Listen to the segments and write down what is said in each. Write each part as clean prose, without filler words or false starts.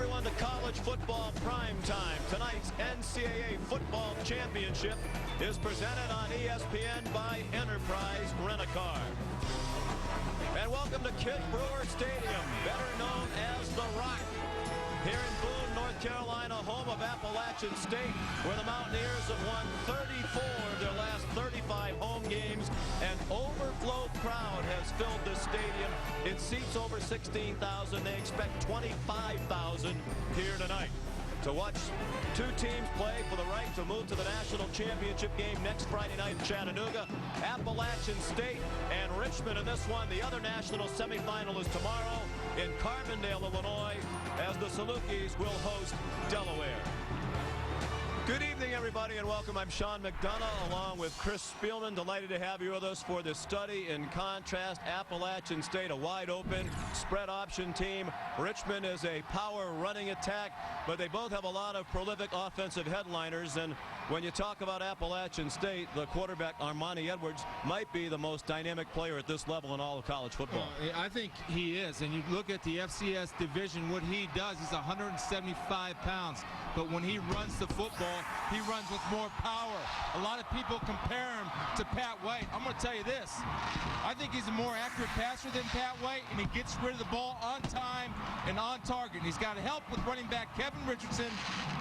everyone to college football prime time. Tonight's NCAA football championship is presented on ESPN by Enterprise Rent-A-Car. And welcome to Kid Brewer Stadium, better known as The Rock, here in Boone, North Carolina, home of Appalachian State, where the Mountaineers have won 34 of their last 35 home games. An overflow crowd has filled this stadium. It seats over 16,000. They expect 25,000 here tonight to watch two teams play for the right to move to the national championship game next Friday night in Chattanooga. Appalachian State and Richmond in this one. The other national semifinal is tomorrow in Carbondale, Illinois, as the Salukis will host Delaware. Good evening, everybody, and welcome. I'm Sean McDonough, along with Chris Spielman. Delighted to have you with us for this study in contrast. Appalachian State, a wide-open spread option team. Richmond is a power running attack, but they both have a lot of prolific offensive headliners. And when you talk about Appalachian State, the quarterback, Armani Edwards, might be the most dynamic player at this level in all of college football. I think he is. And you look at the FCS division, what he does, he's 175 pounds. But when he runs the football, he runs with more power. A lot of people compare him to Pat White. I'm going to tell you this. I think he's a more accurate passer than Pat White, and he gets rid of the ball on time and on target. And he's got help with running back Kevin Richardson,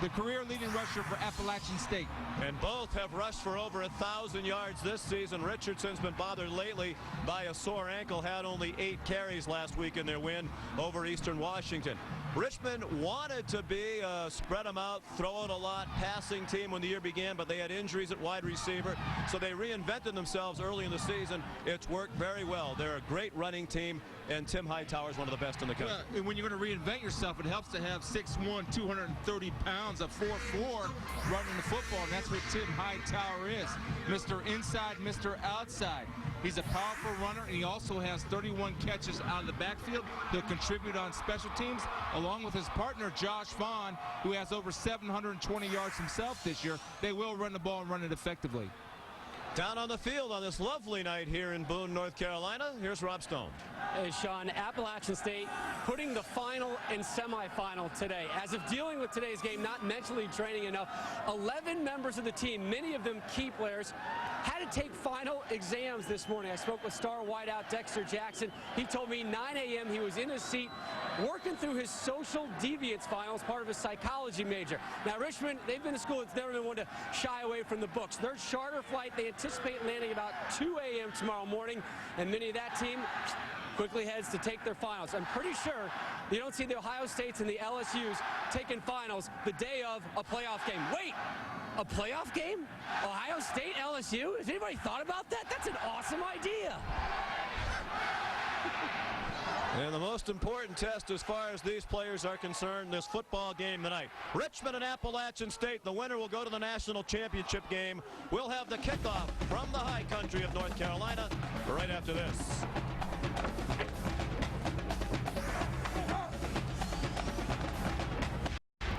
the career leading rusher for Appalachian State. And both have rushed for over 1,000 yards this season. Richardson's been bothered lately by a sore ankle, had only 8 carries last week in their win over Eastern Washington. Richmond wanted to be a spread them out, throw it a lot, passing team when the year began, but they had injuries at wide receiver, so they reinvented themselves early in the season. It's worked very well. They're a great running team, and Tim Hightower is one of the best in the country. Well, and when you're going to reinvent yourself, it helps to have 6'1", 230 pounds, a 4'4", running the football, and that's what Tim Hightower is. Mr. Inside, Mr. Outside. He's a powerful runner, and he also has 31 catches out of the backfield. He'll contribute on special teams, along with his partner, Josh Vaughn, who has over 720 yards himself this year. They will run the ball and run it effectively. Down on the field on this lovely night here in Boone, North Carolina, here's Rob Stone. Hey, Sean, Appalachian State putting the final and semifinal today. As of dealing with today's game, not mentally training enough, 11 members of the team, many of them key players, had to take final exams this morning. I spoke with star wideout Dexter Jackson. He told me 9 a.m. he was in his seat working through his social deviance file as part of his psychology major. Now, Richmond, they've been a school that's never been one to shy away from the books. Their charter flight, they anticipate landing about 2 a.m. tomorrow morning, and many of that team quickly heads to take their finals. I'm pretty sure you don't see the Ohio States and the LSUs taking finals the day of a playoff game. Wait, a playoff game? Ohio State, LSU? Has anybody thought about that? That's an awesome idea. And the most important test as far as these players are concerned, this football game tonight. Richmond and Appalachian State, the winner will go to the national championship game. We'll have the kickoff from the high country of North Carolina right after this.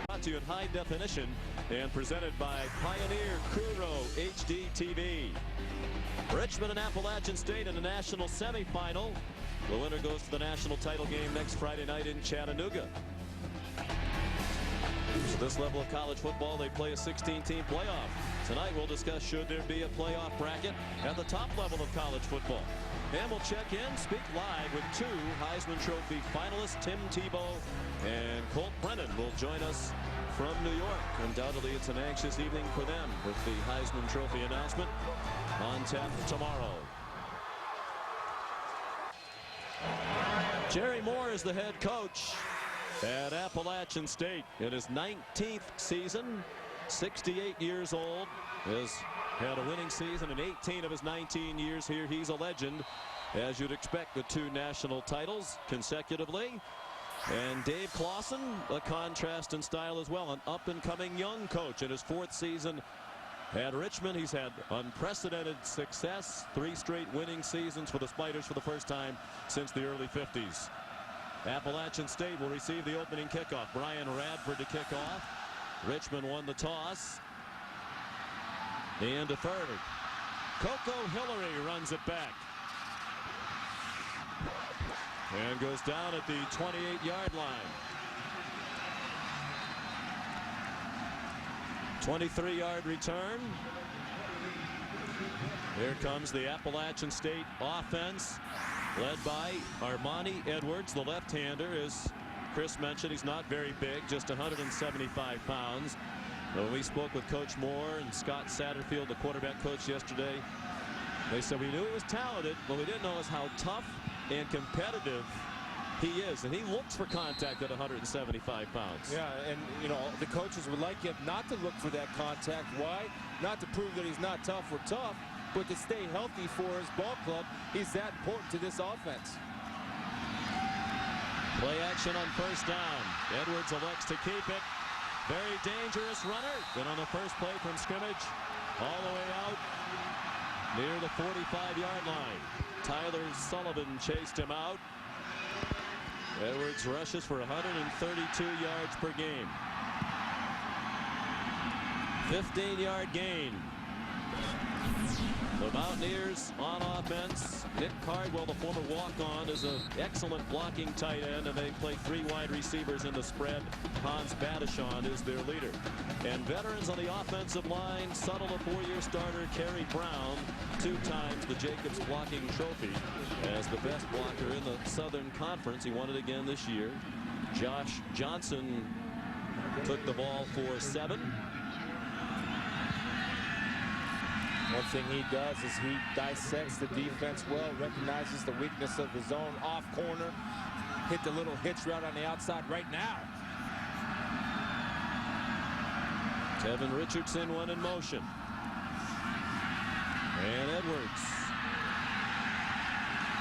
Brought to you in high definition and presented by Pioneer Kuro HD TV. Richmond and Appalachian State in the national semifinal. The winner goes to the national title game next Friday night in Chattanooga. So this level of college football, they play a 16-team playoff. Tonight we'll discuss should there be a playoff bracket at the top level of college football. And we'll check in, speak live with 2 Heisman Trophy finalists, Tim Tebow and Colt Brennan will join us from New York. Undoubtedly it's an anxious evening for them with the Heisman Trophy announcement on tap tomorrow. Jerry Moore is the head coach at Appalachian State in his 19th season. 68 years old, has had a winning season in 18 of his 19 years here. He's a legend, as you'd expect, with 2 national titles consecutively. And Dave Clawson, a contrast in style as well, an up-and-coming young coach in his 4th season at Richmond. He's had unprecedented success, 3 straight winning seasons for the Spiders for the first time since the early 50s. Appalachian State will receive the opening kickoff. Brian Radford to kick off. Richmond won the toss and deferred. Coco Hillary runs it back and goes down at the 28-yard line. 23-yard return. Here comes the Appalachian State offense, led by Armani Edwards, the left-hander. As Chris mentioned, he's not very big, just 175 pounds. When we spoke with Coach Moore and Scott Satterfield, the quarterback coach, yesterday, they said we knew he was talented, but we didn't know how tough and competitive he is, and he looks for contact at 175 pounds. Yeah, and you know, the coaches would like him not to look for that contact. Why? Not to prove that he's not tough or tough, but to stay healthy for his ball club. He's that important to this offense. Play action on first down. Edwards elects to keep it. Very dangerous runner. Been on the first play from scrimmage, all the way out near the 45-yard line. Tyler Sullivan chased him out. Edwards rushes for 132 yards per game. 15-yard gain. The Mountaineers on offense. Nick Cardwell, the former walk-on, is an excellent blocking tight end, and they play 3 wide receivers in the spread. Hans Badishon is their leader. And veterans on the offensive line, Settle, a 4-year starter, Kerry Brown, 2 times the Jacobs blocking trophy as the best blocker in the Southern Conference. He won it again this year. Josh Johnson took the ball for 7. One thing he does is he dissects the defense well, recognizes the weakness of his own off corner. Hit the little hitch route on the outside right now. Kevin Richardson went in motion. And Edwards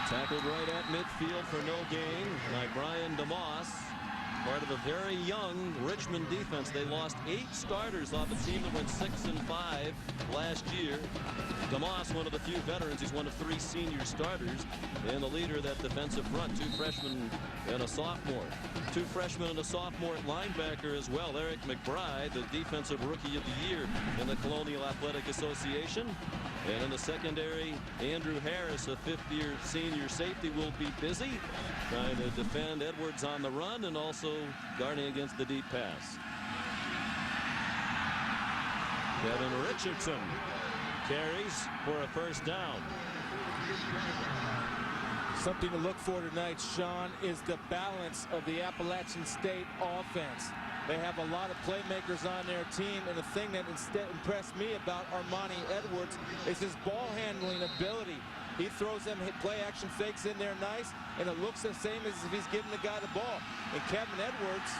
tackled right at midfield for no gain by Brian DeMoss. Part of a very young Richmond defense. They lost 8 starters off a team that went 6-5 last year. DeMoss, one of the few veterans. He's one of 3 senior starters and the leader of that defensive front. 2 freshmen and a sophomore. 2 freshmen and a sophomore at linebacker as well. Eric McBride, the defensive rookie of the year in the Colonial Athletic Association. And in the secondary, Andrew Harris, a 5th-year senior safety, will be busy trying to defend Edwards on the run and also guarding against the deep pass. Kevin Richardson carries for a first down. Something to look for tonight, Sean, is the balance of the Appalachian State offense. They have a lot of playmakers on their team, and the thing that instead impressed me about Armani Edwards is his ball handling ability. He throws them play action fakes in there nice, and it looks the same as if he's giving the guy the ball. And Kevin Edwards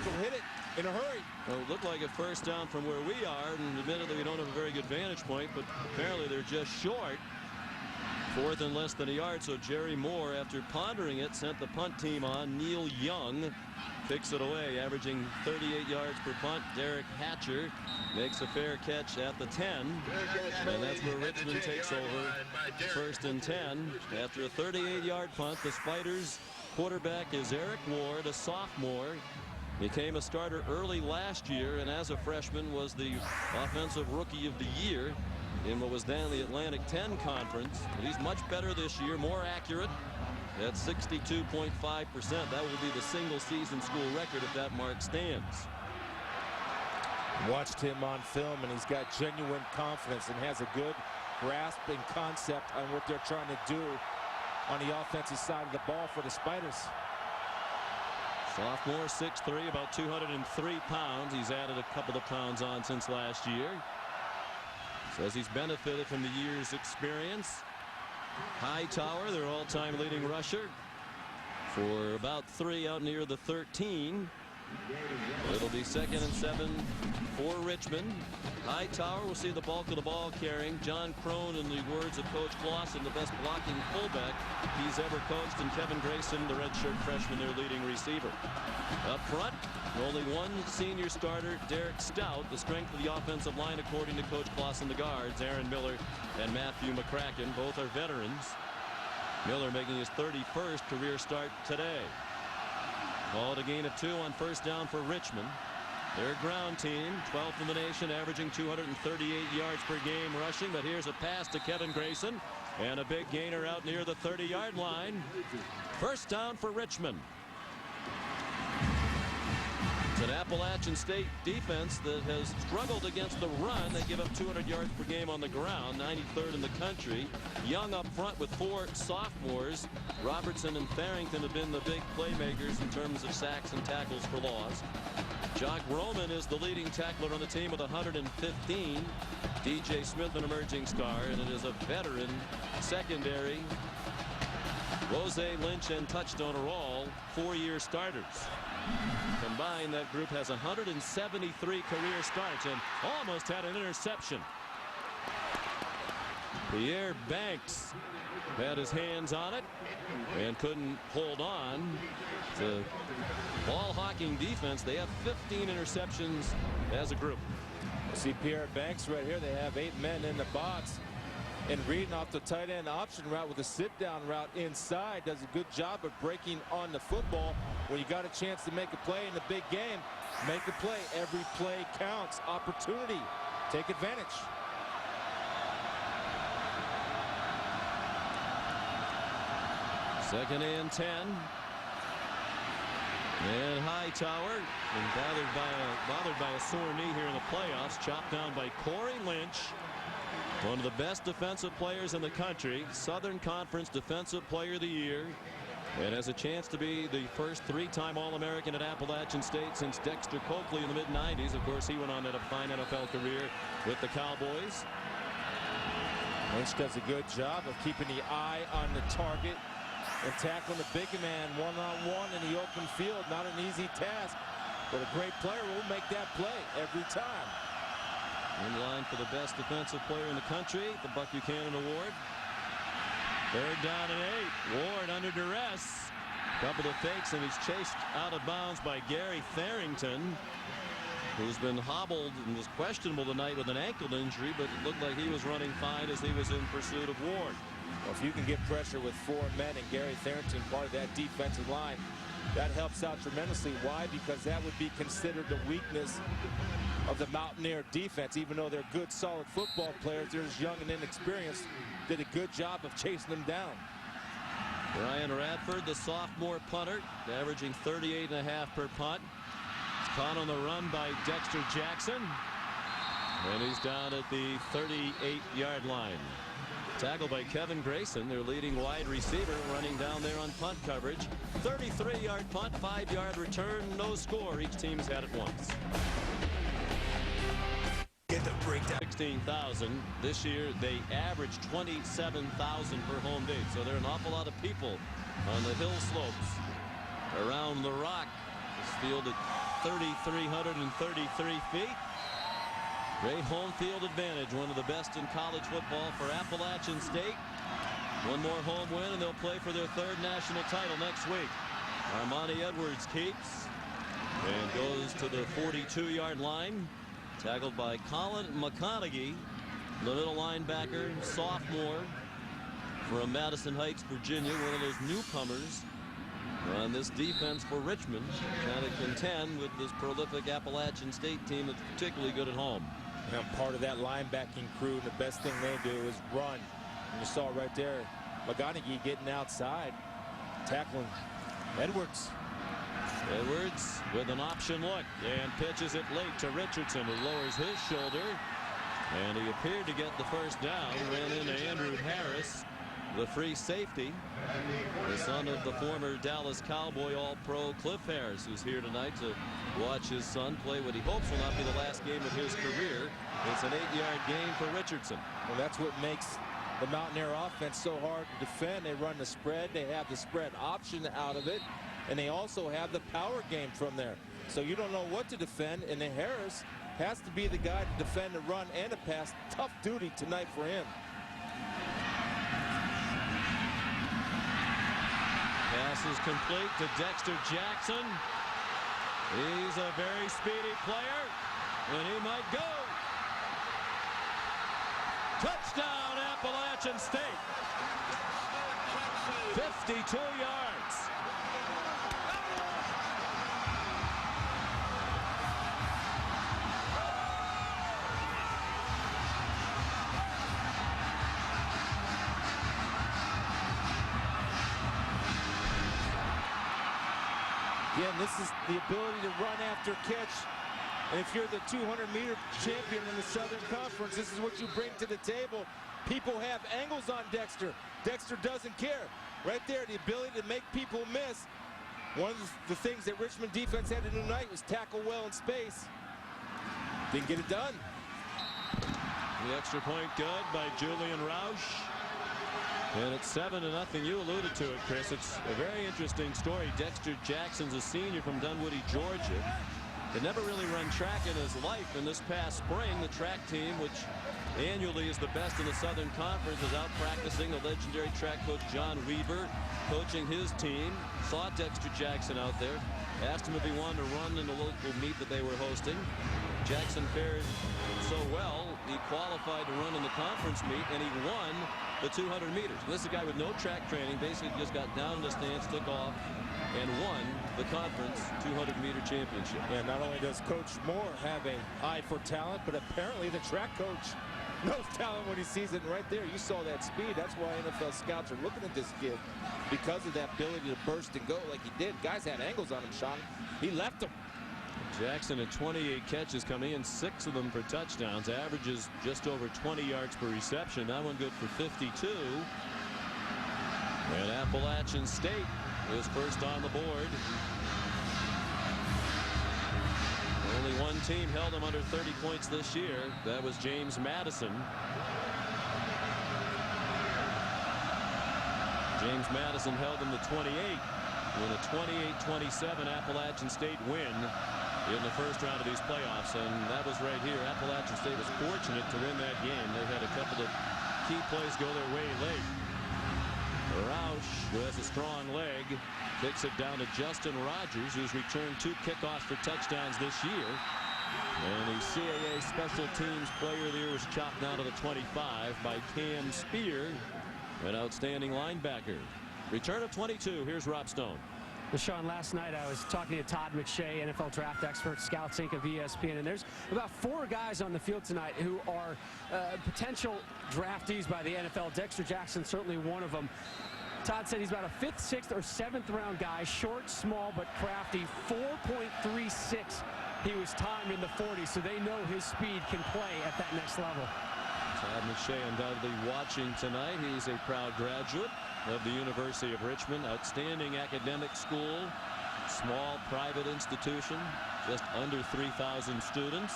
will hit it in a hurry. Well, it looked like a first down from where we are, and admittedly we don't have a very good vantage point, but apparently they're just short. 4th and less than a yard, so Jerry Moore, after pondering it, sent the punt team on. Neil Young picks it away, averaging 38 yards per punt. Derek Hatcher makes a fair catch at the 10, and that's where Richmond takes over. 1st and 10 after a 38-yard punt. The Spiders quarterback is Eric Ward, a sophomore. Became a starter early last year, and as a freshman was the offensive rookie of the year in what was then the Atlantic 10 Conference. But he's much better this year, more accurate at 62.5%. That will be the single season school record if that mark stands. Watched him on film, and he's got genuine confidence and has a good grasp and concept on what they're trying to do on the offensive side of the ball for the Spiders. Sophomore, 6'3", about 203 pounds. He's added a couple of pounds on since last year. Says he's benefited from the year's experience. Hightower, their all-time leading rusher, for about 3 out near the 13. It'll be 2nd and 7 for Richmond. Hightower will see the bulk of the ball carrying. John Crone, in the words of Coach Clausen, the best blocking fullback he's ever coached, and Kevin Grayson, the redshirt freshman, their leading receiver. Up front, only 1 senior starter, Derek Stout. The strength of the offensive line, according to Coach Clausen, the guards, Aaron Miller and Matthew McCracken. Both are veterans. Miller making his 31st career start today. Ball a gain of 2 on first down for Richmond. Their ground team, 12th in the nation, averaging 238 yards per game rushing. But here's a pass to Kevin Grayson, and a big gainer out near the 30-yard line. First down for Richmond. It's an Appalachian State defense that has struggled against the run. They give up 200 yards per game on the ground, 93rd in the country. Young up front with 4 sophomores. Robertson and Farrington have been the big playmakers in terms of sacks and tackles for loss. Jock Roman is the leading tackler on the team with 115. DJ Smith, an emerging star, and it is a veteran secondary. Rose, Lynch, and Touchstone are all 4-year starters. Combined, that group has 173 career starts and almost had an interception. Pierre Banks had his hands on it and couldn't hold on. The ball hawking defense, they have 15 interceptions as a group. See Pierre Banks right here. They have 8 men in the box. And reading off the tight end option route with a sit-down route inside does a good job of breaking on the football. When you got a chance to make a play in the big game, make a play. Every play counts. Opportunity. Take advantage. Second and 10. And Hightower, and bothered by a sore knee here in the playoffs, chopped down by Corey Lynch. One of the best defensive players in the country, Southern Conference Defensive Player of the Year, and has a chance to be the first 3-time All-American at Appalachian State since Dexter Coakley in the mid-90s. Of course, he went on to have a fine NFL career with the Cowboys. Lynch does a good job of keeping the eye on the target and tackling the big man one-on-one in the open field. Not an easy task, but a great player will make that play every time. In line for the best defensive player in the country, the Buck Buchanan Award. 3rd down and 8. Ward under duress. Couple of fakes, and he's chased out of bounds by Gary Farrington, who's been hobbled and was questionable tonight with an ankle injury, but it looked like he was running fine as he was in pursuit of Ward. Well, if you can get pressure with 4 men and Gary Farrington part of that defensive line, that helps out tremendously. Why? Because that would be considered the weakness of the Mountaineer defense. Even though they're good, solid football players, they're just young and inexperienced. Did a good job of chasing them down. Brian Radford, the sophomore punter, averaging 38.5 per punt. It's caught on the run by Dexter Jackson, and he's down at the 38-yard line. Tackled by Kevin Grayson, their leading wide receiver, running down there on punt coverage. 33-yard punt, 5-yard return, no score. Each team's had it once. Get the breakdown. 16,000. This year they average 27,000 per home day. So there are an awful lot of people on the hill slopes around the Rock. This field at 3,333 feet. Great home field advantage. One of the best in college football for Appalachian State. One more home win and they'll play for their 3rd national title next week. Armani Edwards keeps and goes to the 42-yard line. Tackled by Colin McConaughey, the little linebacker, sophomore from Madison Heights, Virginia, one of those newcomers on this defense for Richmond, trying to contend with this prolific Appalachian State team that's particularly good at home. And part of that linebacking crew, the best thing they do is run. And you saw right there, McConaughey getting outside, tackling Edwards. Edwards with an option look and pitches it late to Richardson, who lowers his shoulder, and he appeared to get the first down. Ran into Andrew Harris, the free safety, the son of the former Dallas Cowboy All-Pro Cliff Harris, who's here tonight to watch his son play what he hopes will not be the last game of his career. It's an 8-yard gain for Richardson. Well, that's what makes the Mountaineer offense so hard to defend. They run the spread. They have the spread option out of it. And they also have the power game from there. So you don't know what to defend. And then Harris has to be the guy to defend the run and the pass. Tough duty tonight for him. Pass is complete to Dexter Jackson. He's a very speedy player, and he might go. Touchdown, Appalachian State. 52 yards. Again, this is the ability to run after catch. And if you're the 200-meter champion in the Southern Conference, this is what you bring to the table. People have angles on Dexter. Dexter doesn't care. Right there, the ability to make people miss. One of the things that Richmond defense had to do tonight was tackle well in space. Didn't get it done. The extra point good by Julian Roush. And it's 7-0. You alluded to it, Chris. It's a very interesting story. Dexter Jackson's a senior from Dunwoody, Georgia. Had never really run track in his life. And this past spring, the track team, which annually is the best in the Southern Conference, was out practicing. The legendary track coach John Weaver coaching his team. Saw Dexter Jackson out there. Asked him if he wanted to run in the local meet that they were hosting. Jackson fared so well, he qualified to run in the conference meet, and he won the 200 meters. This is a guy with no track training, basically just got down in the stance, took off, and won the conference 200-meter championship. And not only does Coach Moore have an eye for talent, but apparently the track coach knows talent when he sees it. And right there, you saw that speed. That's why NFL scouts are looking at this kid, because of that ability to burst and go like he did. Guys had angles on him, Sean. He left them. Jackson had 28 catches coming in, 6 of them for touchdowns, averages just over 20 yards per reception. That one good for 52. And Appalachian State is first on the board. Only one team held him under 30 points this year. That was James Madison. James Madison held him to 28 in a 28-27 Appalachian State win in the first round of these playoffs. And that was right here. Appalachian State was fortunate to win that game. They had a couple of key plays go their way late. Roush, who has a strong leg, kicks it down to Justin Rogers, who's returned 2 kickoffs for touchdowns this year. And the CAA Special Teams Player of the Year was chopped down to the 25 by Cam Spear, an outstanding linebacker. Return of 22. Here's Rob Stone. Well, Sean, last night I was talking to Todd McShay, NFL draft expert, Scouts Inc. of ESPN, and there's about 4 guys on the field tonight who are potential draftees by the NFL. Dexter Jackson, certainly one of them. Todd said he's about a 5th, 6th, or 7th round guy, short, small, but crafty. 4.36. He was timed in the 40s, so they know his speed can play at that next level. Todd McShay undoubtedly watching tonight. He's a proud graduate of the University of Richmond. Outstanding academic school, small private institution, just under 3,000 students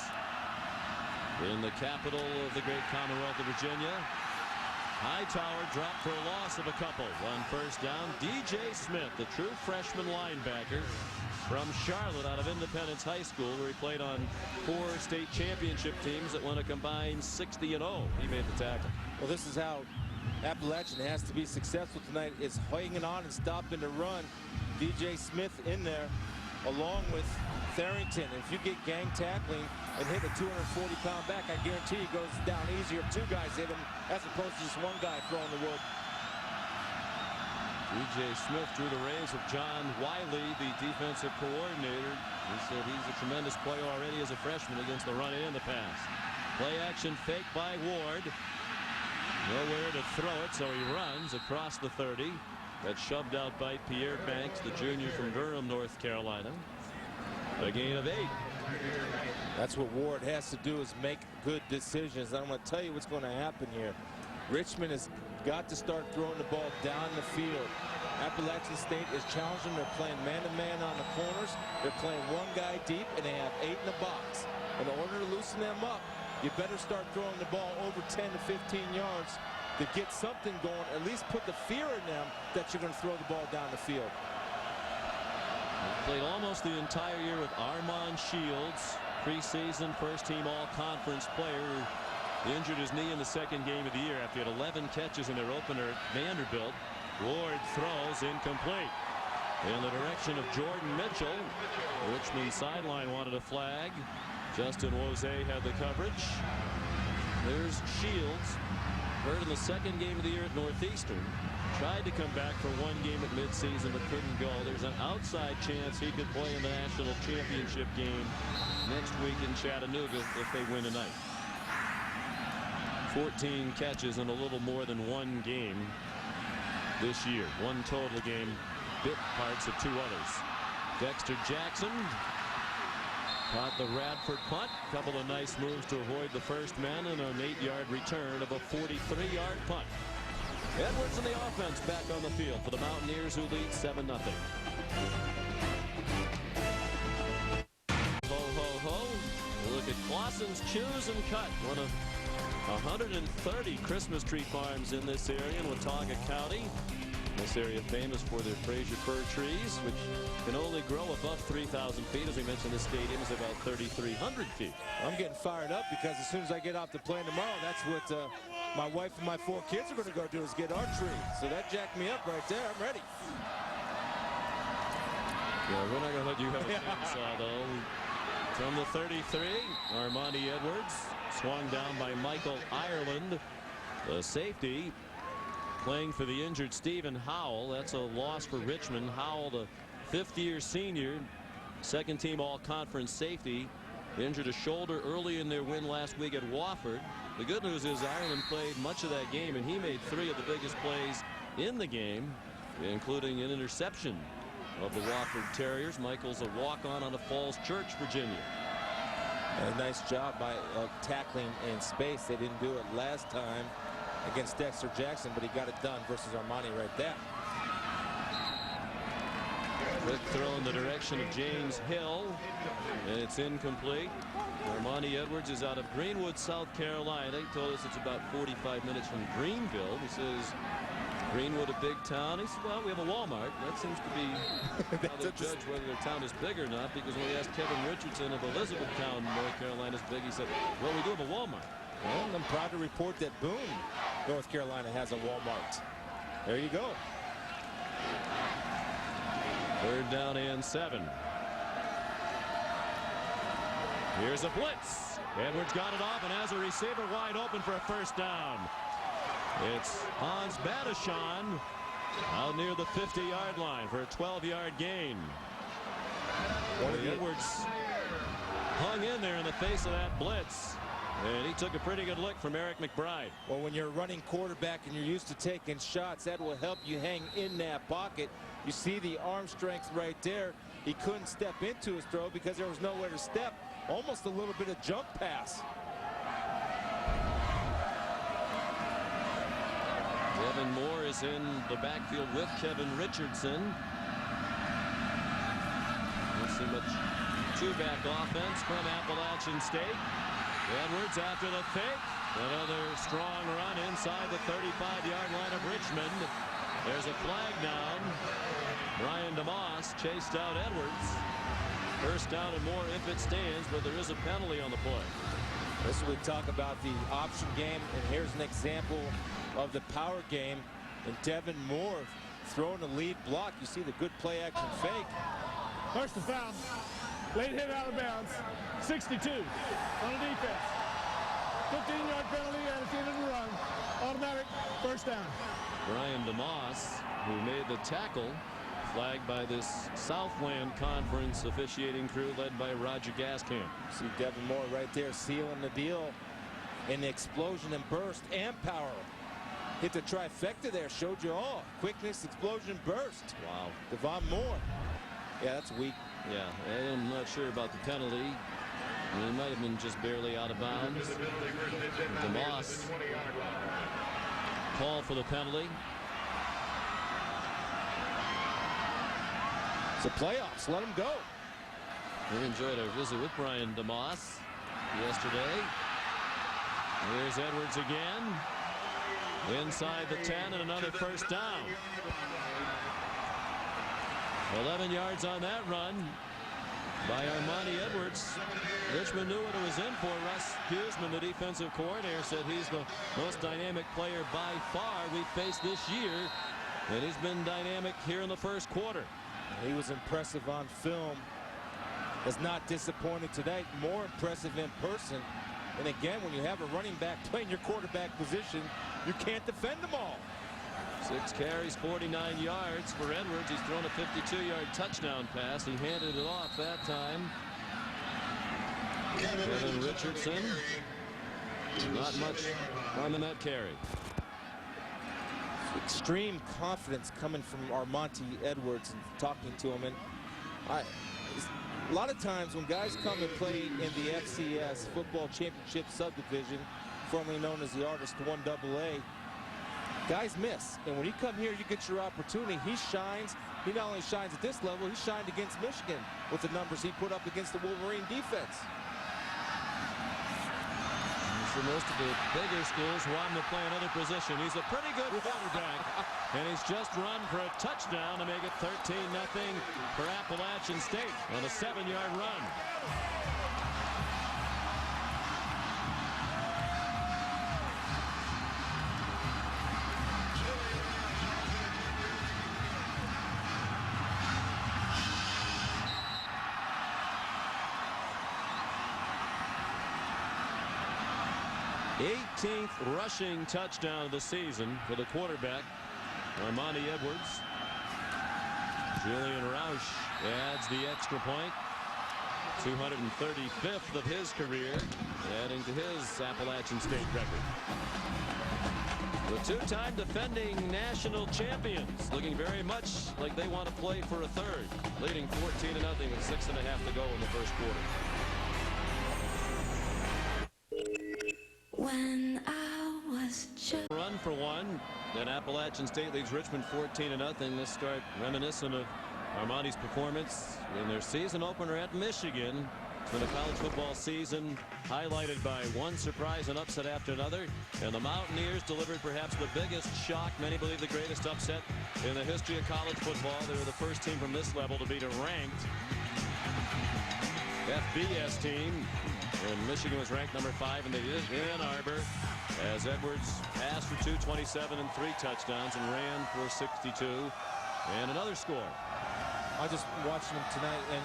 in the capital of the great Commonwealth of Virginia. Hightower dropped for a loss of a couple on first down. DJ Smith, the true freshman linebacker from Charlotte out of Independence High School, where he played on 4 state championship teams that won a combined 60-0. He made the tackle. Well, this is how Appalachian has to be successful tonight, is hanging on and stopping the run. DJ Smith in there along with Tharrington. If you get gang tackling and hit a 240-pound back, I guarantee he goes down easier if 2 guys hit him as opposed to just 1 guy throwing the wood. DJ Smith drew the rays of John Wiley, the defensive coordinator. He said he's a tremendous player already as a freshman against the run and the pass. Play action fake by Ward. Nowhere to throw it, so he runs across the 30. That's shoved out by Pierre Banks, the junior from Durham, North Carolina. A gain of 8. That's what Ward has to do, is make good decisions. I'm going to tell you what's going to happen here. Richmond has got to start throwing the ball down the field. Appalachian State is challenging. They're playing man-to-man on the corners. They're playing 1 guy deep, and they have 8 in the box. In order to loosen them up, you better start throwing the ball over 10 to 15 yards to get something going, at least put the fear in them that you're going to throw the ball down the field. Played almost the entire year with Armand Shields, preseason first-team all-conference player, who injured his knee in the 2nd game of the year after he had 11 catches in their opener at Vanderbilt. Ward throws incomplete. In the direction of Jordan Mitchell. Richmond sideline wanted a flag. Justin Wose had the coverage. There's Shields. Hurt in the 2nd game of the year at Northeastern. Tried to come back for 1 game at midseason but couldn't go. There's an outside chance he could play in the national championship game next week in Chattanooga if they win tonight. 14 catches in a little more than 1 game this year. 1 total game, bit parts of 2 others. Dexter Jackson caught the Radford punt. Couple of nice moves to avoid the first man, and an 8-yard return of a 43-yard punt. Edwards in the offense back on the field for the Mountaineers, who lead 7-0. Ho, ho, ho. Look at Clausen's Choose and Cut. One of 130 Christmas tree farms in this area in Watauga County. This area famous for their Fraser fir trees, which can only grow above 3,000 feet. As we mentioned, this stadium is about 3,300 feet. I'm getting fired up because as soon as I get off the plane tomorrow, that's what my wife and my 4 kids are going to go do, is get our tree. So that jacked me up right there. I'm ready. Yeah, we're not going to let you have a chainsaw, though. From the 33, Armani Edwards swung down by Michael Ireland, the safety, playing for the injured Stephen Howell. That's a loss for Richmond. Howell, the 5th-year senior, second-team all-conference safety, injured a shoulder early in their win last week at Wofford. The good news is Ireland played much of that game, and he made 3 of the biggest plays in the game, including an interception of the Wofford Terriers. Michael's a walk-on out of Falls Church, Virginia. A nice job by tackling in space. They didn't do it last time against Dexter Jackson, but he got it done versus Armani right there. Quick throw in the direction of James Hill, and it's incomplete. Armani Edwards is out of Greenwood, South Carolina. He told us it's about 45 minutes from Greenville. He says, Greenwood, a big town. He said, well, we have a Walmart. That seems to be how they judge whether their town is big or not, because when we asked Kevin Richardson if Elizabethtown, North Carolina is big, he said, well, we do have a Walmart. And I'm proud to report that Boone, North Carolina, has a Walmart. There you go. 3rd down and 7. Here's a blitz. Edwards got it off and has a receiver wide open for a first down. It's Hans Badashan out near the 50-yard line for a 12-yard gain. Edwards hung in there in the face of that blitz, and he took a pretty good look from Eric McBride. Well, when you're a running quarterback and you're used to taking shots, that will help you hang in that pocket. You see the arm strength right there. He couldn't step into his throw because there was nowhere to step. Almost a little bit of jump pass. Devin Moore is in the backfield with Kevin Richardson. Don't see much two-back offense from Appalachian State. Edwards after the fake. Another strong run inside the 35-yard line of Richmond. There's a flag down. Brian DeMoss chased out Edwards. First down and more if it stands, but there is a penalty on the play. This is what we talk about, the option game, and here's an example of the power game. And Devin Moore throwing a lead block. You see the good play action fake. First and foul. Late hit out of bounds. 62 on the defense. 15-yard penalty and it's in the run. Automatic first down. Brian DeMoss, who made the tackle, flagged by this Southland Conference officiating crew led by Roger Gaskamp. See Devin Moore right there sealing the deal. And the explosion and burst and power. Hit the trifecta there, showed you all. Quickness, explosion, burst. Wow. Devon Moore. Yeah, that's weak. Yeah, I'm not sure about the penalty. He might have been just barely out of bounds. DeMoss call for the penalty. It's the playoffs. Let him go. We enjoyed our visit with Brian DeMoss yesterday. Here's Edwards again. Inside the 10 and another first down. 11 yards on that run by Armani Edwards. Richmond knew what it was in for. Russ Huseman, the defensive coordinator, said he's the most dynamic player by far we've faced this year. And he's been dynamic here in the first quarter. He was impressive on film. Has not disappointed today. More impressive in person. And again, when you have a running back playing your quarterback position, you can't defend them all. 6 carries, 49 yards for Edwards. He's thrown a 52-yard touchdown pass. He handed it off that time. Kevin Richardson. Not much on the net carry. Extreme confidence coming from Armani Edwards and talking to him. And A lot of times when guys come and play in the FCS Football Championship Subdivision, formerly known as the Artist 1AA, guys miss. And when you come here, you get your opportunity. He shines. He not only shines at this level, he shined against Michigan with the numbers he put up against the Wolverine defense. For most of the bigger schools want him to play another position. He's a pretty good quarterback, and he's just run for a touchdown to make it 13-0 for Appalachian State on a 7-yard run. th rushing touchdown of the season for the quarterback, Armani Edwards. Julian Roush adds the extra point. 235th of his career, adding to his Appalachian State record. The two-time defending national champions looking very much like they want to play for a third, leading 14-0 with 6.5 to go in the first quarter. When I was just run for one, then Appalachian State leads Richmond 14-0. Let's start reminiscent of Armani's performance in their season opener at Michigan. It's been a college football season highlighted by one surprise and upset after another, and the Mountaineers delivered perhaps the biggest shock, many believe the greatest upset in the history of college football. They were the first team from this level to beat a ranked FBS team. And Michigan was ranked number 5, and they did it in Ann Arbor as Edwards passed for 227 and 3 touchdowns and ran for 62 and another score. I just watching him tonight, and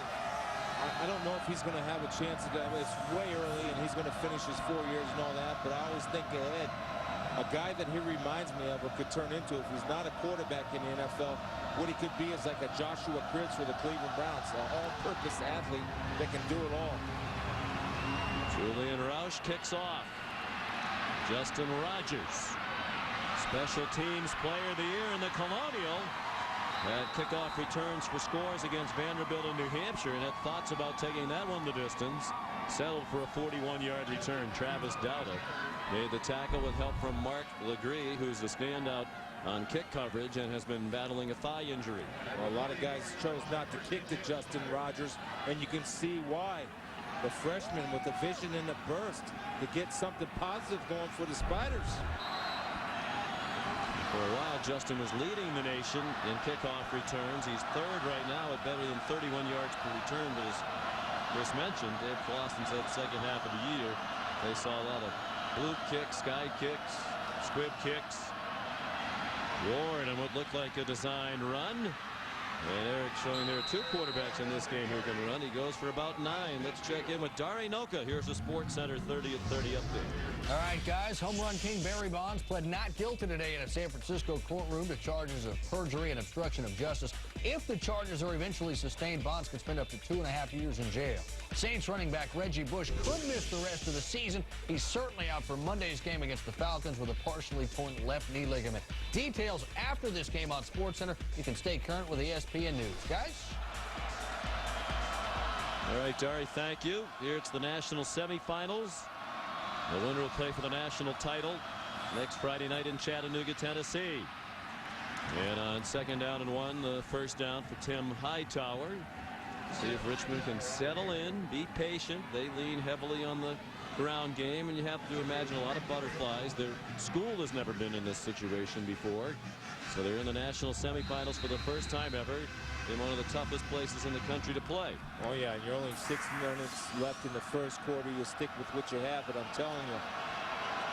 I don't know if he's going to have a chance again. It's way early, and he's going to finish his 4 years and all that, but I always think ahead. A guy that he reminds me of or could turn into, if he's not a quarterback in the NFL, what he could be is like a Joshua Cribbs for the Cleveland Browns, an all-purpose athlete that can do it all. Julian Roush kicks off. Justin Rogers, special teams player of the year in the Colonial. That kickoff returns for scores against Vanderbilt in New Hampshire, and had thoughts about taking that one the distance. Settled for a 41-yard return. Travis Dowda made the tackle with help from Mark Legree, who's the standout on kick coverage and has been battling a thigh injury. Well, a lot of guys chose not to kick to Justin Rogers, and you can see why. The freshman with the vision and the burst to get something positive going for the Spiders. For a while, Justin was leading the nation in kickoff returns. He's third right now at better than 31 yards per return. But as Chris mentioned, Dave Clawson said second half of the year, they saw a lot of blue kicks, sky kicks, squib kicks. Ward on what looked like a designed run. And Eric showing there are 2 quarterbacks in this game who can run. He goes for about 9. Let's check in with Dari Noka. Here's the Sports Center 30 at 30 update. All right, guys. Home run king Barry Bonds pled not guilty today in a San Francisco courtroom to charges of perjury and obstruction of justice. If the charges are eventually sustained, Bonds could spend up to 2.5 years in jail. Saints running back Reggie Bush could miss the rest of the season. He's certainly out for Monday's game against the Falcons with a partially torn left knee ligament. Details after this game on SportsCenter. You can stay current with ESPN News. Guys? All right, Dari, thank you. Here it's the national semifinals. The winner will play for the national title next Friday night in Chattanooga, Tennessee. And on 2nd down and 1, the first down for Tim Hightower. See if Richmond can settle in, be patient. They lean heavily on the ground game, and you have to imagine a lot of butterflies. Their school has never been in this situation before. So they're in the national semifinals for the first time ever in one of the toughest places in the country to play. Oh, yeah, and you're only 6 minutes left in the first quarter. You stick with what you have, but I'm telling you,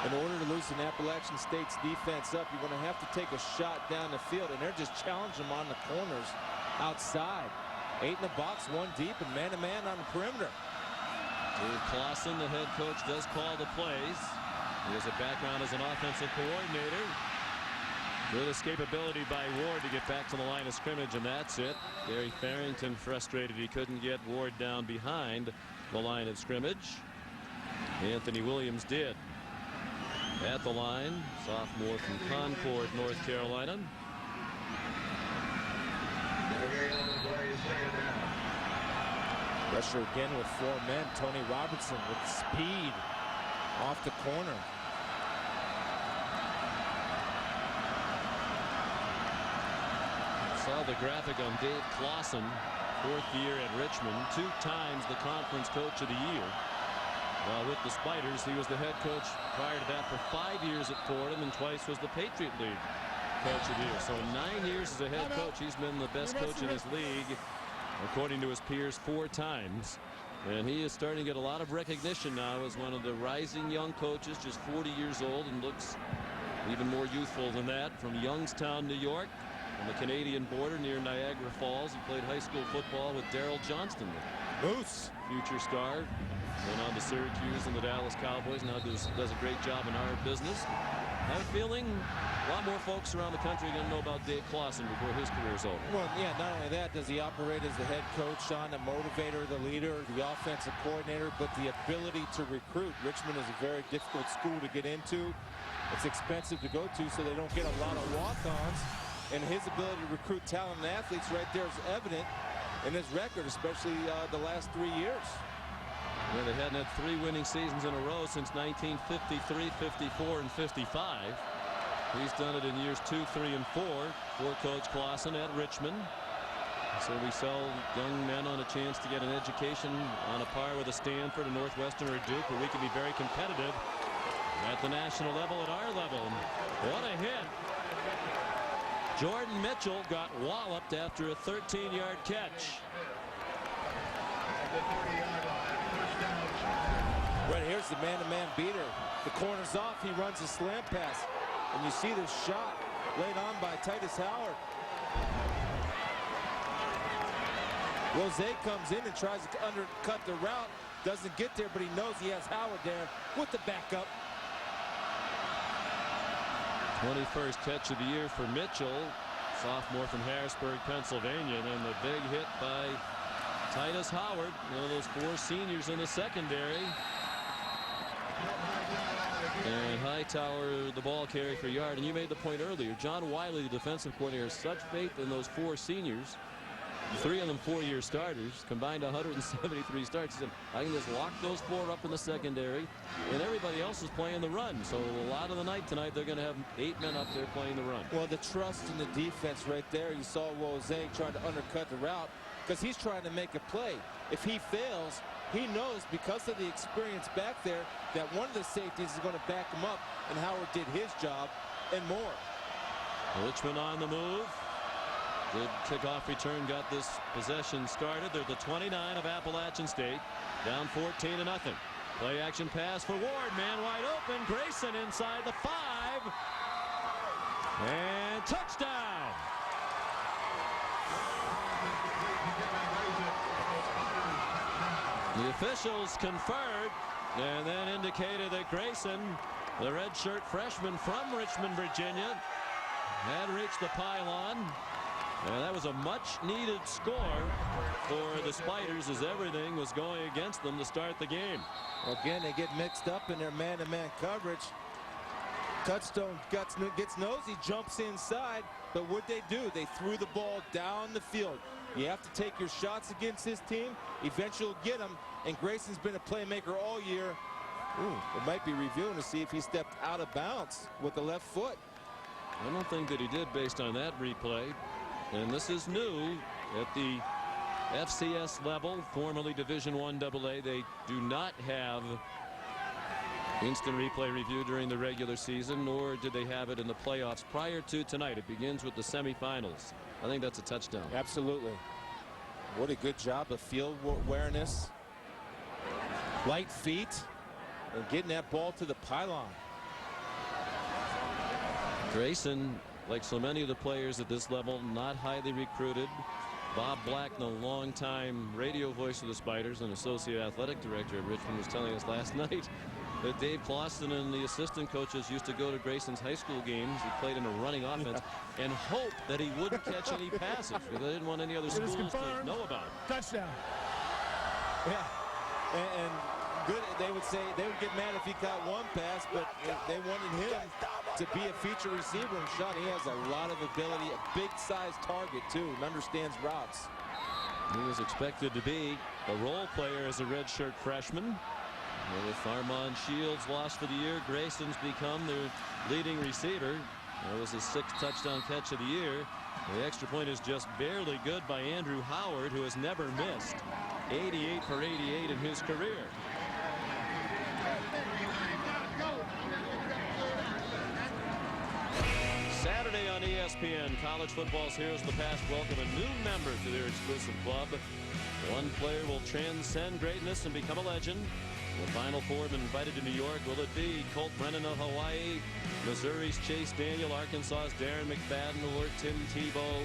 in order to loosen Appalachian State's defense up, you're going to have to take a shot down the field, and they're just challenging them on the corners outside. 8 in the box, 1 deep, and man-to-man on the perimeter. Dave Clawson, the head coach, does call the plays. He has a background as an offensive coordinator. Good escapability by Ward to get back to the line of scrimmage, and that's it. Gary Farrington frustrated he couldn't get Ward down behind the line of scrimmage. Anthony Williams did. At the line, sophomore from Concord, North Carolina. Pressure again with 4 men. Tony Robertson with speed off the corner. Saw the graphic on Dave Clawson, 4th year at Richmond, 2 times the conference coach of the year. With the Spiders, he was the head coach prior to that for 5 years at Fordham, and twice was the Patriot League coach of the year. So 9 years as a head coach, he's been the best coach in his league, according to his peers, 4 times. And he is starting to get a lot of recognition now as one of the rising young coaches, just 40 years old, and looks even more youthful than that, from Youngstown, New York, on the Canadian border near Niagara Falls. He played high school football with Darrell Johnston, Moose, future star. Went on to Syracuse and the Dallas Cowboys. Now does a great job in our business. I have a feeling a lot more folks around the country are going to know about Dave Clawson before his career is over. Well, yeah, not only that, does he operate as the head coach, Sean, the motivator, the leader, the offensive coordinator, but the ability to recruit. Richmond is a very difficult school to get into. It's expensive to go to, so they don't get a lot of walk-ons. And his ability to recruit talented athletes right there is evident in his record, especially the last 3 years. Yeah, they hadn't had 3 winning seasons in a row since 1953, 54, and 55. He's done it in years 2, 3, and 4 for Coach Clawson at Richmond. So we sell young men on a chance to get an education on a par with a Stanford, a Northwestern, or a Duke, where we can be very competitive at the national level, at our level. What a hit. Jordan Mitchell got walloped after a 13-yard catch. Right here's the man-to-man beater. The corner's off. He runs a slant pass. And you see this shot laid on by Titus Howard. Rose comes in and tries to undercut the route. Doesn't get there, but he knows he has Howard there with the backup. 21st catch of the year for Mitchell, sophomore from Harrisburg, Pennsylvania. And then the big hit by Titus Howard, one of those 4 seniors in the secondary. And Hightower, the ball carry for yard. And you made the point earlier, John Wiley, the defensive coordinator, has such faith in those 4 seniors. 3 of them 4-year starters, combined 173 starts. He said, I can just lock those 4 up in the secondary, and everybody else is playing the run. So a lot of the night tonight, they're going to have 8 men up there playing the run. Well, the trust in the defense right there. You saw Rose trying to undercut the route because he's trying to make a play. If he fails, he knows because of the experience back there that one of the safeties is going to back him up, and Howard did his job and more. Richmond on the move. Good kickoff return got this possession started. They're the 29 of Appalachian State, down 14-0. Play action pass for Ward, man wide open. Grayson inside the 5, and touchdown. The officials conferred and then indicated that Grayson, the redshirt freshman from Richmond, Virginia, had reached the pylon. And that was a much-needed score for the Spiders as everything was going against them to start the game. Again, they get mixed up in their man-to-man coverage. Cutstone gets nosy, jumps inside, but what they do, they threw the ball down the field. You have to take your shots against this team. Eventually you'll get them, and Grayson's been a playmaker all year. It might be reviewing to see if he stepped out of bounds with the left foot. I don't think that he did based on that replay. And this is new at the FCS level, formerly Division I AA. They do not have instant replay review during the regular season, nor did they have it in the playoffs prior to tonight. It begins with the semifinals. I think that's a touchdown. Absolutely. What a good job of field awareness, light feet, and getting that ball to the pylon. Grayson, like so many of the players at this level, not highly recruited. Bob Black, the longtime radio voice of the Spiders and associate athletic director at Richmond, was telling us last night that Dave Clawson and the assistant coaches used to go to Grayson's high school games. He played in a running offense and hope that he wouldn't catch any passes because they didn't want any other schools to know about it. Touchdown. Yeah, and good. They would say they would get mad if he caught one pass, but they wanted him to be a feature receiver. And Sean, he has a lot of ability, a big-sized target too, and understands routes. He was expected to be a role player as a redshirt freshman. And with Armand Shields lost for the year, Grayson's become their leading receiver. That was his 6th touchdown catch of the year. The extra point is just barely good by Andrew Howard, who has never missed. 88 for 88 in his career. Saturday on ESPN, college football's heroes of the past welcome a new member to their exclusive club. One player will transcend greatness and become a legend. The Final Four have been invited to New York. Will it be Colt Brennan of Hawaii, Missouri's Chase Daniel, Arkansas's Darren McFadden, or Tim Tebow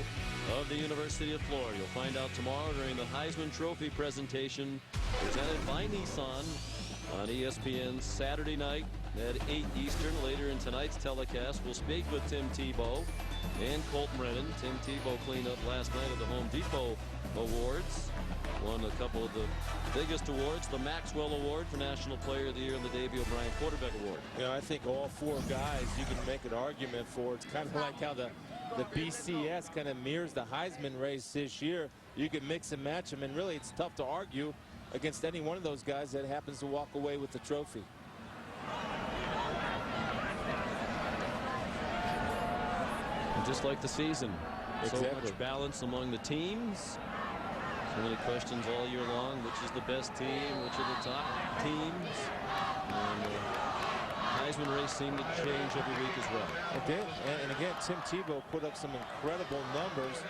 of the University of Florida? You'll find out tomorrow during the Heisman Trophy presentation presented by Nissan on ESPN Saturday night at 8 Eastern. Later in tonight's telecast, we'll speak with Tim Tebow and Colt Brennan. Tim Tebow cleaned up last night at the Home Depot Awards. Won a couple of the biggest awards, the Maxwell Award for National Player of the Year and the Davey O'Brien Quarterback Award. You know, I think all 4 guys you can make an argument for. It's kind of like how the BCS kind of mirrors the Heisman race this year. You can mix and match them, and really it's tough to argue against any one of those guys that happens to walk away with the trophy. And just like the season, exactly. So much balance among the teams. So many questions all year long. Which is the best team? Which are the top teams? And the Heisman race seemed to change every week as well. It did. And again, Tim Tebow put up some incredible numbers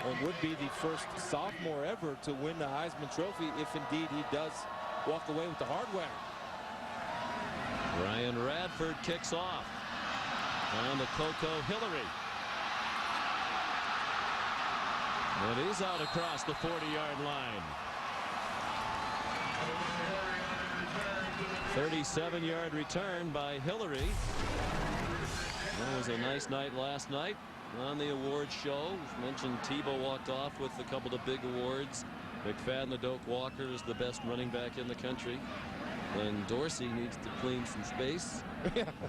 and would be the first sophomore ever to win the Heisman Trophy if indeed he does walk away with the hardware. Ryan Radford kicks off. And the Coco Hillary. And he's out across the 40-yard line. 37-yard return by Hillary. That was a nice night last night on the awards show. As mentioned, Tebow walked off with a couple of big awards. McFadden, the Doak Walker, is the best running back in the country. And Dorsey needs to clean some space.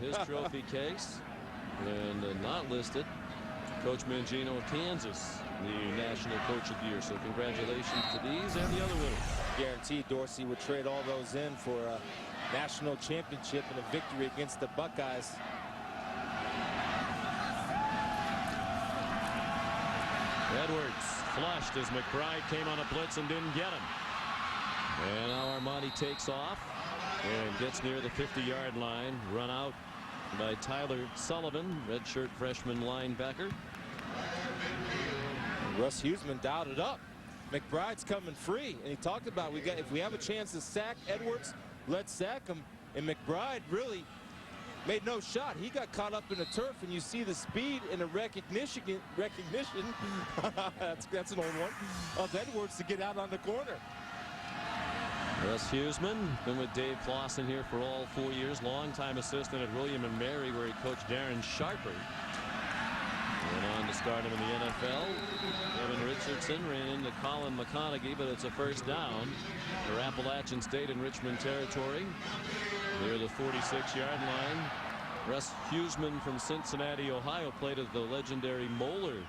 His trophy case. And not listed, Coach Mangino of Kansas, the National Coach of the Year. So congratulations to these and the other winners. Guaranteed Dorsey would trade all those in for a national championship and a victory against the Buckeyes. Edwards flushed as McBride came on a blitz and didn't get him. And now Armani takes off and gets near the 50-yard line. Run out by Tyler Sullivan, redshirt freshman linebacker. Russ Huseman dialed it up. McBride's coming free, and he talked about if we have a chance to sack Edwards, let's sack him. And McBride really made no shot. He got caught up in the turf, and you see the speed and the recognition that's an old one, of Edwards to get out on the corner. Russ Huseman been with Dave Clawson here for all 4 years. Longtime assistant at William & Mary, where he coached Darren Sharper. Went on to start him in the NFL. Evan Richardson ran into Colin McConaughey, but it's a first down for Appalachian State in Richmond territory. Near the 46-yard line. Russ Huseman from Cincinnati, Ohio, played at the legendary Moeller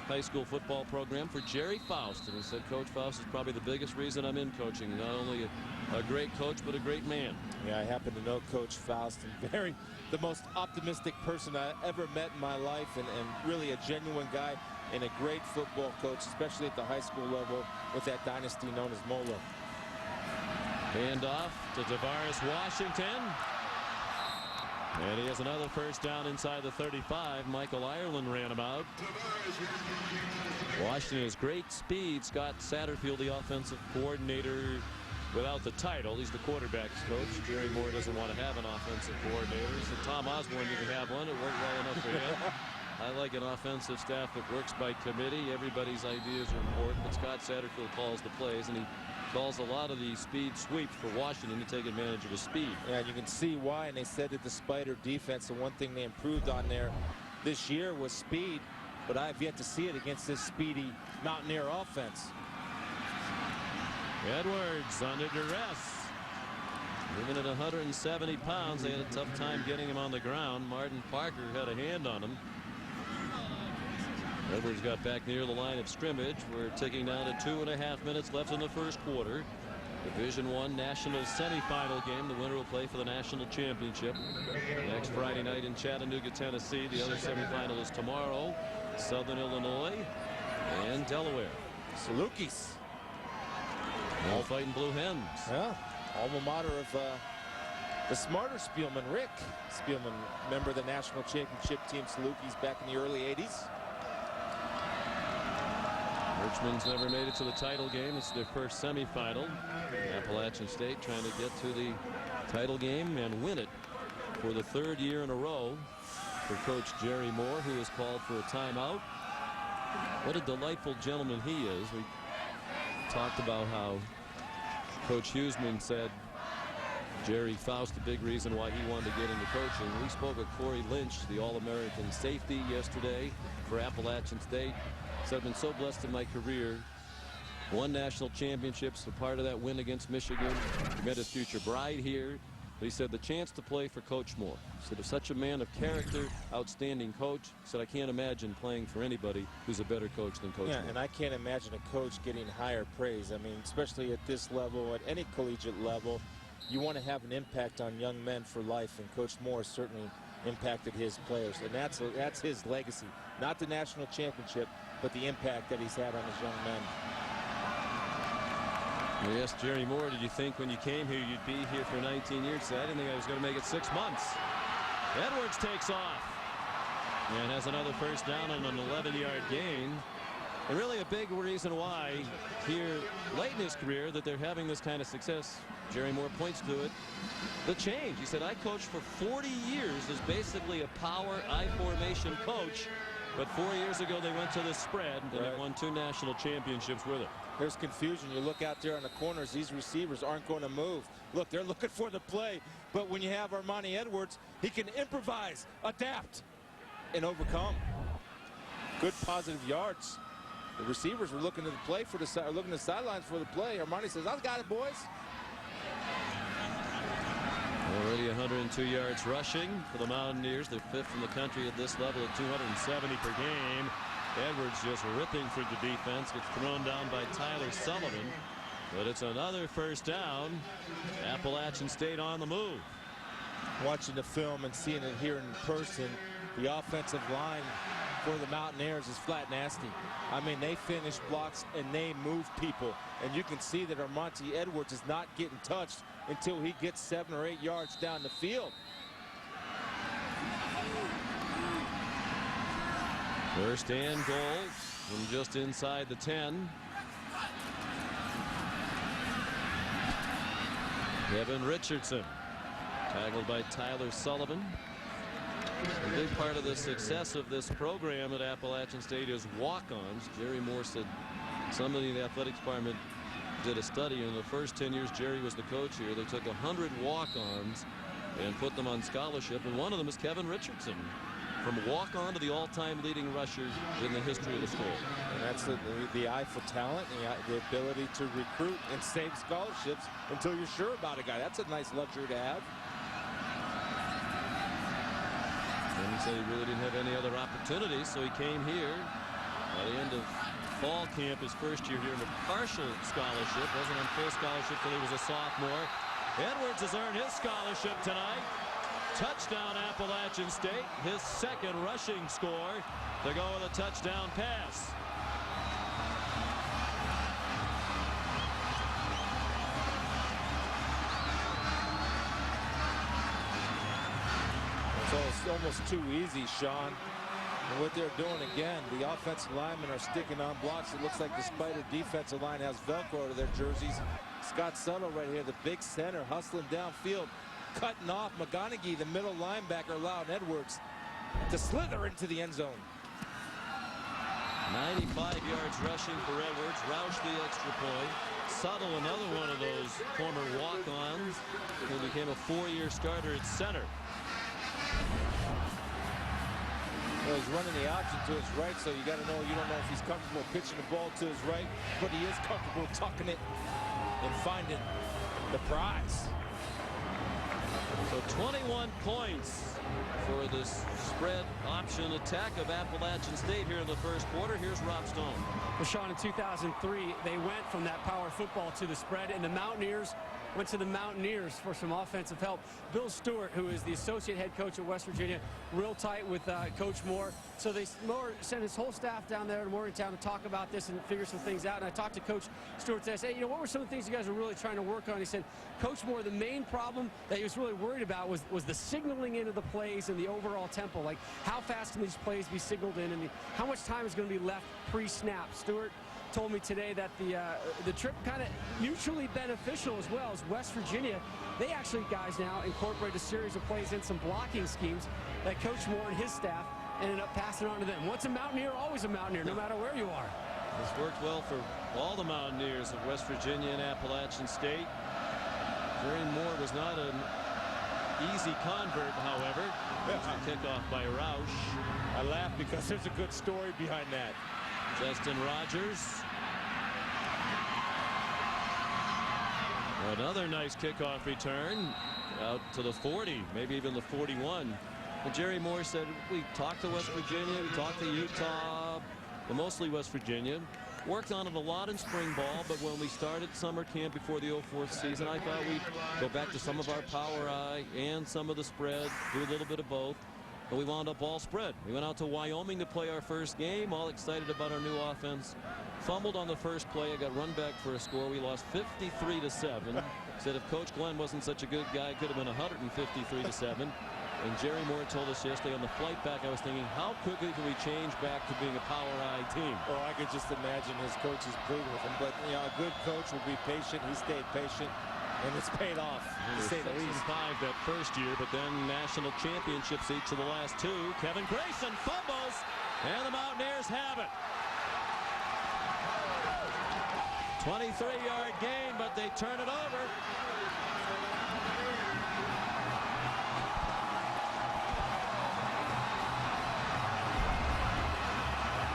High School football program for Jerry Faust. And he said Coach Faust is probably the biggest reason I'm in coaching. Not only a great coach, but a great man. Yeah, I happen to know Coach Faust, and the most optimistic person I ever met in my life, and really a genuine guy and a great football coach, especially at the high school level with that dynasty known as Moeller. Handoff to Tavares Washington. And he has another first down inside the 35. Michael Ireland ran him out. Washington has great speed. Scott Satterfield, the offensive coordinator, without the title. He's the quarterback's coach. Jerry Moore doesn't want to have an offensive coordinator. So Tom Osborne didn't have one. It worked well enough for him. I like an offensive staff that works by committee. Everybody's ideas are important, but Scott Satterfield calls the plays, and he calls a lot of the speed sweeps for Washington to take advantage of his speed. Yeah, you can see why, and they said that the Spider defense, the one thing they improved on there this year was speed, but I've yet to see it against this speedy Mountaineer offense. Edwards under duress. Even at 170 pounds, they had a tough time getting him on the ground. Martin Parker had a hand on him. Edwards got back near the line of scrimmage. We're ticking down to 2.5 minutes left in the first quarter. Division I National Semifinal game. The winner will play for the national championship next Friday night in Chattanooga, Tennessee. The other semifinal is tomorrow. Southern Illinois and Delaware. Salukis. All fighting Blue Hens. Yeah. Alma mater of the smarter Spielman, Rick Spielman, member of the national championship team Salukis back in the early 80s. Richmond's never made it to the title game. It's their first semifinal. Appalachian State trying to get to the title game and win it for the 3rd year in a row for Coach Jerry Moore, who has called for a timeout. What a delightful gentleman he is. We talked about how Coach Huseman said Jerry Faust, the big reason why he wanted to get into coaching. We spoke with Corey Lynch, the All-American safety, yesterday for Appalachian State. Said I've been so blessed in my career. Won national championships, a part of that win against Michigan. He met his future bride here. But he said the chance to play for Coach Moore. He said, if such a man of character, outstanding coach. He said, I can't imagine playing for anybody who's a better coach than Coach Moore. And I can't imagine a coach getting higher praise. I mean, especially at this level, at any collegiate level, you want to have an impact on young men for life, and Coach Moore certainly impacted his players, and that's his legacy. Not the national championship, but the impact that he's had on his young men. We asked Jerry Moore, did you think when you came here you'd be here for 19 years? He said, I didn't think I was going to make it 6 months. Edwards takes off and has another first down and an 11-yard gain. And really a big reason why here late in his career that they're having this kind of success, Jerry Moore points to it, the change. He said, I coached for 40 years as basically a power I formation coach. But 4 years ago, they went to the spread and they won 2 national championships with it. There's confusion. You look out there on the corners, these receivers aren't going to move. Look, they're looking for the play. But when you have Armani Edwards, he can improvise, adapt, and overcome. Good positive yards. The receivers were looking to the play for the looking to the sidelines for the play. Armani says, I got it, boys. Already 102 yards rushing for the Mountaineers. They're 5th in the country at this level at 270 per game. Edwards just ripping through the defense. Gets thrown down by Tyler Sullivan. But it's another first down. Appalachian State on the move. Watching the film and seeing it here in person, the offensive line for the Mountaineers is flat nasty. I mean, they finish blocks and they move people. And you can see that Armani Edwards is not getting touched until he gets 7 or 8 yards down the field. First and goal from just inside the 10. Kevin Richardson tackled by Tyler Sullivan. A big part of the success of this program at Appalachian State is walk-ons. Jerry Moore said somebody in the athletics department did a study. In the first 10 years Jerry was the coach here, they took 100 walk-ons and put them on scholarship, and one of them is Kevin Richardson. From walk-on to the all-time leading rusher in the history of the school. And that's the eye for talent, and the ability to recruit and save scholarships until you're sure about a guy. That's a nice luxury to have. And he said he really didn't have any other opportunities, so he came here by the end of fall camp, his first year here in a partial scholarship. Wasn't on full scholarship till he was a sophomore. Edwards has earned his scholarship tonight. Touchdown Appalachian State, his second rushing score to go with a touchdown pass. It's almost too easy, Sean. And what they're doing again, the offensive linemen are sticking on blocks. It looks like the Spider defensive line has Velcro to their jerseys. Scott Suttle right here, the big center, hustling downfield, cutting off McGonaghy, the middle linebacker, allowed Edwards to slither into the end zone. 95 yards rushing for Edwards. Roush the extra point. Suttle, another one of those former walk-ons who became a 4-year starter at center. Well, he's running the option to his right, so you don't know if he's comfortable pitching the ball to his right, but he is comfortable tucking it and finding the prize. So 21 points for this spread option attack of Appalachian State here in the first quarter. Here's Rob Stone. Well, Sean, in 2003, they went from that power football to the spread, and the Mountaineers went to the Mountaineers for some offensive help. Bill Stewart, who is the associate head coach at West Virginia, real tight with Coach Moore. So Moore sent his whole staff down there to Morgantown to talk about this and figure some things out. And I talked to Coach Stewart today. I said, hey, what were some of the things you guys were really trying to work on? He said, Coach Moore, the main problem that he was really worried about was the signaling into the plays and the overall tempo. Like, how fast can these plays be signaled in, and how much time is going to be left pre-snap? Stewart told me today that the trip kind of mutually beneficial as well as West Virginia. They actually, guys, now incorporate a series of plays in some blocking schemes that Coach Moore and his staff ended up passing on to them. Once a Mountaineer, always a Mountaineer, no matter where you are. This worked well for all the Mountaineers of West Virginia and Appalachian State. Jerry Moore was not an easy convert, however. Kickoff by Roush. I laugh because there's a good story behind that. Justin Rogers. Another nice kickoff return out to the 40, maybe even the 41. And Jerry Moore said, we talked to West Virginia, we talked to Utah, but mostly West Virginia. Worked on it a lot in spring ball, but when we started summer camp before the 04th season, I thought we'd go back to some of our power eye and some of the spread, do a little bit of both. But we wound up all spread. We went out to Wyoming to play our first game, all excited about our new offense. Fumbled on the first play. I got run back for a score. We lost 53-7. Said if Coach Glenn wasn't such a good guy, it could have been 153-7. And Jerry Moore told us yesterday on the flight back, I was thinking, how quickly can we change back to being a power eye team? Oh, I could just imagine his coaches pleading with him. But, you know, a good coach will be patient. He stayed patient, and it's paid off, to say the least. 6-5 that first year, but then national championships each of the last two. Kevin Grayson fumbles, and the Mountaineers have it. 23-yard gain, but they turn it over.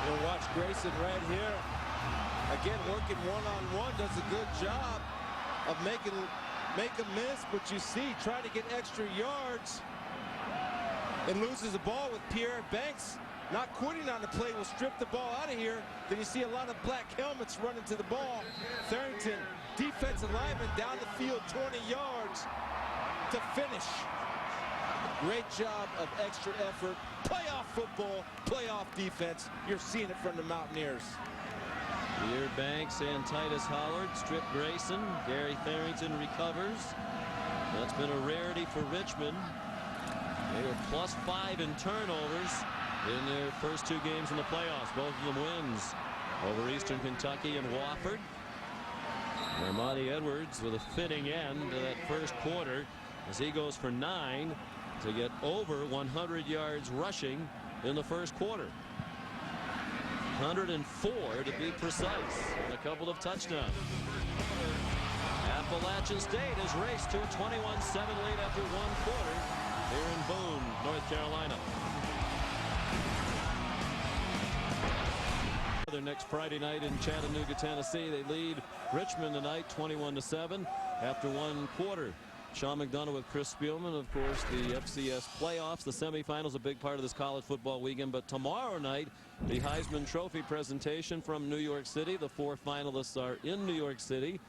You'll watch Grayson right here. Again, working one-on-one, does a good job of make a miss, but you see, trying to get extra yards and loses the ball with Pierre Banks not quitting on the play. Will strip the ball out of here. Then you see a lot of black helmets running to the ball. Tharrington, defensive lineman, down the field 20 yards to finish. Great job of extra effort. Playoff football, playoff defense. You're seeing it from the Mountaineers. Pierre Banks and Titus Howard strip Grayson. Gary Tharrington recovers. That's been a rarity for Richmond. They were +5 in turnovers in their first two games in the playoffs. Both of them wins over Eastern Kentucky and Wofford. Armani Edwards with a fitting end to that first quarter as he goes for 9 to get over 100 yards rushing in the first quarter. 104 to be precise, and a couple of touchdowns. Appalachian State has raced to a 21-7 lead after one quarter here in Boone, North Carolina. Their next Friday night in Chattanooga, Tennessee. They lead Richmond tonight 21-7 after one quarter. Sean McDonough with Chris Spielman. Of course, the FCS playoffs, the semifinals, a big part of this college football weekend. But tomorrow night, the Heisman Trophy presentation from New York City. The 4 finalists are in New York City.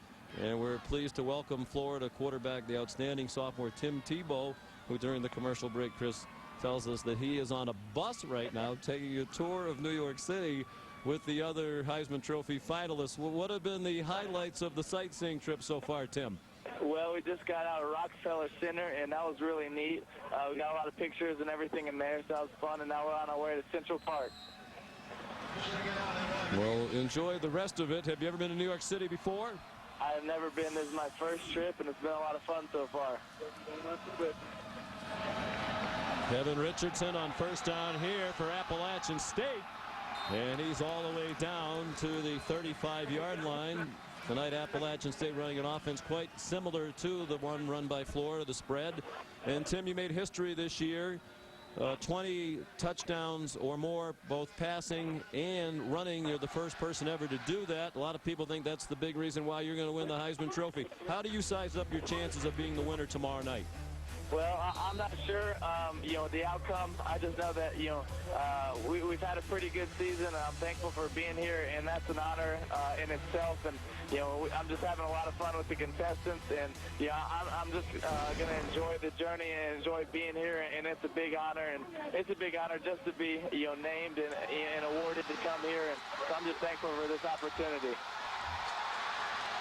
And we're pleased to welcome Florida quarterback, the outstanding sophomore Tim Tebow, who during the commercial break, Chris tells us that he is on a bus right now taking a tour of New York City with the other Heisman Trophy finalists. What have been the highlights of the sightseeing trip so far, Tim? Well, we just got out of Rockefeller Center, and that was really neat. We got a lot of pictures and everything in there, so that was fun, and now we're on our way to Central Park. Well, enjoy the rest of it. Have you ever been to New York City before? I've never been. This is my first trip, and it's been a lot of fun so far. Kevin Richardson on first down here for Appalachian State. And he's all the way down to the 35-yard line. Tonight, Appalachian State running an offense quite similar to the one run by Florida, the spread. And, Tim, you made history this year. 20 touchdowns or more, both passing and running. You're the first person ever to do that. A lot of people think that's the big reason why you're going to win the Heisman Trophy. How do you size up your chances of being the winner tomorrow night? Well, I'm not sure, the outcome. I just know that, we've had a pretty good season, and I'm thankful for being here, and that's an honor in itself. And, I'm just having a lot of fun with the contestants, and, I'm just going to enjoy the journey and enjoy being here, and it's a big honor. And it's a big honor just to be, named and awarded to come here, and so I'm just thankful for this opportunity.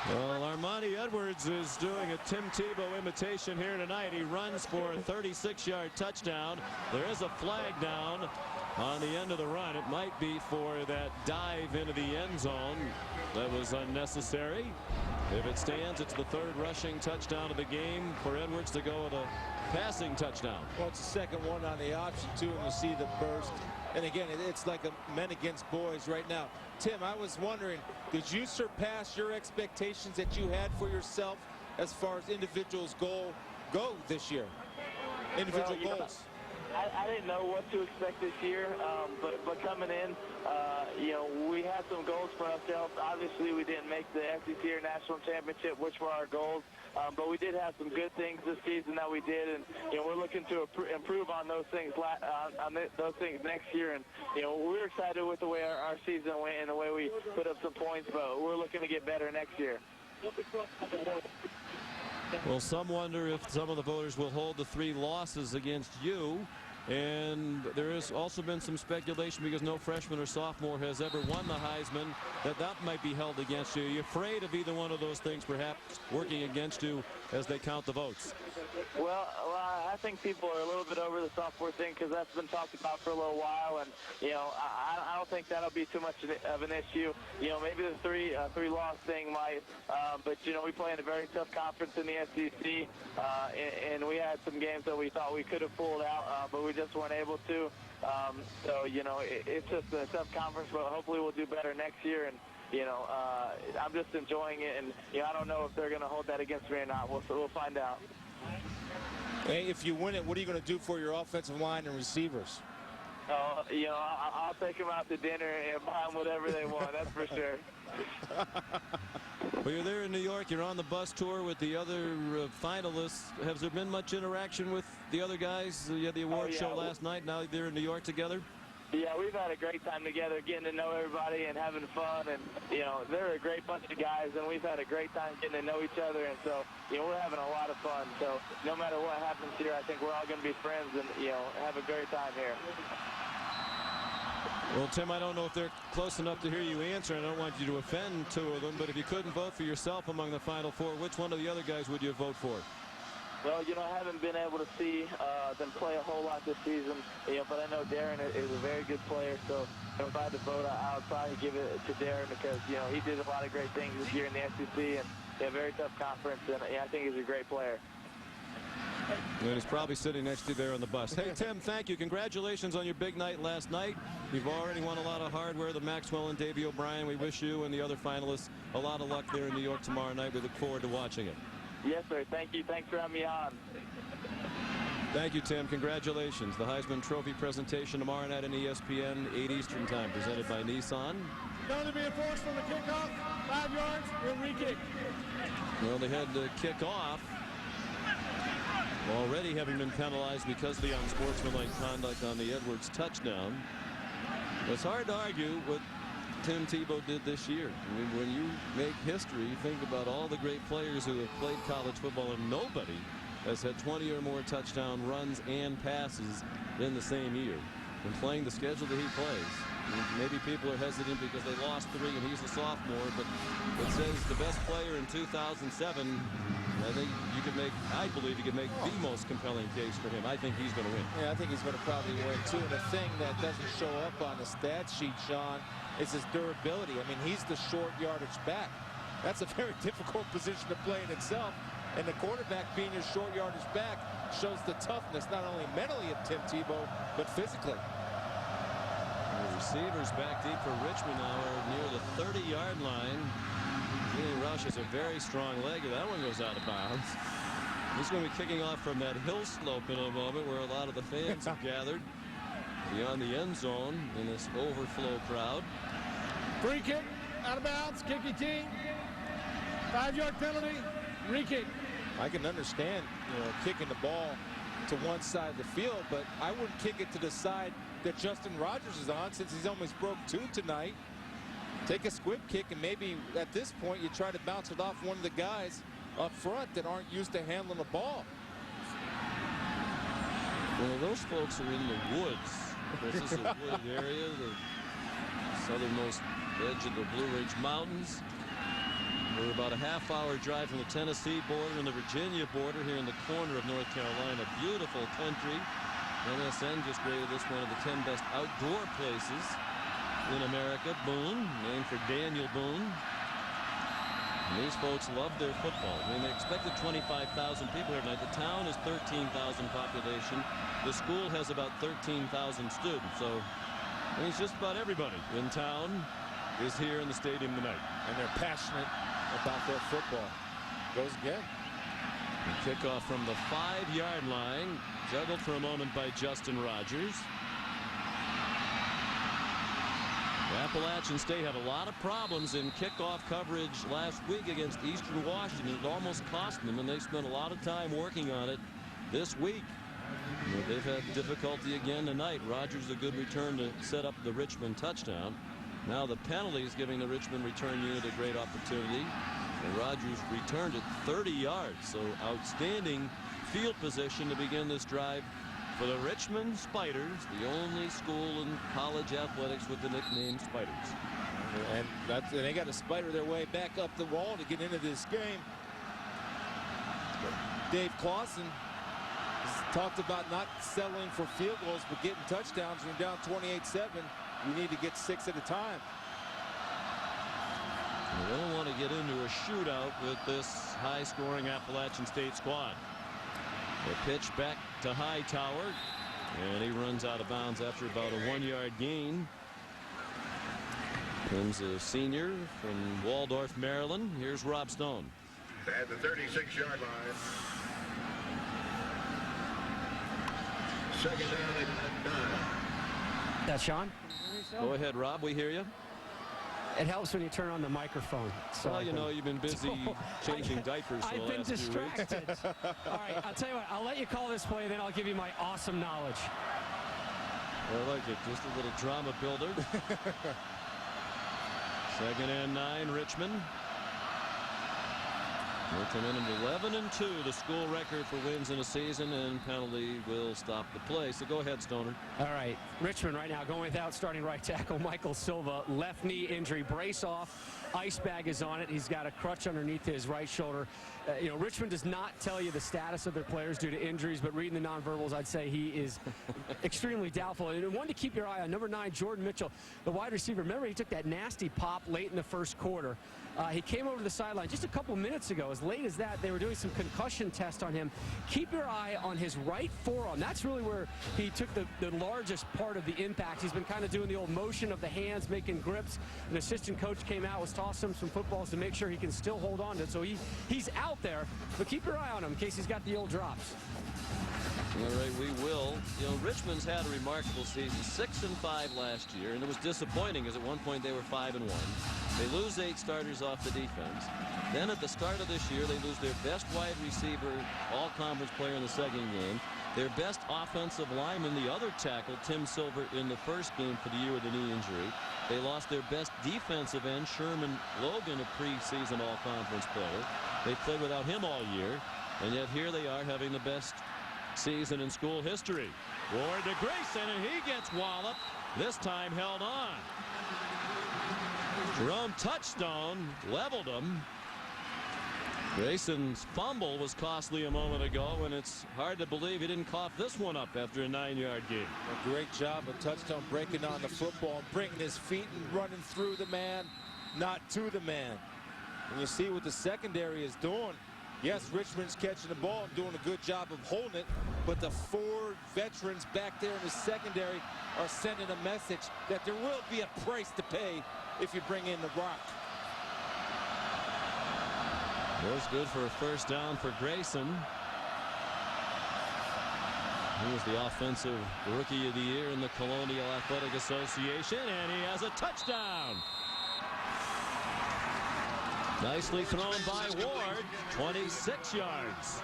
Well, Armani Edwards is doing a Tim Tebow imitation here tonight. He runs for a 36-yard touchdown. There is a flag down on the end of the run. It might be for that dive into the end zone. That was unnecessary. If it stands, it's the third rushing touchdown of the game for Edwards to go with a passing touchdown. Well, it's the second one on the option, too, and you see the burst. And again, it's like a men against boys right now. Tim, I was wondering, did you surpass your expectations that you had for yourself as far as individuals go this year? Individual goals. I didn't know what to expect this year, but coming in, we had some goals for ourselves. Obviously, we didn't make the SEC or National Championship, which were our goals, but we did have some good things this season that we did, and we're looking to improve on those things next year. And we're excited with the way our season went and the way we put up some points, but we're looking to get better next year. Well, some wonder if some of the voters will hold the 3 losses against you. And there has also been some speculation, because no freshman or sophomore has ever won the Heisman, that might be held against you. Are you afraid of either one of those things perhaps working against you as they count the votes? Well, I think people are a little bit over the sophomore thing, because that's been talked about for a little while, and I don't think that'll be too much of an issue. Maybe the three loss thing might, but we play in a very tough conference in the SEC, and we had some games that we thought we could have pulled out, but we just weren't able to. So it's just a tough conference, but hopefully we'll do better next year. And I'm just enjoying it, and I don't know if they're going to hold that against me or not. We'll find out. Hey, if you win it, what are you going to do for your offensive line and receivers? I'll take them out to dinner and buy them whatever they want. That's for sure. Well, you're there in New York. You're on the bus tour with the other finalists. Has there been much interaction with the other guys? You had the award show last night. Now they're in New York together. Yeah, we've had a great time together, getting to know everybody and having fun. And, they're a great bunch of guys, and we've had a great time getting to know each other. And so, we're having a lot of fun. So no matter what happens here, I think we're all going to be friends and, have a great time here. Well, Tim, I don't know if they're close enough to hear you answer. I don't want you to offend 2 of them, but if you couldn't vote for yourself among the Final 4, which one of the other guys would you vote for? Well, I haven't been able to see them play a whole lot this season, but I know Darren is a very good player, so if I had to vote, I would probably give it to Darren because, he did a lot of great things this year in the SEC, and a very tough conference, and I think he's a great player. And he's probably sitting next to you there on the bus. Hey, Tim, thank you. Congratulations on your big night last night. You've already won a lot of hardware, the Maxwell and Davey O'Brien. We wish you and the other finalists a lot of luck there in New York tomorrow night. We look forward to watching it. Yes, sir. Thank you. Thanks for having me on. Thank you, Tim. Congratulations. The Heisman Trophy presentation tomorrow night on ESPN, 8 Eastern time, presented by Nissan. Going to be enforced from the kickoff. 5 yards. We'll re-kick. Well, they had to kick off. Already having been penalized because of the unsportsmanlike conduct on the Edwards touchdown. It's hard to argue what Tim Tebow did this year. I mean, when you make history, you think about all the great players who have played college football, and nobody has had 20 or more touchdown runs and passes in the same year. And playing the schedule that he plays, maybe people are hesitant because they lost 3 and he's a sophomore, but it says the best player in 2007. I think I believe you could make the most compelling case for him. I think he's going to win. Yeah, I think he's going to probably win too. And the thing that doesn't show up on the stat sheet, Sean, is his durability. I mean, he's the short yardage back. That's a very difficult position to play in itself. And the quarterback being your short yardage back shows the toughness, not only mentally of Tim Tebow, but physically. The receivers back deep for Richmond now are near the 30-yard line. Jimmy Rush has a very strong leg. That one goes out of bounds. He's going to be kicking off from that hill slope in a moment where a lot of the fans have gathered beyond the end zone in this overflow crowd. Free kick, out of bounds, kicky team. 5-yard penalty, re-kick. I can understand, kicking the ball to one side of the field, but I wouldn't kick it to the side that Justin Rogers is on, since he's almost broke 2 tonight. Take a squib kick, and maybe at this point you try to bounce it off one of the guys up front that aren't used to handling the ball. Well, those folks are in the woods. This is a wooded area, the southernmost edge of the Blue Ridge Mountains. We're about a half-hour drive from the Tennessee border and the Virginia border here in the corner of North Carolina. Beautiful country. MSN just rated this one of the 10 best outdoor places in America. Boone, named for Daniel Boone. And these folks love their football. I mean, they expected 25,000 people here tonight. The town is 13,000 population. The school has about 13,000 students. So I mean, it's just about everybody in town is here in the stadium tonight. And they're passionate about their football. Goes again. The kickoff from the 5-yard line. Juggled for a moment by Justin Rogers. Appalachian State had a lot of problems in kickoff coverage last week against Eastern Washington. It almost cost them, and they spent a lot of time working on it this week. They've had difficulty again tonight. Rogers a good return to set up the Richmond touchdown. Now the penalties giving the Richmond return unit a great opportunity. And Rogers returned it 30 yards. So outstanding field position to begin this drive for the Richmond Spiders, the only school in college athletics with the nickname Spiders. And they got to spider their way back up the wall to get into this game. Dave Clawson has talked about not settling for field goals but getting touchdowns. When you're down 28-7, you need to get 6 at a time. They don't want to get into a shootout with this high-scoring Appalachian State squad. The pitch back to Hightower, and he runs out of bounds after about a 1-yard gain. Comes a senior from Waldorf, Maryland. Here's Rob Stone. At the 36-yard line. Second down at 9. That's Sean. Go ahead, Rob. We hear you. It helps when you turn on the microphone. So well, you know, you've been busy changing diapers for the last 2 weeks. I've been distracted. All right, I'll tell you what. I'll let you call this play, then I'll give you my awesome knowledge. I like it. Just a little drama builder. Second and 9, Richmond. They'll come in at 11-2, the school record for wins in a season, and penalty will stop the play. So go ahead, Stoner. All right, Richmond right now going without starting right tackle Michael Silva. Left knee injury, brace off. Ice bag is on it. He's got a crutch underneath his right shoulder. You know, Richmond does not tell you the status of their players due to injuries, but reading the nonverbals, I'd say he is extremely doubtful. And one to keep your eye on, number 9, Jordan Mitchell, the wide receiver. Remember, he took that nasty pop late in the first quarter. He came over to the sideline just a couple minutes ago. As late as that, they were doing some concussion tests on him. Keep your eye on his right forearm. That's really where he took the largest part of the impact. He's been kind of doing the old motion of the hands, making grips. An assistant coach came out, was tossing him some footballs to make sure he can still hold on to it. So he's out there, but keep your eye on him in case he's got the old drops. All right, we will. You know, Richmond's had a remarkable season, 6-5 last year, and it was disappointing as at one point they were 5-1. They lose 8 starters off the defense. Then at the start of this year, they lose their best wide receiver, all-conference player in the second game, their best offensive lineman, the other tackle, Tim Silver, in the first game for the year with a knee injury. They lost their best defensive end, Sherman Logan, a preseason all-conference player. They played without him all year, and yet here they are having the best season in school history. Ward to Grayson, and he gets walloped. This time held on. Jerome Touchstone leveled him. Grayson's fumble was costly a moment ago, and it's hard to believe he didn't cough this one up after a 9-yard gain. A great job of Touchstone breaking on the football, bringing his feet and running through the man, not to the man. And you see what the secondary is doing. Yes, Richmond's catching the ball and doing a good job of holding it, but the 4 veterans back there in the secondary are sending a message that there will be a price to pay if you bring in the rock. Was good for a first down for Grayson. He was the offensive rookie of the year in the Colonial Athletic Association, and he has a touchdown. Nicely thrown by Ward, 26 yards.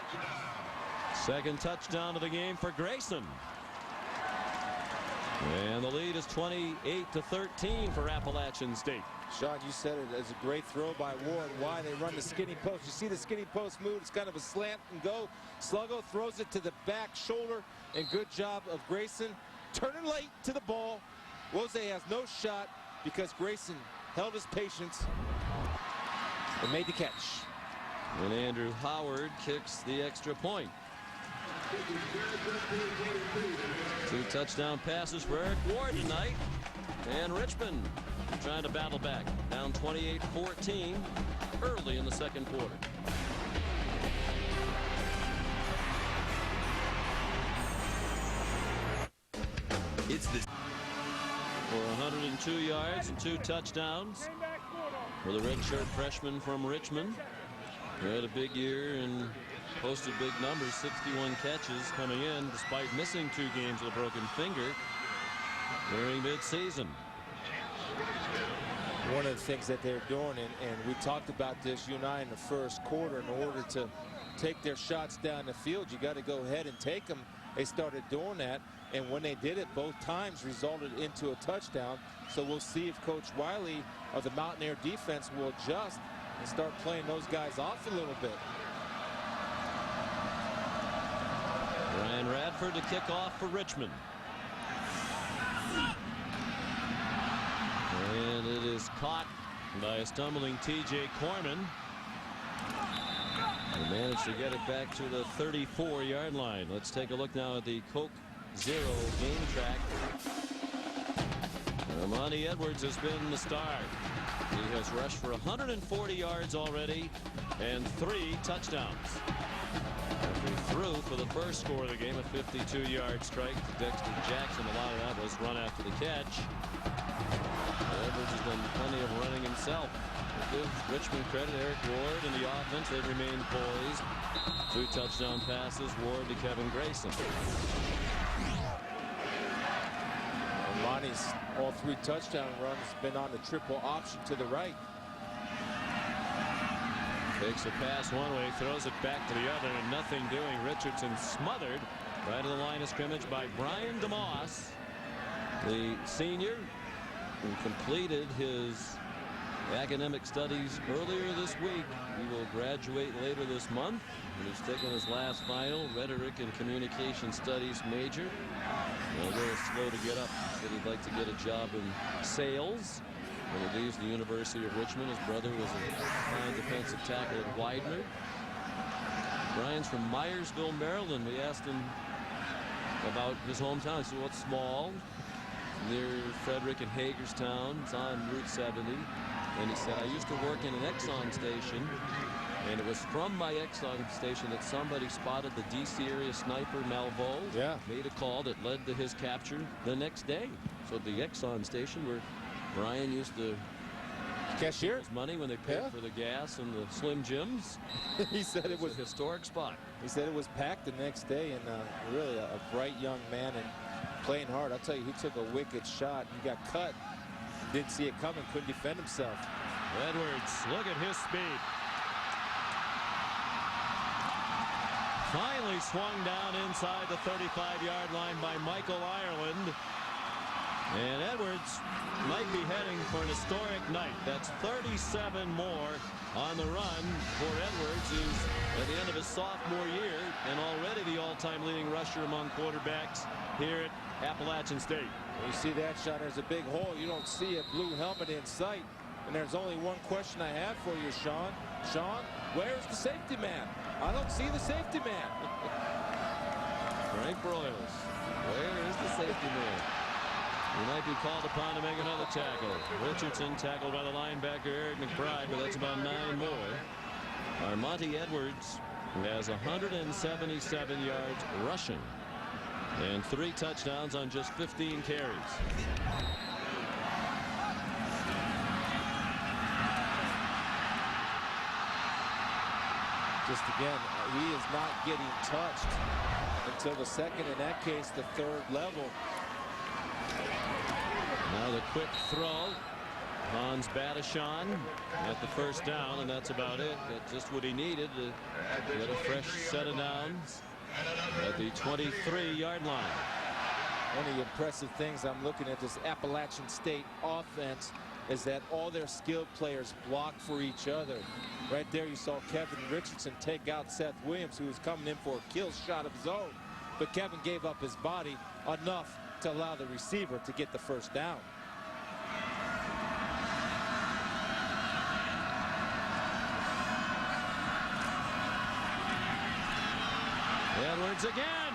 Second touchdown of the game for Grayson. And the lead is 28-13 for Appalachian State. Sean, you said it as a great throw by Ward. Why they run the skinny post. You see the skinny post move. It's kind of a slant and go. Sluggo throws it to the back shoulder. And good job of Grayson turning late to the ball. Wose has no shot because Grayson held his patience and made the catch. And Andrew Howard kicks the extra point. 2 touchdown passes for Eric Ward tonight. And Richmond trying to battle back. Down 28-14 early in the second quarter. It's the For 102 yards and 2 touchdowns for the redshirt freshman from Richmond. He had a big year and posted big numbers, 61 catches coming in despite missing 2 games with a broken finger during midseason. One of the things that they're doing, and we talked about this, you and I, in the first quarter, in order to take their shots down the field, you got to go ahead and take them. They started doing that, and when they did it, both times resulted into a touchdown. So we'll see if Coach Wiley of the Mountaineer defense will adjust and start playing those guys off a little bit. Ryan Radford to kick off for Richmond. And it is caught by a stumbling T.J. Corman. He managed to get it back to the 34-yard line. Let's take a look now at the Coke Zero game track. Monty Edwards has been the star. He has rushed for 140 yards already and 3 touchdowns. He threw for the first score of the game, a 52-yard strike to Dexter Jackson. A lot of that was run after the catch. Edwards has done plenty of running himself. Give Richmond credit. Eric Ward in the offense, they've remained poised. 2 touchdown passes. Ward to Kevin Grayson. Monty's all 3 touchdown runs been on the triple option to the right. Takes a pass one way, throws it back to the other, and nothing doing. Richardson smothered right to the line of scrimmage by Brian DeMoss, the senior, who completed his academic studies earlier this week. He will graduate later this month, and he's taking his last final, rhetoric and communication studies major. A little slow to get up. Said he'd like to get a job in sales when he leaves the University of Richmond. His brother was a fine defensive tackle at Widener. Brian's from Myersville, Maryland. We asked him about his hometown. He said, well, it's small, near Frederick and Hagerstown. It's on Route 70. And he said, I used to work in an Exxon station, and it was from my Exxon station that somebody spotted the D.C. area sniper Malvo. Yeah. Made a call that led to his capture the next day. So the Exxon station where Brian used to cashier his money when they paid for the gas and the Slim Jims. He said it was a historic spot. He said it was packed the next day, and really a bright young man and playing hard. I'll tell you, he took a wicked shot. He got cut. Didn't see it coming. Couldn't defend himself. Edwards, look at his speed. Finally swung down inside the 35-yard line by Michael Ireland. And Edwards might be heading for an historic night. That's 37 more on the run for Edwards, who's at the end of his sophomore year and already the all-time leading rusher among quarterbacks here at Appalachian State. You see that shot, there's a big hole. You don't see a blue helmet in sight. And there's only one question I have for you, Sean. Sean, where's the safety man? I don't see the safety man. Frank Broyles, where is the safety man? He might be called upon to make another tackle. Richardson tackled by the linebacker Eric McBride, but that's about 9 more. Armonte Edwards has 177 yards rushing and 3 touchdowns on just 15 carries. Just again, he is not getting touched until the second, in that case, the 3rd level. Now the quick throw. Hans Badishon at the first down, and that's about it. That's just what he needed to get a fresh set of downs. at the 23-yard line. One of the impressive things I'm looking at this Appalachian State offense is that all their skilled players block for each other. Right there you saw Kevin Richardson take out Seth Williams, who was coming in for a kill shot of his own. But Kevin gave up his body enough to allow the receiver to get the first down. Edwards again.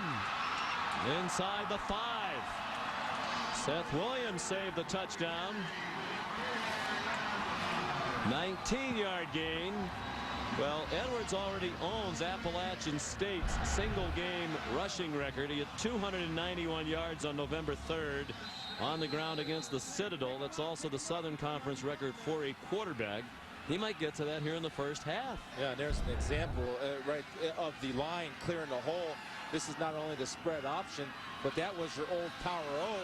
Inside the 5. Seth Williams saved the touchdown. 19-yard gain. Well, Edwards already owns Appalachian State's single-game rushing record. He had 291 yards on November 3rd on the ground against the Citadel. That's also the Southern Conference record for a quarterback. He might get to that here in the first half. Yeah, there's an example right of the line clearing the hole. This is not only the spread option, but that was your old power O,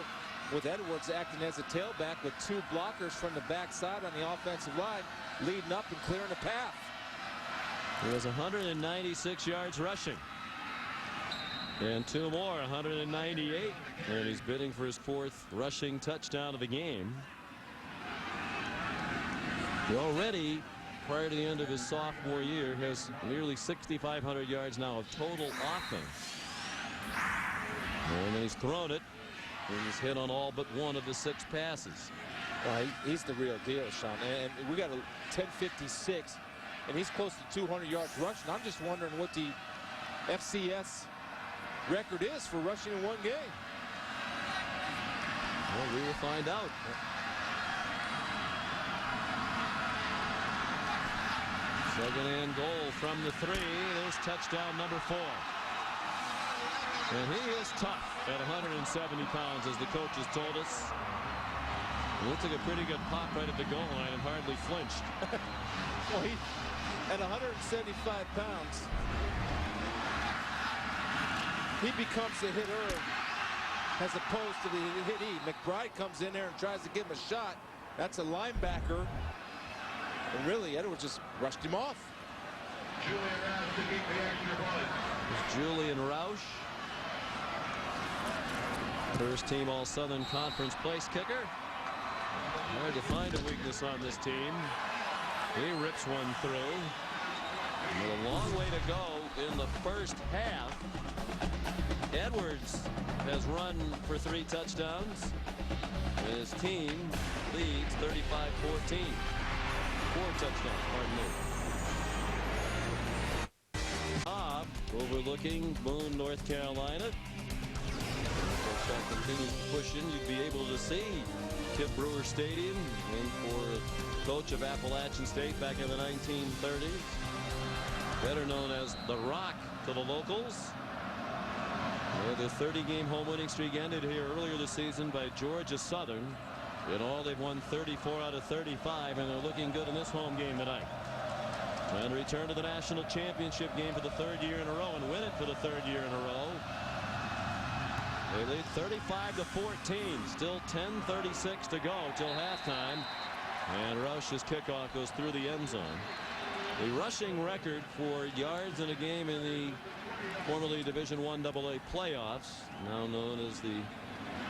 with Edwards acting as a tailback with 2 blockers from the backside on the offensive line, leading up and clearing the path. He was 196 yards rushing. And 2 more, 198. And he's bidding for his 4th rushing touchdown of the game. He already, prior to the end of his sophomore year, has nearly 6,500 yards now of total offense. And then he's thrown it. And he's hit on all but 1 of the 6 passes. Well, he's the real deal, Sean. And we got a 10.56, and he's close to 200 yards rushing. I'm just wondering what the FCS record is for rushing in one game. Well, we will find out. Second and goal from the 3. There's touchdown number 4. And he is tough at 170 pounds, as the coaches told us. And he took a pretty good pop right at the goal line and hardly flinched. Well, at 175 pounds, he becomes the hitter as opposed to the hitee. McBride comes in there and tries to give him a shot. That's a linebacker. And really, Edwards just rushed him off. Julian Roush, first team All-Southern Conference place kicker. Hard to find a weakness on this team. He rips one through. With a long way to go in the first half. Edwards has run for 3 touchdowns. And his team leads 35-14. 4 touchdowns, pardon me. Bob overlooking Boone, North Carolina. If that continues pushing, you'd be able to see Kip Brewer Stadium, and for coach of Appalachian State back in the 1930s. Better known as the Rock to the locals. The 30-game home winning streak ended here earlier this season by Georgia Southern. In all, they've won 34 out of 35, and they're looking good in this home game tonight. Trying to return to the national championship game for the 3rd year in a row and win it for the 3rd year in a row. They lead 35-14. Still 10:36 to go till halftime. And Roush's kickoff goes through the end zone. The rushing record for yards in a game in the formerly Division I AA playoffs, now known as the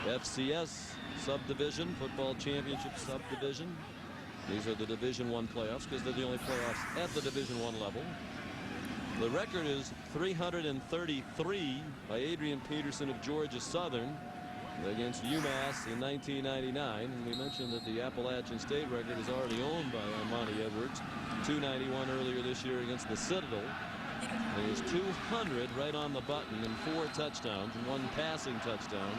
FCS subdivision, football championship subdivision. These are the Division I playoffs because they're the only playoffs at the Division I level. The record is 333 by Adrian Peterson of Georgia Southern against UMass in 1999. And we mentioned that the Appalachian State record is already owned by Armani Edwards. 291 earlier this year against the Citadel. And he's 200 right on the button and 4 touchdowns and 1 passing touchdown.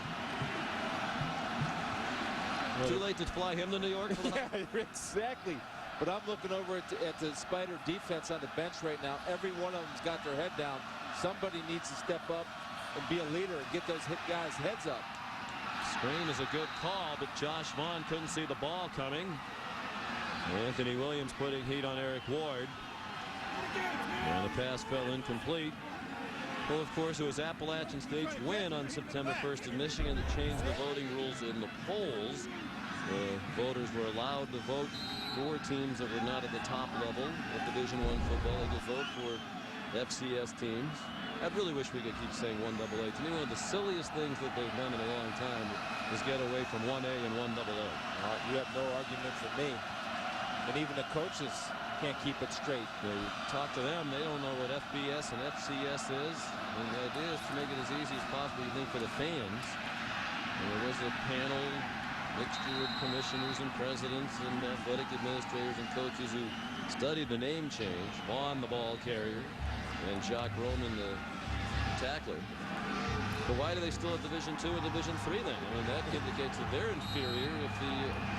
Too late to fly him to New York? Yeah, exactly. But I'm looking over at the Spider defense on the bench right now. Every one of them's got their head down. Somebody needs to step up and be a leader and get those hit guys' heads up. Screen is a good call, but Josh Vaughn couldn't see the ball coming. Anthony Williams putting heat on Eric Ward. And the pass fell incomplete. Well, of course, it was Appalachian State's win on September 1st in Michigan that changed the voting rules in the polls. Voters were allowed to vote for teams that were not at the top level of Division I football. They could vote for FCS teams. I really wish we could keep saying 1AA. To me, one of the silliest things that they've done in a long time is get away from 1A and 1AA. You have no argument for me. And even the coaches can't keep it straight. You talk to them, they don't know what FBS and FCS is. And the idea is to make it as easy as possible, you think, for the fans. And there was a panel, mixture of commissioners and presidents and athletic administrators and coaches who studied the name change. Vaughn, the ball carrier, and Jacques Roman, the tackler. But why do they still have Division II and Division III then? I mean, that indicates that they're inferior. If the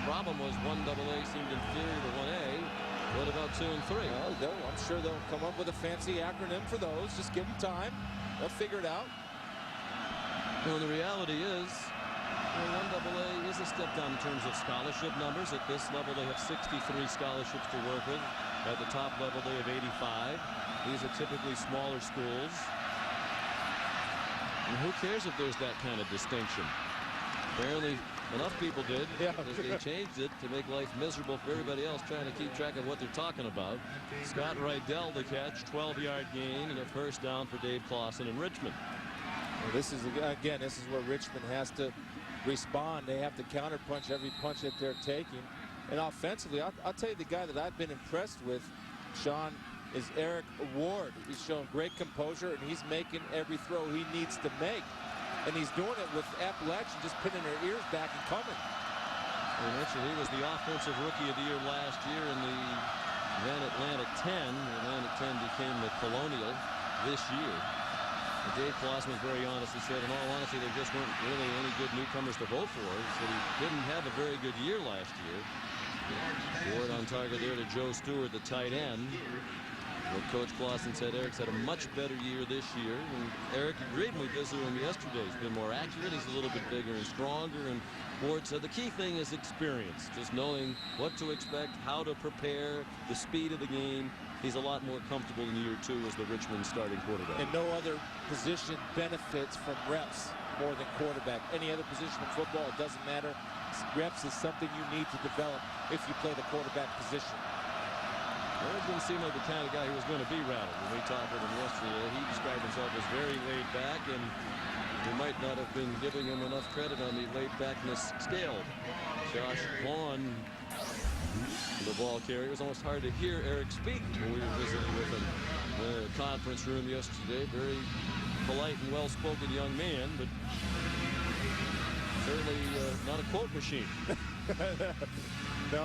problem was 1AA seemed inferior to 1A, what about 2 and 3? Well, I'm sure they'll come up with a fancy acronym for those. Just give them time. They'll figure it out. Well, the reality is, 1AA is a step down in terms of scholarship numbers. At this level, they have 63 scholarships to work with. At the top level, they have 85. These are typically smaller schools. And who cares if there's that kind of distinction? Apparently, enough people did. Yeah. Because they changed it to make life miserable for everybody else trying to keep track of what they're talking about. Scott Rydell the catch, 12-yard gain, and a first down for Dave Clausen in Richmond. Well, this is, again, this is where Richmond has to respond. They have to counterpunch every punch that they're taking. And offensively, I'll tell you the guy that I've been impressed with, Sean, is Eric Ward. He's shown great composure, and he's making every throw he needs to make. And he's doing it with Appalachian just pinning their ears back and coming. We mentioned he was the offensive rookie of the year last year in the then Atlantic 10. The Atlantic 10 became the Colonial this year. And Dave Clausen was very honest. He said, in all honesty, there just weren't really any good newcomers to vote for. He said he didn't have a very good year last year. Ward on target there to Joe Stewart, the tight end. Well, Coach Clausen said Eric's had a much better year this year. And Eric agreed when we visited him yesterday. He's been more accurate. He's a little bit bigger and stronger. And Ward said the key thing is experience. Just knowing what to expect, how to prepare, the speed of the game. He's a lot more comfortable in year 2 as the Richmond starting quarterback. And no other position benefits from reps more than quarterback. Any other position in football, it doesn't matter. Reps is something you need to develop if you play the quarterback position. Well, it didn't seem like the kind of guy who was going to be rattled. When we talked with him yesterday, he described himself as very laid back, and we might not have been giving him enough credit on the laid backness scale. Josh Vaughn, the ball carrier. It was almost hard to hear Eric speak when we were visiting with him in the conference room yesterday. Very polite and well-spoken young man, but certainly not a quote machine. No,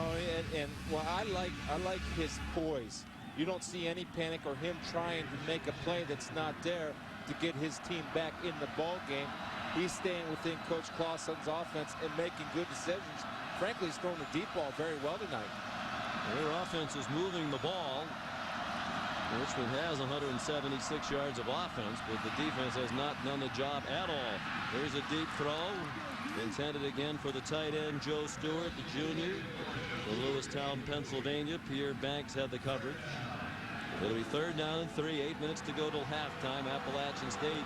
and well, I like his poise. You don't see any panic or him trying to make a play that's not there to get his team back in the ball game. He's staying within Coach Clausen's offense and making good decisions. Frankly, he's throwing the deep ball very well tonight. Their offense is moving the ball. Richmond has 176 yards of offense, but the defense has not done the job at all. There's a deep throw. Intended again for the tight end, Joe Stewart, the junior. From Lewistown, Pennsylvania. Pierre Banks had the coverage. It'll be 3rd down and 3. 8 minutes to go till halftime. Appalachian State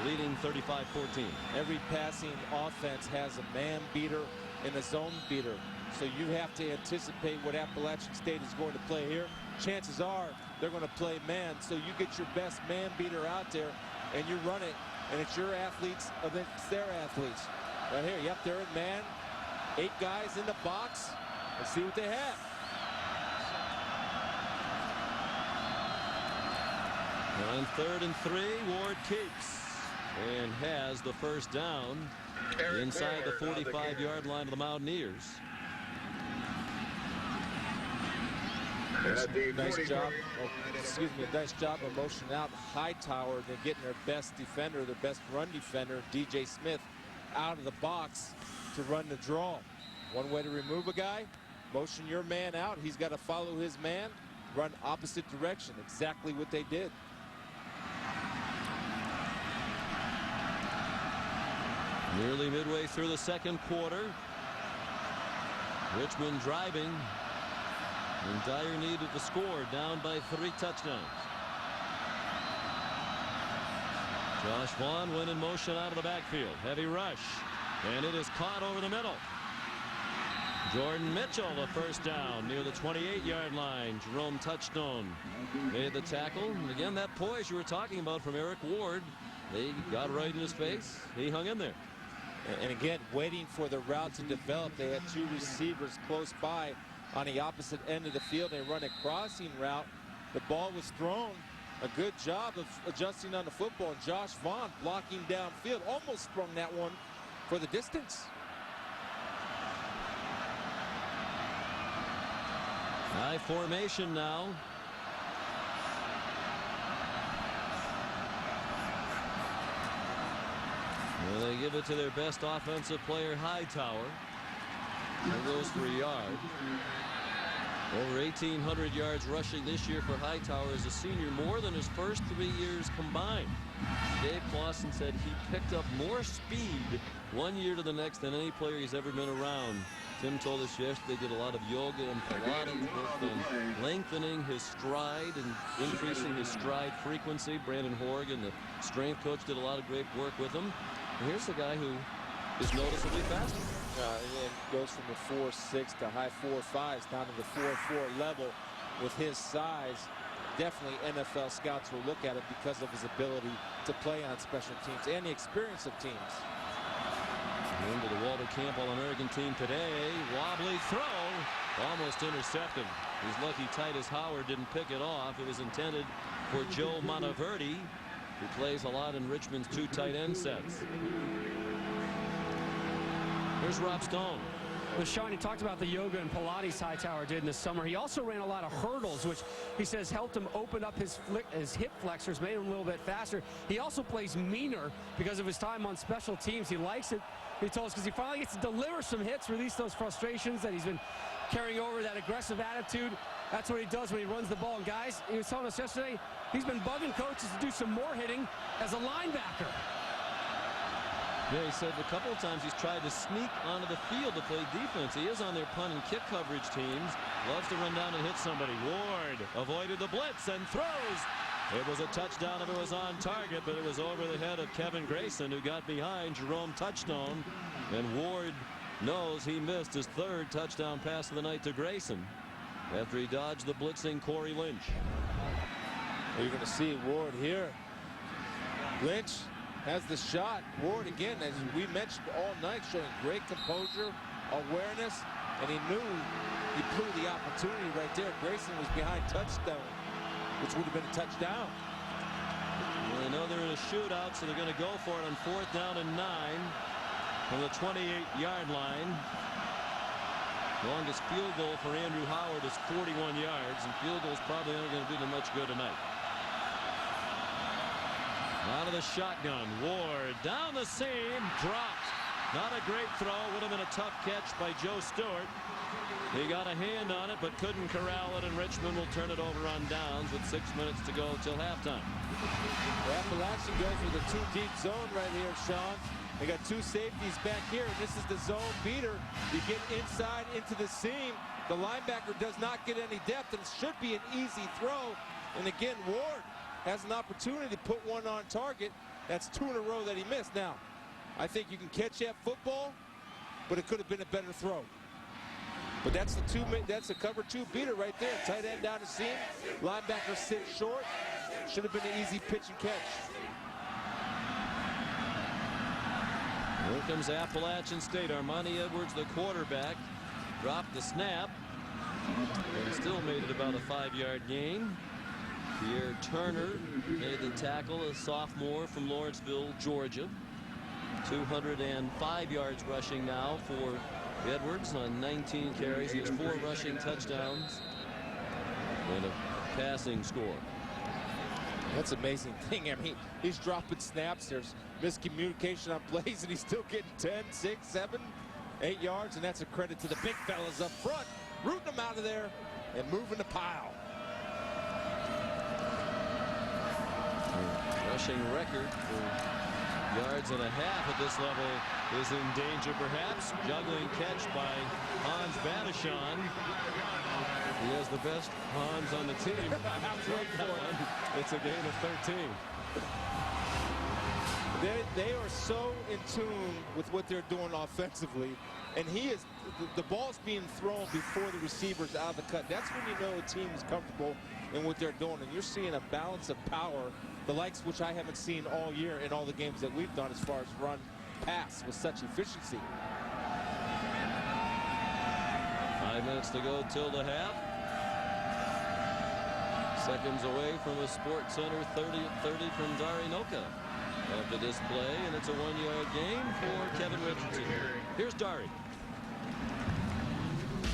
leading 35-14. Every passing offense has a man beater and a zone beater. So you have to anticipate what Appalachian State is going to play here. Chances are they're going to play man. So you get your best man beater out there and you run it. And it's your athletes against their athletes. Right here, yep, they're in man. 8 guys in the box. Let's see what they have. On 3rd and 3, Ward keeps and has the first down inside the 45-yard line of the Mountaineers. Nice job. Nice job of motioning out Hightower. They're getting their best defender, their best run defender, DJ Smith, out of the box to run the draw. One way to remove a guy, motion your man out. He's got to follow his man, run opposite direction. Exactly what they did. Nearly midway through the second quarter. Richmond driving in dire need of the score, down by 3 touchdowns. Josh Vaughn went in motion out of the backfield. Heavy rush. And it is caught over the middle. Jordan Mitchell, the first down near the 28-yard line. Jerome Touchstone made the tackle. And again, that poise you were talking about from Eric Ward, they got right in his face. He hung in there. And again, waiting for the route to develop. They had two receivers close by on the opposite end of the field. They run a crossing route. The ball was thrown. A good job of adjusting on the football. Josh Vaughn blocking downfield. Almost sprung that one for the distance. High formation now. Well, they give it to their best offensive player, Hightower. He goes for a yard. Over 1,800 yards rushing this year for Hightower as a senior, more than his first 3 years combined. Dave Clawson said he picked up more speed 1 year to the next than any player he's ever been around. Tim told us yesterday they did a lot of yoga and Pilates work on lengthening his stride and increasing his stride frequency. Brandon Horgan, the strength coach, did a lot of great work with him. And here's the guy who is noticeably faster. And goes from the 4.6 to high 4.5s down to the 4.4 level with his size. Definitely NFL scouts will look at it because of his ability to play on special teams and the experience of teams. Into the Walter Camp All-American team today. Wobbly throw, almost intercepted. He's lucky Titus Howard didn't pick it off. It was intended for Joe Monteverdi, who plays a lot in Richmond's two tight end sets. Here's Rob Stone. Well, Sean, he talked about the yoga and Pilates Hightower did in the summer. He also ran a lot of hurdles, which he says helped him open up his hip flexors, made him a little bit faster. He also plays meaner because of his time on special teams. He likes it, he told us, because he finally gets to deliver some hits, release those frustrations that he's been carrying over, that aggressive attitude. That's what he does when he runs the ball. And guys, he was telling us yesterday, he's been bugging coaches to do some more hitting as a linebacker. Yeah, he said a couple of times he's tried to sneak onto the field to play defense. He is on their punt and kick coverage teams. Loves to run down and hit somebody. Ward avoided the blitz and throws. It was a touchdown if it was on target, but it was over the head of Kevin Grayson, who got behind Jerome Touchstone. And Ward knows he missed his third touchdown pass of the night to Grayson after he dodged the blitzing Corey Lynch. You're going to see Ward here. Lynch has the shot. Ward, again, as we mentioned all night, showing great composure, awareness, and he knew he blew the opportunity right there. Grayson was behind Touchstone, which would have been a touchdown. Well, they know they're in a shootout, so they're going to go for it on 4th down and 9 from the 28-yard line. Longest field goal for Andrew Howard is 41 yards, and field goals probably aren't going to do them much good tonight. Out of the shotgun, Ward down the seam, dropped. Not a great throw, would have been a tough catch by Joe Stewart. He got a hand on it, but couldn't corral it, and Richmond will turn it over on downs with 6 minutes to go till halftime. The Appalachian goes with a 2-deep zone right here, Sean. They got two safeties back here, and this is the zone beater. You get inside into the seam. The linebacker does not get any depth, and it should be an easy throw. And again, Ward has an opportunity to put one on target. That's 2 in a row that he missed. Now, I think you can catch that football, but it could have been a better throw. But that's a cover 2 beater right there. Tight end down the seam. Linebacker sits short. Should have been an easy pitch and catch. Here comes Appalachian State. Armani Edwards, the quarterback, dropped the snap and still made it about a 5-yard gain. Pierre Turner made the tackle, a sophomore from Lawrenceville, Georgia. 205 yards rushing now for Edwards on 19 carries. He has 4 rushing touchdowns and a passing score. That's an amazing thing. I mean, he's dropping snaps. There's miscommunication on plays, and he's still getting 10, 6, 7, 8 yards, and that's a credit to the big fellas up front, rooting them out of there and moving the pile. Rushing record for yards and a half at this level is in danger, perhaps. Juggling catch by Hans Badishon. He has the best Hans on the team. It's a gain of 13. They are so in tune with what they're doing offensively, and the ball's being thrown before the receiver's out of the cut. That's when you know a team is comfortable in what they're doing, and you're seeing a balance of power, the likes which I haven't seen all year in all the games that we've done as far as run pass with such efficiency. 5 minutes to go till the half. Seconds away from a Sports Center 30 from Darinoka after this play, and it's a 1-yard gain for Kevin Richardson. Here's Dari.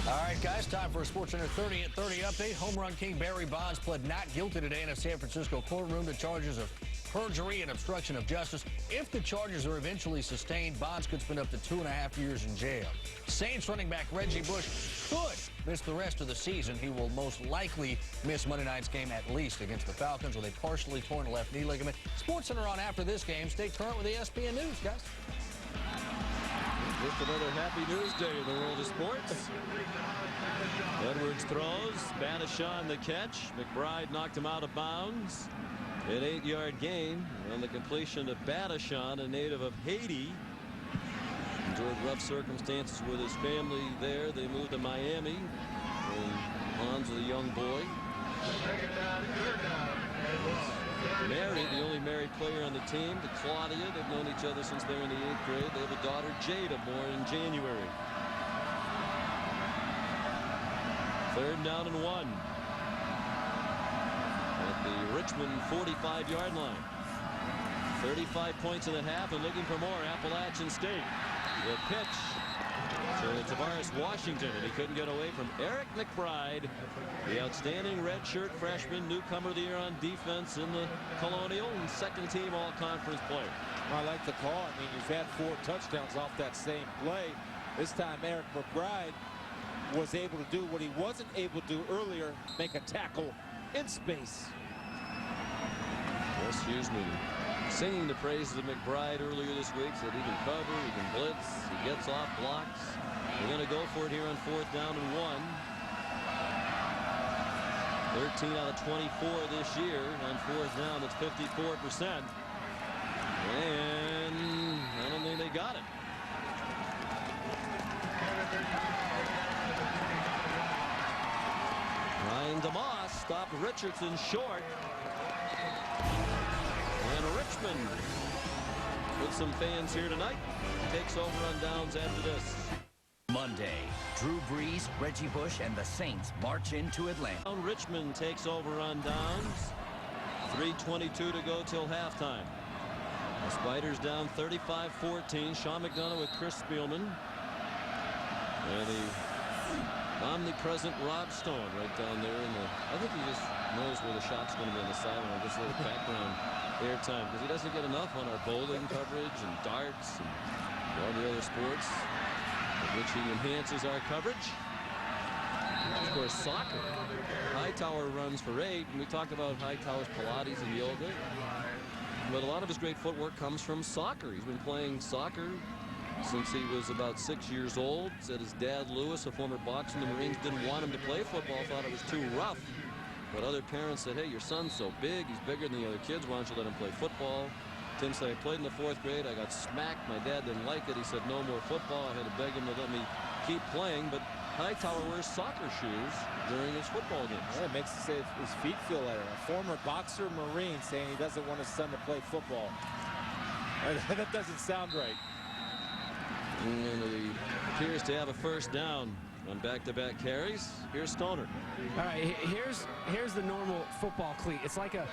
All right, guys, time for a SportsCenter 30 at 30 update. Home run king Barry Bonds pled not guilty today in a San Francisco courtroom to charges of perjury and obstruction of justice. If the charges are eventually sustained, Bonds could spend up to 2.5 years in jail. Saints running back Reggie Bush could miss the rest of the season. He will most likely miss Monday night's game at least against the Falcons with a partially torn left knee ligament. SportsCenter on after this game. Stay current with ESPN News, guys. Just another happy news day in the world of sports. Edwards throws. Badishon the catch. McBride knocked him out of bounds. An 8-yard gain on the completion of Badishon, a native of Haiti. Endured rough circumstances with his family there. They moved to Miami. And Hans was a young boy. Married, the only married player on the team, to Claudia. They've known each other since they were in the 8th grade. They have a daughter, Jada, born in January. 3rd down and 1 at the Richmond 45-yard line. 35 points in the half and looking for more. Appalachian State. The pitch to Tavares Washington, and he couldn't get away from Eric McBride, the outstanding redshirt freshman, newcomer of the year on defense in the Colonial, and second-team all-conference player. I like the call. I mean, you've had 4 touchdowns off that same play. This time, Eric McBride was able to do what he wasn't able to do earlier, make a tackle in space. Wes Huseman singing the praises of McBride earlier this week, said he can cover, he can blitz, he gets off blocks. They're going to go for it here on 4th down and 1. 13 out of 24 this year on 4th down. That's 54%. And I don't think they got it. Ryan DeMoss stopped Richardson short. And Richmond, with some fans here tonight, takes over on downs after this. Monday, Drew Brees, Reggie Bush, and the Saints march into Atlanta. Richmond takes over on downs. 3:22 to go till halftime. The Spiders down 35-14. Sean McDonough with Chris Spielman. And the omnipresent Rob Stone right down there. I think he just knows where the shot's going to be on the sideline. Just a little background airtime, because he doesn't get enough on our bowling coverage and darts and all the other sports, in which he enhances our coverage. Of course, soccer. Hightower runs for 8, and we talked about Hightower's Pilates and yoga. But a lot of his great footwork comes from soccer. He's been playing soccer since he was about 6 years old. Said his dad, Lewis, a former boxer in the Marines, didn't want him to play football, thought it was too rough. But other parents said, hey, your son's so big, he's bigger than the other kids, why don't you let him play football? Tim said, I played in the 4th grade, I got smacked, my dad didn't like it, he said no more football, I had to beg him to let me keep playing. But Hightower wears soccer shoes during his football games. Yeah, it makes his feet feel better. A former boxer Marine saying he doesn't want his son to play football. That doesn't sound right. And he appears to have a 1st down on back-to-back carries. Here's Stoner. All right, here's the normal football cleat. It's like a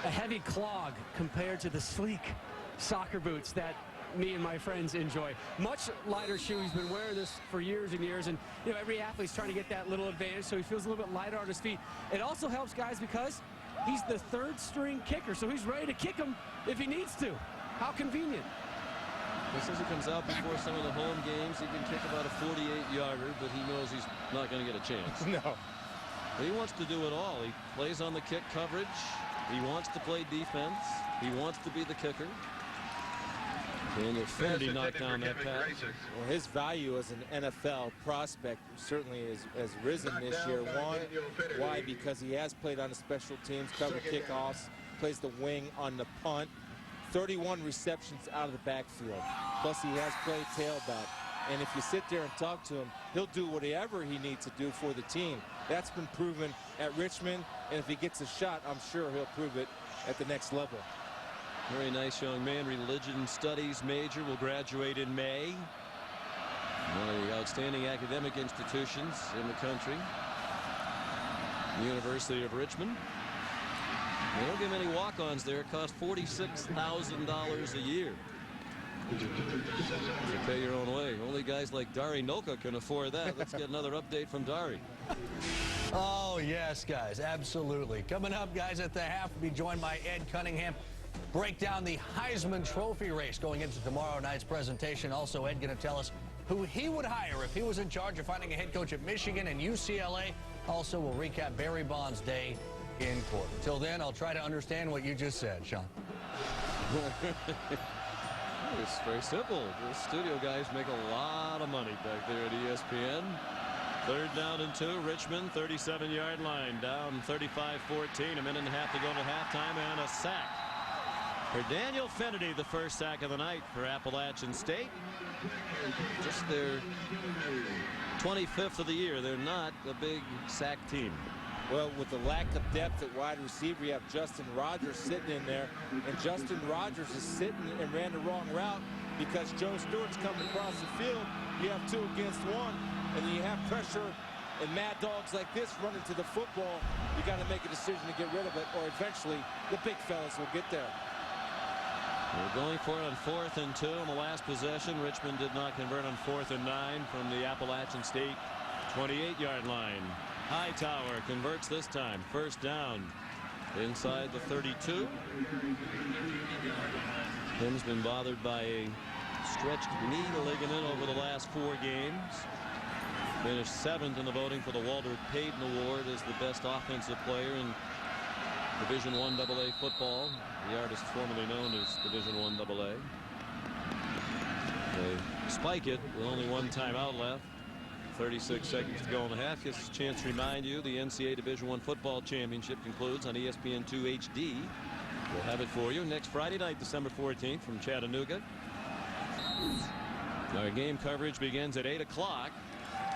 heavy clog compared to the sleek soccer boots that me and my friends enjoy. Much lighter shoe. He's been wearing this for years and years, and you know, every athlete's trying to get that little advantage, so he feels a little bit lighter on his feet. It also helps guys because he's the 3rd string kicker, so he's ready to kick him if he needs to. How convenient. As he comes out before some of the home games, he can kick about a 48-yarder, but he knows he's not going to get a chance. No. But he wants to do it all. He plays on the kick coverage. He wants to play defense. He wants to be the kicker. Daniel Finnerty knocked down that pass. Well, his value as an NFL prospect certainly has risen this year. Why? Because he has played on the special teams, covered kickoffs, plays the wing on the punt. 31 receptions out of the backfield. Plus, he has played tailback. And if you sit there and talk to him, he'll do whatever he needs to do for the team. That's been proven at Richmond. And if he gets a shot, I'm sure he'll prove it at the next level. Very nice young man. Religion studies major, will graduate in May. One of the outstanding academic institutions in the country. The University of Richmond. They don't get many walk-ons there. It costs $46,000 a year. You pay your own way. Only guys like Dari Noka can afford that. Let's get another update from Dari. Oh, yes, guys, absolutely. Coming up, guys, at the half, we'll be joined by Ed Cunningham. Break down the Heisman Trophy race going into tomorrow night's presentation. Also, Ed going to tell us who he would hire if he was in charge of finding a head coach at Michigan and UCLA. Also, we'll recap Barry Bonds' day in court. Until then, I'll try to understand what you just said, Sean. It's very simple. The studio guys make a lot of money back there at ESPN. 3rd down and 2. Richmond, 37-yard line, down 35-14. A minute and a half to go to halftime, and a sack for Daniel Finnerty, the first sack of the night for Appalachian State. Just their 25th of the year. They're not a big sack team. Well, with the lack of depth at wide receiver, you have Justin Rogers sitting in there. And Justin Rogers is sitting and ran the wrong route because Joe Stewart's coming across the field. You have 2 against 1, and then you have pressure and mad dogs like this running to the football. You got to make a decision to get rid of it, or eventually the big fellas will get there. They're going for it on 4th and 2 on the last possession. Richmond did not convert on 4th and 9 from the Appalachian State 28-yard line. Hightower converts this time. First down inside the 32. Tim's been bothered by a stretched knee ligament over the last 4 games. Finished 7th in the voting for the Walter Payton Award as the best offensive player in Division I AA football. The artist formerly known as Division I AA. They spike it with only 1 timeout left. 36 seconds to go in the half. Just a chance to remind you the NCAA Division I Football Championship concludes on ESPN2 HD. We'll have it for you next Friday night, December 14th from Chattanooga. Our game coverage begins at 8 o'clock.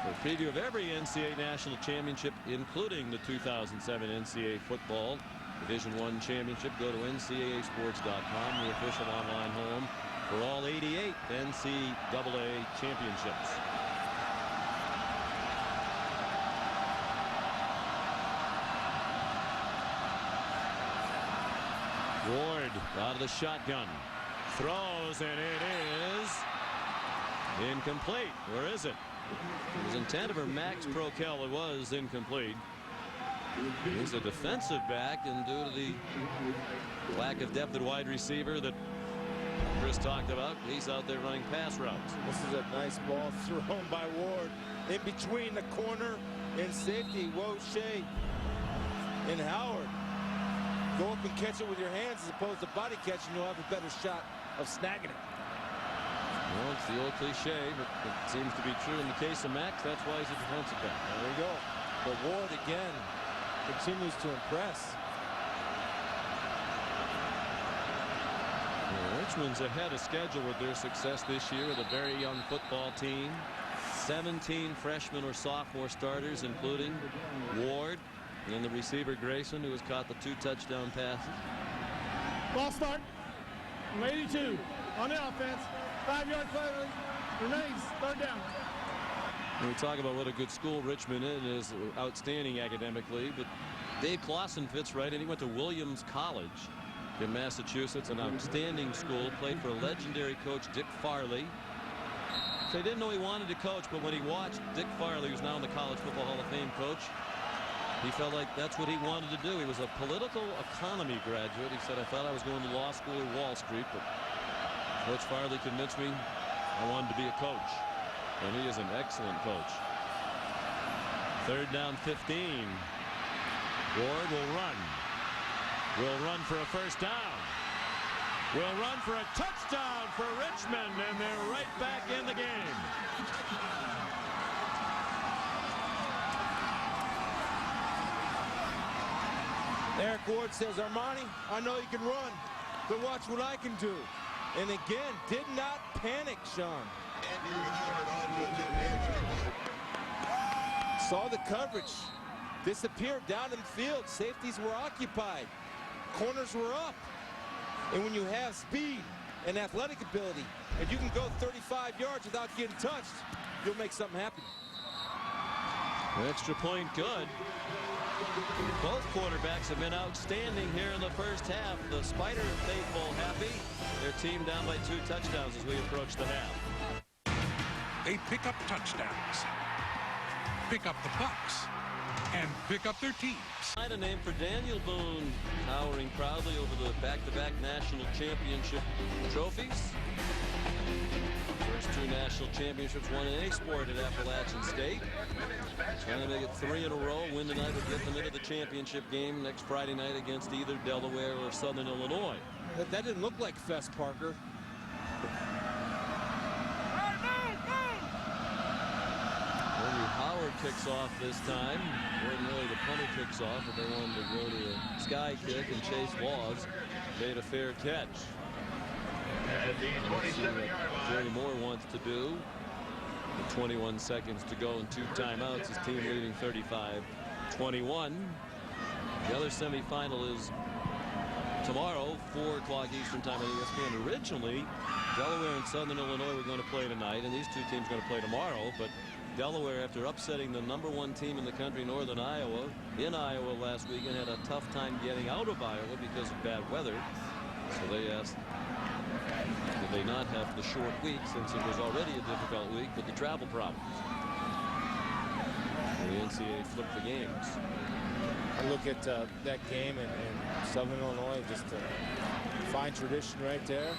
For a preview of every NCAA National Championship, including the 2007 NCAA Football Division I Championship, go to ncaasports.com, the official online home for all 88 NCAA championships. Ward out of the shotgun, throws, and it is incomplete. Where is it? It was intended for Max Prokel. It was incomplete. He's a defensive back, and due to the lack of depth at wide receiver that Chris talked about, he's out there running pass routes. This is a nice ball thrown by Ward in between the corner and safety. Woshay and Howard. Go up and catch it with your hands as opposed to body catching. You'll have a better shot of snagging it. Well, it's the old cliche, but it seems to be true in the case of Max. That's why he's a defensive back. There we go. But Ward again continues to impress. Well, Richmond's ahead of schedule with their success this year with a very young football team. 17 freshmen or sophomore starters, including Ward and the receiver Grayson, who has caught the 2 touchdown passes. Ball start. 82 on the offense. 5-yard penalty. Remains 3rd down. When we talk about what a good school Richmond is, outstanding academically, but Dave Clausen fits right in. He went to Williams College in Massachusetts, an outstanding school, played for legendary coach Dick Farley. So he didn't know he wanted to coach, but when he watched Dick Farley, who's now the College Football Hall of Fame coach, he felt like that's what he wanted to do. He was a political economy graduate. He said, I thought I was going to law school or Wall Street, but Coach Farley convinced me I wanted to be a coach. And he is an excellent coach. 3rd down 15. Ward will run. Will run for a first down. Will run for a touchdown for Richmond, and they're right back in the game. Eric Ward says, Armani, I know you can run. but watch what I can do. And again, did not panic, Sean. Saw the coverage. Disappeared down in the field. Safeties were occupied. Corners were up. And when you have speed and athletic ability, and you can go 35 yards without getting touched, you'll make something happen. Extra point good. Both quarterbacks have been outstanding here in the first half. The Spider faithful happy. Their team down by 2 touchdowns as we approach the half. They pick up touchdowns, pick up the bucks, and pick up their teams. A name for Daniel Boone, towering proudly over the back-to-back national championship trophies. First 2 national championships won in any sport at Appalachian State. Trying to make it 3 in a row. Win tonight would get them into the championship game next Friday night against either Delaware or Southern Illinois. That didn't look like Fess, Parker. Howard kicks off this time. Ordinarily the punter kicks off, but they wanted to go to a sky kick, and Chase Laws made a fair catch. Let's see what Jerry Moore wants to do. With 21 seconds to go and 2 timeouts. His team leading 35-21. The other semifinal is tomorrow, 4 o'clock Eastern time on ESPN. Originally, Delaware and Southern Illinois were going to play tonight, and these 2 teams are going to play tomorrow. But Delaware, after upsetting the #1 team in the country, Northern Iowa, in Iowa last weekend, had a tough time getting out of Iowa because of bad weather. So they asked, did they not have the short week, since it was already a difficult week with the travel problems? And the NCAA flipped the games. I look at that game and Southern Illinois, just a fine tradition right there.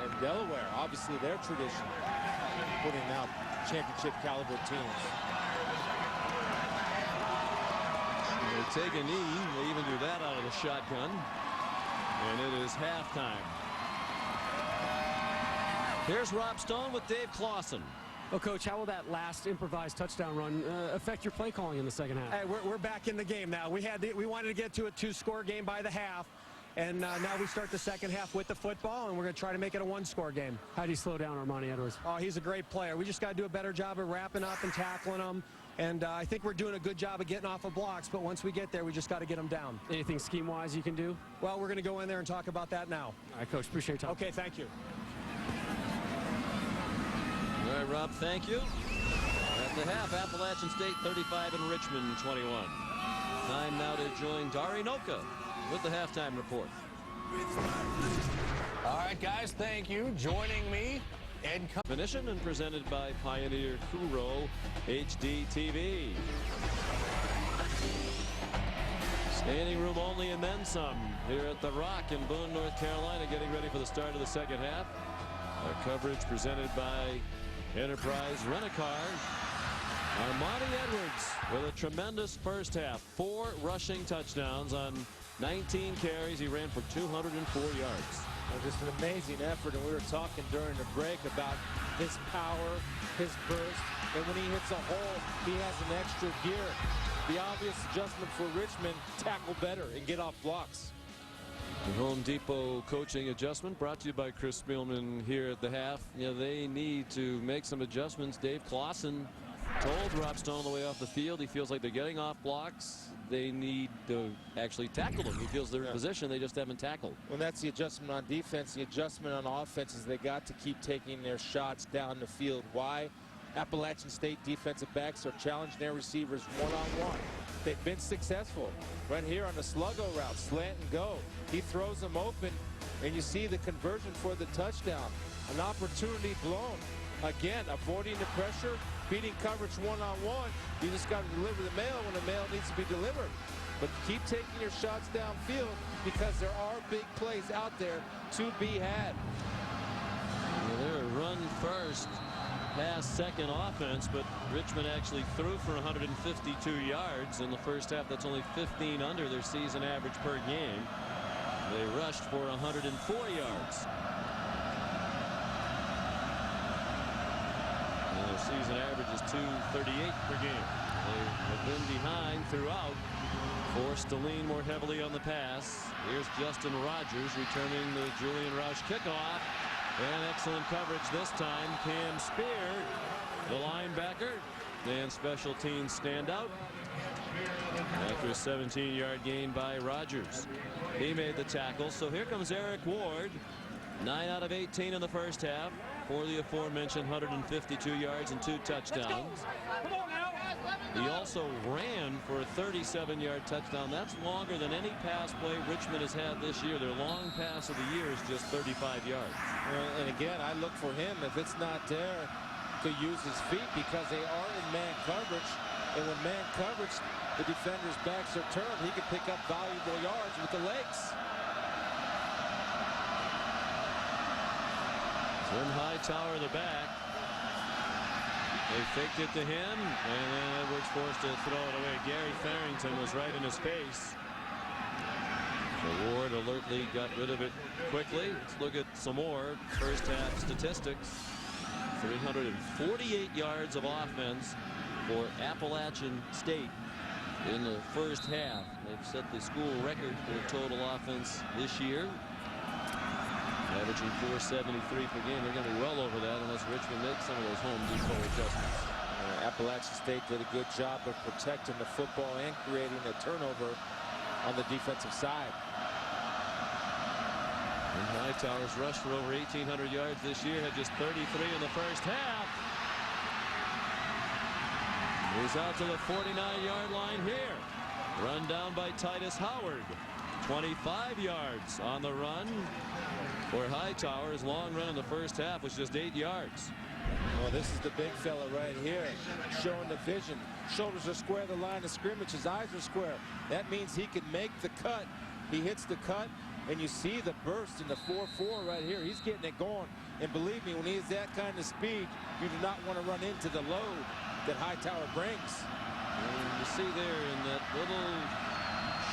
And Delaware, obviously their tradition, putting out championship caliber teams. They take a knee. They even do that out of the shotgun. And it is halftime. Here's Rob Stone with Dave Clawson. Well, Coach, how will that last improvised touchdown run affect your play calling in the second half? Hey, we're back in the game now. We wanted to get to a 2-score game by the half, and now we start the second half with the football, and we're going to try to make it a 1-score game. How do you slow down Armani Edwards? Oh, he's a great player. We just got to do a better job of wrapping up and tackling him, and I think we're doing a good job of getting off of blocks, but once we get there, we just got to get him down. Anything scheme-wise you can do? Well, we're going to go in there and talk about that now. All right, Coach, appreciate your time. Okay, thank you. All right, Rob, thank you. At the half, Appalachian State 35 and Richmond 21. Time now to join Dari Noka with the halftime report. All right, guys, thank you. Joining me, Ed. Definition and presented by Pioneer Kuro HD TV. Standing room only and then some here at the Rock in Boone, North Carolina, getting ready for the start of the second half. Our coverage presented by Enterprise Rent-A-Car. Armani Edwards with a tremendous first half. 4 rushing touchdowns on 19 carries. He ran for 204 yards. Just an amazing effort, and we were talking during the break about his power, his burst, and when he hits a hole, he has an extra gear. The obvious adjustment for Richmond, tackle better and get off blocks. The Home Depot coaching adjustment brought to you by Chris Spielman here at the half. You know, they need to make some adjustments. Dave Clawson told Rob Stone on the way off the field he feels like they're getting off blocks. They need to actually tackle them. He feels they're in position. They just haven't tackled. Well, that's the adjustment on defense. The adjustment on offense is they got to keep taking their shots down the field. Why? Appalachian State defensive backs are challenging their receivers one-on-one. They've been successful. Right here on the sluggo route, slant and go. He throws them open, and you see the conversion for the touchdown. An opportunity blown. Again, avoiding the pressure, beating coverage one-on-one. You just got to deliver the mail when the mail needs to be delivered. But keep taking your shots downfield because there are big plays out there to be had. Well, they're a run first, pass second offense, but Richmond actually threw for 152 yards in the first half. That's only 15 under their season average per game. They rushed for 104 yards. And their season average is 238 per game. They have been behind throughout. Forced to lean more heavily on the pass. Here's Justin Rogers returning the Julian Roush kickoff. And excellent coverage this time. Cam Spear, the linebacker, and special teams standout. After a 17-yard gain by Rogers. He made the tackle. So here comes Eric Ward. 9 out of 18 in the first half for the aforementioned 152 yards and 2 touchdowns. He also ran for a 37-yard touchdown. That's longer than any pass play Richmond has had this year. Their long pass of the year is just 35 yards. And again, I look for him, if it's not there, to use his feet, because they are in man coverage. And when man coverage, the defender's backs are turned, he can pick up valuable yards with the legs. Jim Hightower, the back. They faked it to him, and then Edwards forced to throw it away. Gary Farrington was right in his face. So Ward alertly got rid of it quickly. Let's look at some more first half statistics. 348 yards of offense for Appalachian State in the first half. They've set the school record for total offense this year, averaging 473 per game. They're going to be well over that unless Richmond makes some of those Home Depot adjustments. Appalachian State did a good job of protecting the football and creating a turnover on the defensive side. And Hightower's rush for over 1,800 yards this year, had just 33 in the first half. He's out to the 49-yard line here. Run down by Titus Howard. 25 yards on the run for Hightower. His long run in the first half was just 8 yards. Well, this is the big fella right here, showing the vision. Shoulders are square, the line of scrimmage. His eyes are square. That means he can make the cut. He hits the cut, and you see the burst in the 4.4 right here. He's getting it going. And believe me, when he has that kind of speed, you do not want to run into the load that Hightower brings. And you see there in that little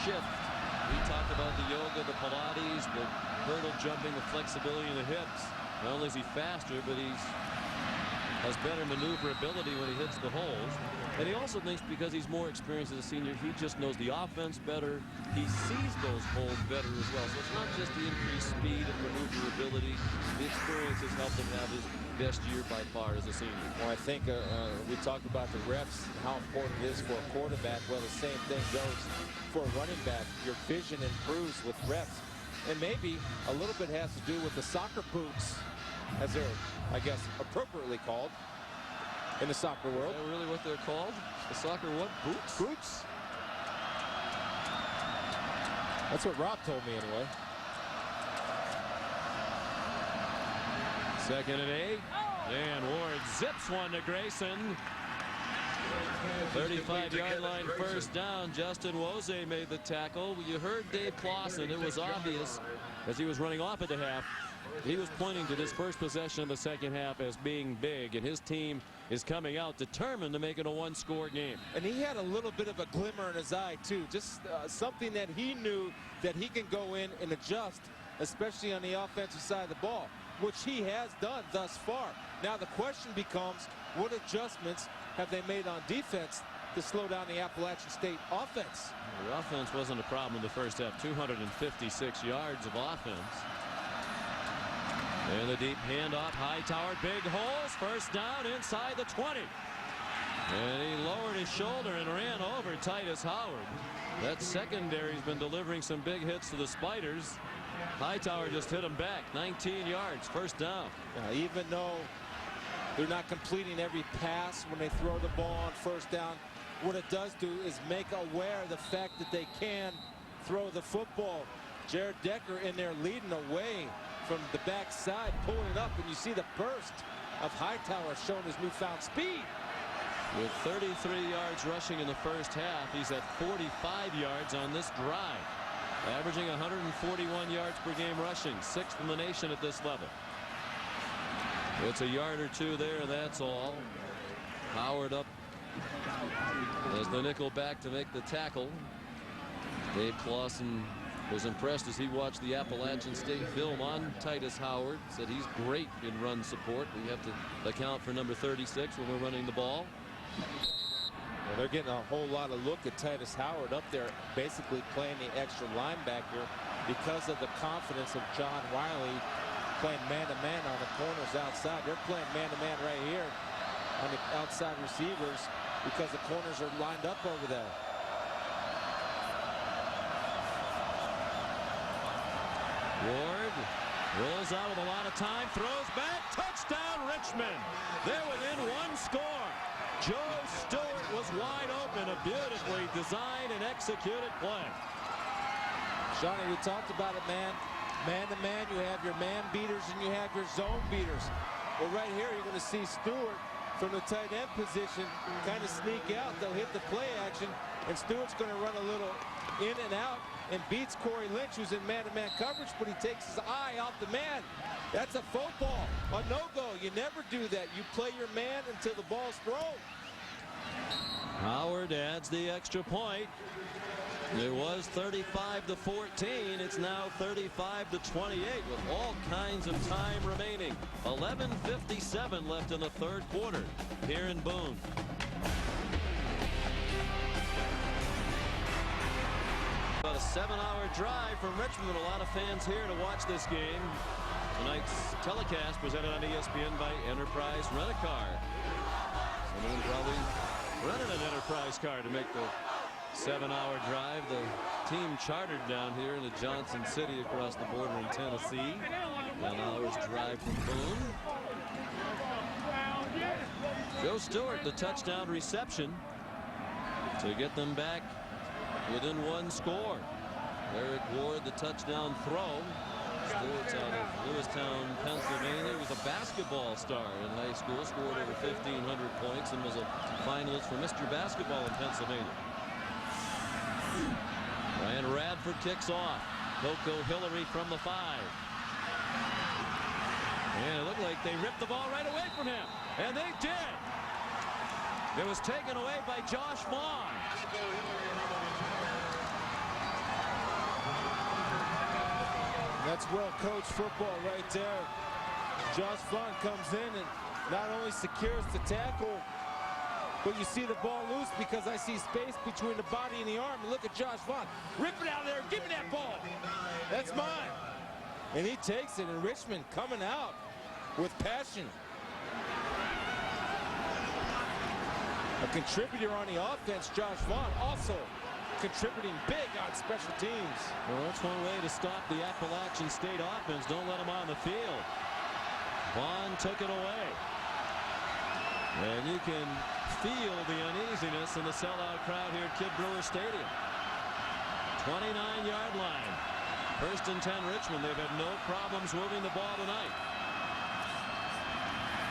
shift, we talked about the yoga, the Pilates, the hurdle jumping, the flexibility in the hips. Not only is he faster, but has better maneuverability when he hits the holes. And he also thinks, because he's more experienced as a senior, he just knows the offense better. He sees those holes better as well. So it's not just the increased speed and maneuverability. The experience has helped him have his best year by far as a senior. Well, I think we talked about the reps, how important it is for a quarterback. Well, the same thing goes for a running back. Your vision improves with reps. And maybe a little bit has to do with the soccer boots, as they're, I guess, appropriately called in the soccer world. Is that really what they're called? The soccer what? Boots? Boots? That's what Rob told me anyway. 2nd and 8. And Ward zips one to Grayson. 35-yard line first down. Justin Wose made the tackle. You heard Dave Clausen. It was obvious as he was running off at the half. He was pointing to this first possession of the second half as being big, and his team is coming out determined to make it a one-score game. And he had a little bit of a glimmer in his eye, too. Just something that he knew that he can go in and adjust, especially on the offensive side of the ball, which he has done thus far. Now the question becomes, what adjustments have they made on defense to slow down the Appalachian State offense? The offense wasn't a problem in the first half. 256 yards of offense. And the deep handoff. Hightower, big holes. First down inside the 20. And he lowered his shoulder and ran over Titus Howard. That secondary's been delivering some big hits to the Spiders. Hightower just hit him back. 19 yards. First down. Even though they're not completing every pass when they throw the ball on first down, what it does do is make aware of the fact that they can throw the football. Jared Decker in there leading away from the backside, pulling it up, and you see the burst of Hightower showing his newfound speed. With 33 yards rushing in the first half, he's at 45 yards on this drive, averaging 141 yards per game rushing, 6th in the nation at this level. It's a yard or two there, that's all. Howard up as the nickel back to make the tackle. Dave Clausen was impressed as he watched the Appalachian State film on Titus Howard. Said he's great in run support. We have to account for number 36 when we're running the ball. Well, they're getting a whole lot of look at Titus Howard up there, basically playing the extra linebacker because of the confidence of John Wiley playing man-to-man on the corners outside. They're playing man-to-man right here on the outside receivers because the corners are lined up over there. Ward rolls out with a lot of time, throws back, touchdown Richmond. They're within one score. Joe Stewart was wide open, a beautifully designed and executed play. Johnny, we talked about it, man. Man-to-man, you have your man beaters and you have your zone beaters. Well, right here, you're going to see Stewart from the tight end position kind of sneak out. They'll hit the play action, and Stewart's going to run a little in and out and beats Corey Lynch, who's in man-to-man coverage, but he takes his eye off the man. That's a faux ball, a no-go. You never do that. You play your man until the ball's thrown. Howard adds the extra point. It was 35-14. It's now 35-28 with all kinds of time remaining. 11:57 left in the third quarter here in Boone. About a 7-hour drive from Richmond. A lot of fans here to watch this game. Tonight's telecast presented on ESPN by Enterprise Rent-A-Car. Someone probably running an Enterprise car to make the 7-hour drive. The team chartered down here into Johnson City across the border in Tennessee. 1 hour's drive from Boone. Joe Stewart, the touchdown reception to get them back within one score. Eric Ward, the touchdown throw. Stewart's out of Lewistown, Pennsylvania. He was a basketball star in high school, scored over 1,500 points, and was a finalist for Mr. Basketball in Pennsylvania. Ryan Radford kicks off. Coco Hillary from the 5. And it looked like they ripped the ball right away from him. And they did. It was taken away by Josh Vaughn. That's well-coached football right there. Josh Vaughn comes in and not only secures the tackle, but you see the ball loose because I see space between the body and the arm. And look at Josh Vaughn. Rip it out of there. Give me that ball. That's mine. And he takes it, and Richmond coming out with passion. A contributor on the offense, Josh Vaughn, also contributing big on special teams. Well, that's one way to stop the Appalachian State offense. Don't let them on the field. Vaughn took it away. And you can feel the uneasiness in the sellout crowd here at Kid Brewer Stadium. 29-yard line. 1st and 10 Richmond. They've had no problems moving the ball tonight.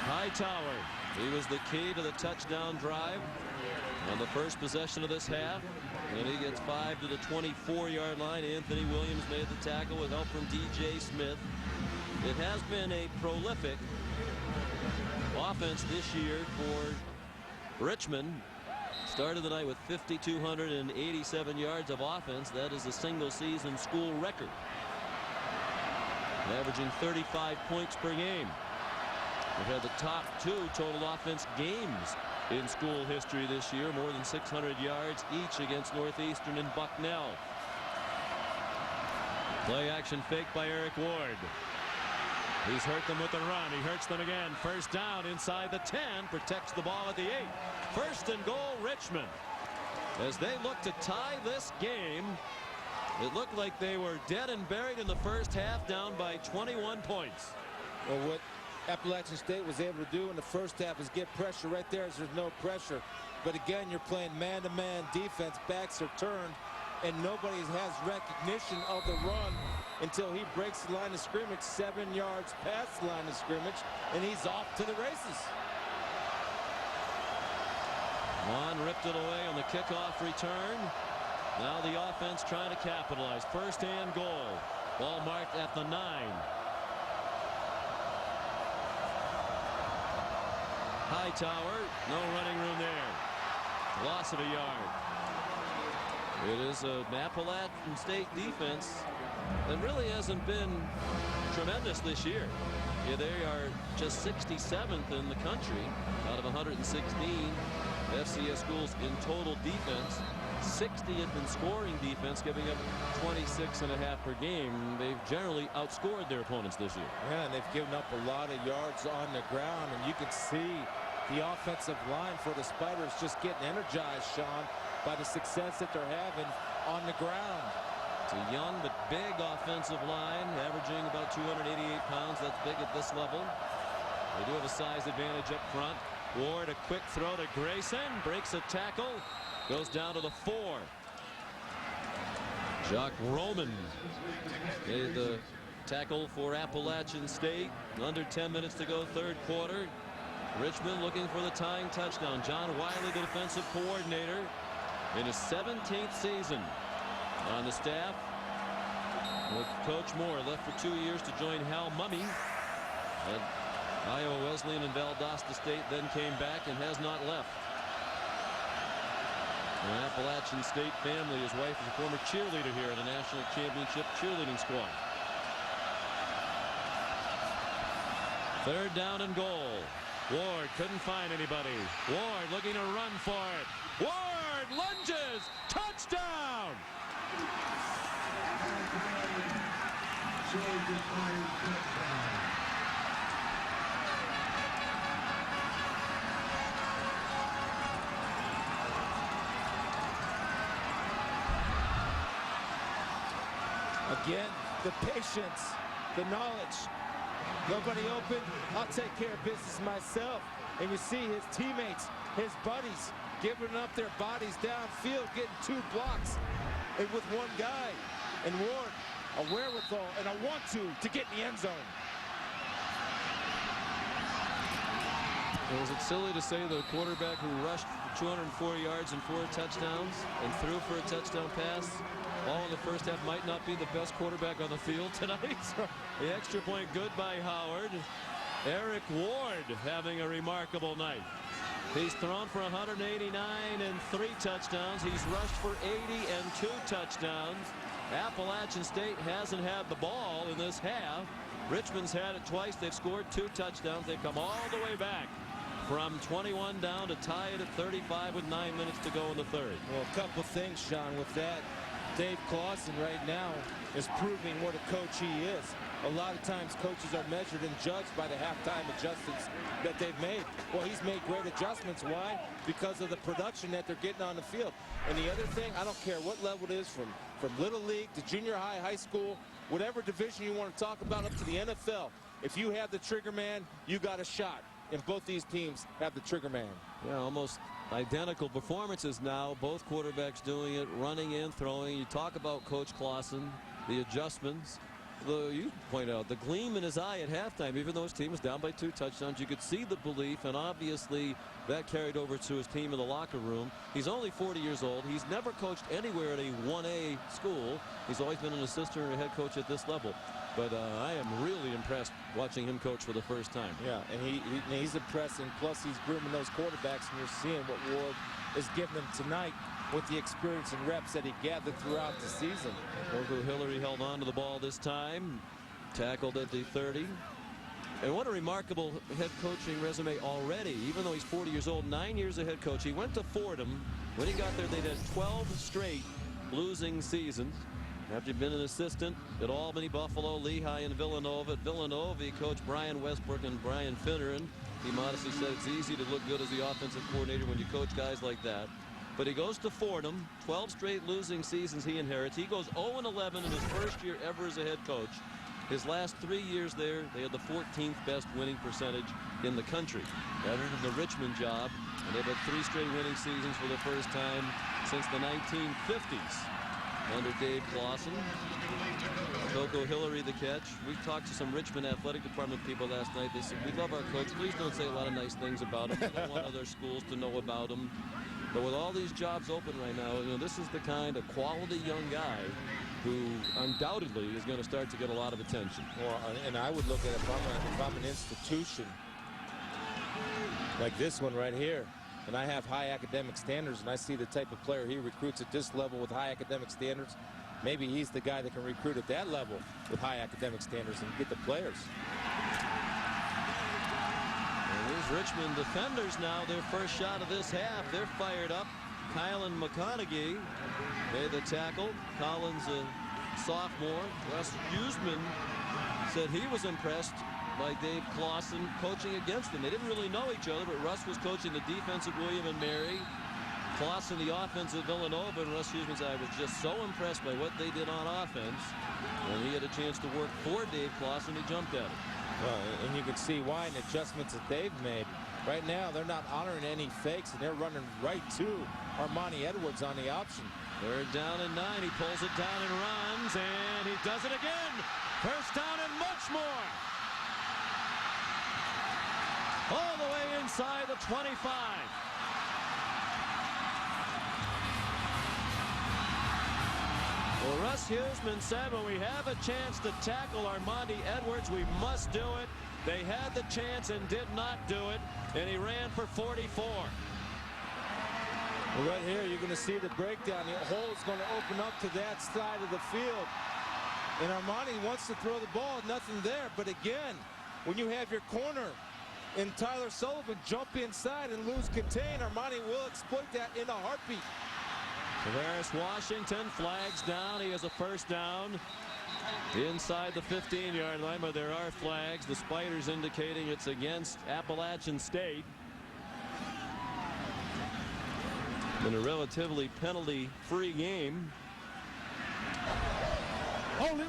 Hightower. He was the key to the touchdown drive on the first possession of this half. And he gets 5 to the 24-yard line. Anthony Williams made the tackle with help from DJ Smith. It has been a prolific offense this year for Richmond. Started the night with 5,287 yards of offense. That is a single season school record. Averaging 35 points per game. We've had the top 2 total offense games in school history this year. More than 600 yards each against Northeastern and Bucknell. Play action fake by Eric Ward. He's hurt them with the run. He hurts them again. 1st down inside the 10. Protects the ball at the 8. 1st and goal Richmond. As they look to tie this game, it looked like they were dead and buried in the first half, down by 21 points. Well, what Appalachian State was able to do in the first half is get pressure right there as there's no pressure. But again, you're playing man-to-man defense. Backs are turned, and nobody has recognition of the run until he breaks the line of scrimmage 7 yards past the line of scrimmage, and he's off to the races. Vaughn ripped it away on the kickoff return. Now the offense trying to capitalize. 1st and goal. Ball marked at the 9. Hightower, no running room there. Loss of a yard. It is an Appalachian State defense that really hasn't been tremendous this year. Yeah, they are just 67th in the country out of 116. FCS schools in total defense, 60th in scoring defense, giving up 26.5 per game. They've generally outscored their opponents this year. Yeah, and they've given up a lot of yards on the ground, and you can see the offensive line for the Spiders just getting energized, Sean, by the success that they're having on the ground. It's a young but big offensive line, averaging about 288 pounds. That's big at this level. They do have a size advantage up front. Ward, a quick throw to Grayson, breaks a tackle, goes down to the 4. Jock Roman made the tackle for Appalachian State. Under 10 minutes to go, third quarter. Richmond looking for the tying touchdown. John Wiley, the defensive coordinator, in his 17th season on the staff with Coach Moore. Left for 2 years to join Hal Mumme at Iowa Wesleyan and Valdosta State, then came back and has not left. An Appalachian State family. His wife is a former cheerleader here in a national championship cheerleading squad. Third down and goal. Ward couldn't find anybody. Ward looking to run for it. Ward lunges. Touchdown! Again, the patience, the knowledge. Nobody open. I'll take care of business myself. And you see his teammates, his buddies, giving up their bodies downfield, getting 2 blocks and with one guy. And Ward, a wherewithal and a want-to get in the end zone. Was it silly to say the quarterback who rushed for 204 yards and 4 touchdowns and threw for a touchdown pass all in the first half might not be the best quarterback on the field tonight? The extra point good by Howard. Eric Ward having a remarkable night. He's thrown for 189 and 3 touchdowns. He's rushed for 80 and 2 touchdowns. Appalachian State hasn't had the ball in this half. Richmond's had it twice. They've scored 2 touchdowns. They've come all the way back from 21 down to tie it at 35 with 9 minutes to go in the third. Well, a couple things, Sean, with that. Dave Clawson right now is proving what a coach he is. A lot of times coaches are measured and judged by the halftime adjustments that they've made. Well, he's made great adjustments. Why? Because of the production that they're getting on the field. And the other thing, I don't care what level it is, from little league to junior high, high school, whatever division you want to talk about, up to the NFL. If you have the trigger man, you got a shot. And both these teams have the trigger man. Yeah, almost identical performances now. Both quarterbacks doing it, running in, throwing. You talk about Coach Clawson, the adjustments. You point out the gleam in his eye at halftime. Even though his team was down by 2 touchdowns, you could see the belief, and obviously that carried over to his team in the locker room. He's only 40 years old. He's never coached anywhere at a 1A school. He's always been an assistant or a head coach at this level. But I am really impressed watching him coach for the first time. Yeah, and he's impressing. Plus, he's grooming those quarterbacks, and you're seeing what Ward is giving them tonight with the experience and reps that he gathered throughout the season. Orville Hillary held on to the ball this time, tackled at the 30. And what a remarkable head coaching resume already. Even though he's 40 years old, 9 years of head coach. He went to Fordham. When he got there, they'd had 12 straight losing seasons. After he'd been an assistant at Albany, Buffalo, Lehigh, and Villanova. At Villanova, he coached Brian Westbrook and Brian Finneran. He modestly said it's easy to look good as the offensive coordinator when you coach guys like that. But he goes to Fordham, 12 straight losing seasons he inherits. He goes 0-11 in his first year ever as a head coach. His last 3 years there, they had the 14th best winning percentage in the country. Better than the Richmond job, and they've had 3 straight winning seasons for the first time since the 1950s under Dave Clawson. Coco Hillary the catch. We talked to some Richmond athletic department people last night. They said, we love our coach. Please don't say a lot of nice things about him. We don't want other schools to know about him. But with all these jobs open right now, you know, this is the kind of quality young guy who undoubtedly is going to start to get a lot of attention. Well, and I would look at it if I'm an institution like this one right here, and I have high academic standards, and I see the type of player he recruits at this level with high academic standards, maybe he's the guy that can recruit at that level with high academic standards and get the players. And here's Richmond defenders now, their first shot of this half. They're fired up. Kylan McConaughey made the tackle. Collins, a sophomore. Russ Huseman said he was impressed by Dave Clawson coaching against them. They didn't really know each other, but Russ was coaching the defense at William and Mary. Clawson, the offense at Villanova, and Russ Huseman said, I was just so impressed by what they did on offense. When he had a chance to work for Dave Clawson, he jumped at it. Well, and you can see why in the adjustments that they've made. Right now, they're not honoring any fakes, and they're running right to Armani Edwards on the option. Third down and 9. He pulls it down and runs, and he does it again. First down and much more. All the way inside the 25. Well, Russ Huseman said when we have a chance to tackle Armani Edwards, we must do it. They had the chance and did not do it, and he ran for 44. Well, right here, you're going to see the breakdown. The hole is going to open up to that side of the field. And Armani wants to throw the ball, nothing there. But again, when you have your corner and Tyler Sullivan jump inside and lose contain, Armani will exploit that in a heartbeat. Tavares Washington flags down. He has a first down inside the 15-yard line, but there are flags. The Spiders indicating it's against Appalachian State. In a relatively penalty-free game. Holding,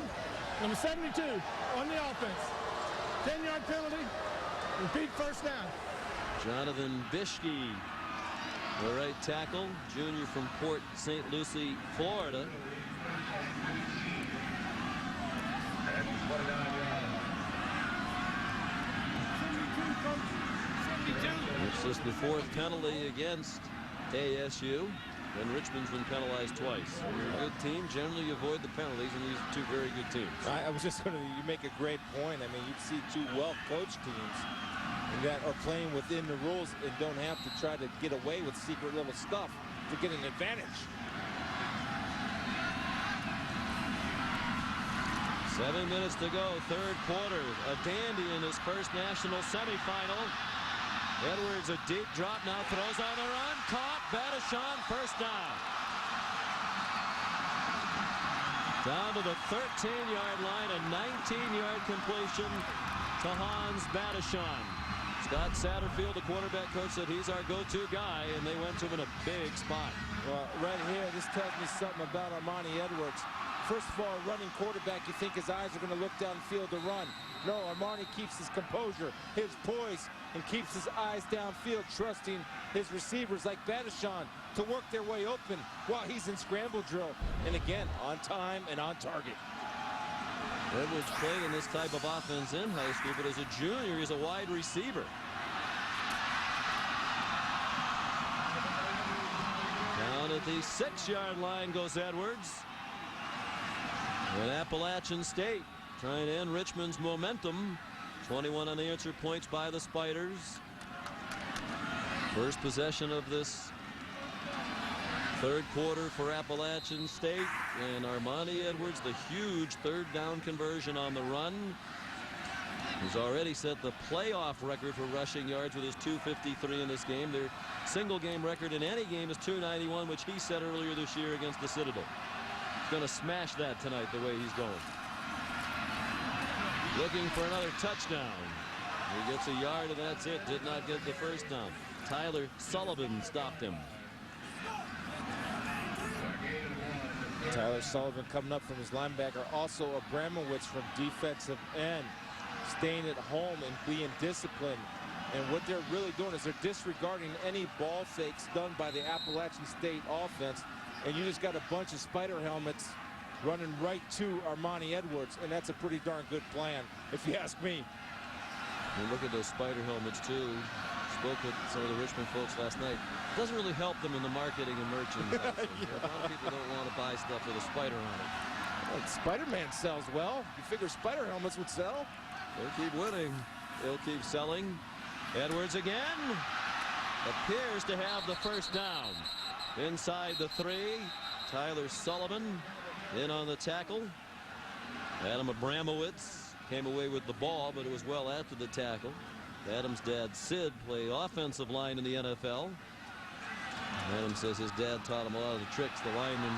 number 72 on the offense. 10-yard penalty. Repeat first down. Jonathan Bishke, the right tackle, junior from Port St. Lucie, Florida. It's just the fourth penalty against ASU, and Richmond's been penalized twice. When you're a good team, generally you avoid the penalties, and these are two very good teams. I was just going to, you make a great point. I mean, you'd see two well-coached teams that are playing within the rules and don't have to try to get away with secret little stuff to get an advantage. 7 minutes to go, third quarter. A dandy in his first national semifinal. Edwards, a deep drop, now throws on the run. Caught, Batishon, first down. Down to the 13-yard line, a 19-yard completion to Hans Batishon. Scott Satterfield, the quarterback coach, said he's our go-to guy, and they went to him in a big spot. Well, right here, this tells me something about Armani Edwards. First of all, a running quarterback, you think his eyes are going to look downfield to run. No, Armani keeps his composure, his poise, and keeps his eyes downfield, trusting his receivers like Batishon to work their way open while he's in scramble drill. And again, on time and on target. Edwards played in this type of offense in high school, but as a junior, he's a wide receiver. Down at the 6-yard line goes Edwards. And Appalachian State trying to end Richmond's momentum. 21 unanswered points by the Spiders. First possession of this third quarter for Appalachian State, and Armani Edwards, the huge third down conversion on the run. He's already set the playoff record for rushing yards with his 253 in this game. Their single game record in any game is 291, which he set earlier this year against the Citadel. He's going to smash that tonight the way he's going. Looking for another touchdown. He gets a yard, and that's it. Did not get the first down. Tyler Sullivan stopped him. Tyler Sullivan coming up from his linebacker. Also Abramowitz from defensive end, staying at home and being disciplined. And what they're really doing is they're disregarding any ball fakes done by the Appalachian State offense. And you just got a bunch of Spider helmets running right to Armani Edwards, and that's a pretty darn good plan, if you ask me. And look at those Spider helmets too. Spoke with some of the Richmond folks last night. Doesn't really help them in the marketing and merchandising. Yeah. A lot of people don't want to buy stuff with a spider on it. Well, Spider-Man sells well. You figure Spider helmets would sell. They'll keep winning. They'll keep selling. Edwards again. Appears to have the first down. Inside the 3. Tyler Sullivan in on the tackle. Adam Abramowitz came away with the ball, but it was well after the tackle. Adam's dad, Sid, play offensive line in the NFL. Adam says his dad taught him a lot of the tricks the linemen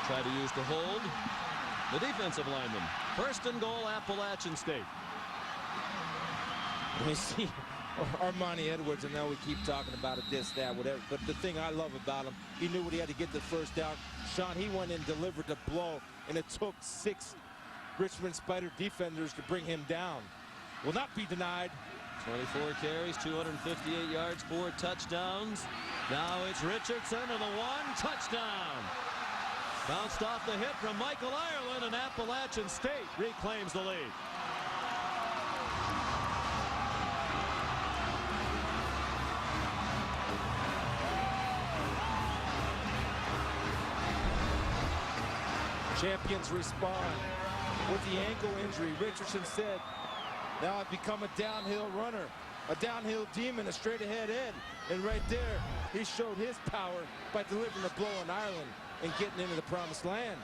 try to use to hold the defensive lineman. First and goal, Appalachian State. We see Armani Edwards, and now we keep talking about it, this, that, whatever. But the thing I love about him, he knew what he had to get the first down. Sean, he went in, delivered the blow, and it took 6 Richmond Spider defenders to bring him down. Will not be denied. 24 carries, 258 yards, 4 touchdowns. Now it's Richardson and the 1 touchdown. Bounced off the hit from Michael Ireland, and Appalachian State reclaims the lead. Champions respond with the ankle injury. Richardson said, now I've become a downhill runner, a downhill demon, a straight ahead Ed. And right there, he showed his power by delivering a blow on Ireland and getting into the promised land.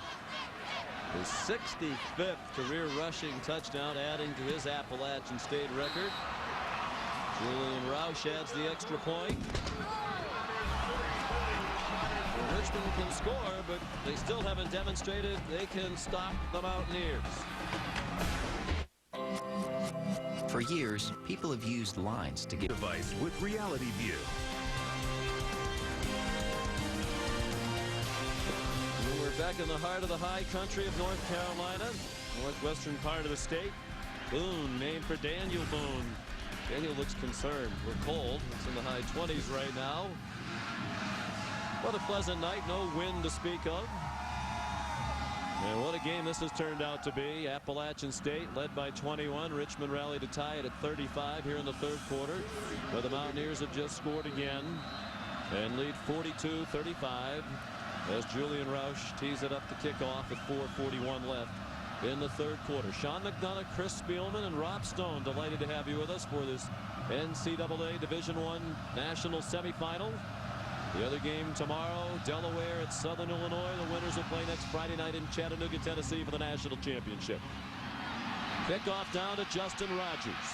His 65th career rushing touchdown, adding to his Appalachian State record. Julian Roush adds the extra point. Well, Richmond can score, but they still haven't demonstrated they can stop the Mountaineers. For years, people have used lines to get device with Reality View. We're back in the heart of the high country of North Carolina, northwestern part of the state. Boone, named for Daniel Boone. Daniel looks concerned. We're cold. It's in the high 20s right now. What a pleasant night. No wind to speak of. And what a game this has turned out to be. Appalachian State led by 21. Richmond rallied to tie it at 35 here in the third quarter. But the Mountaineers have just scored again and lead 42-35 as Julian Roush tees it up to kick off with 4:41 left in the third quarter. Sean McDonough, Chris Spielman, and Rob Stone, delighted to have you with us for this NCAA Division I national semifinal. The other game tomorrow, Delaware at Southern Illinois. The winners will play next Friday night in Chattanooga, Tennessee for the national championship. Kickoff down to Justin Rogers.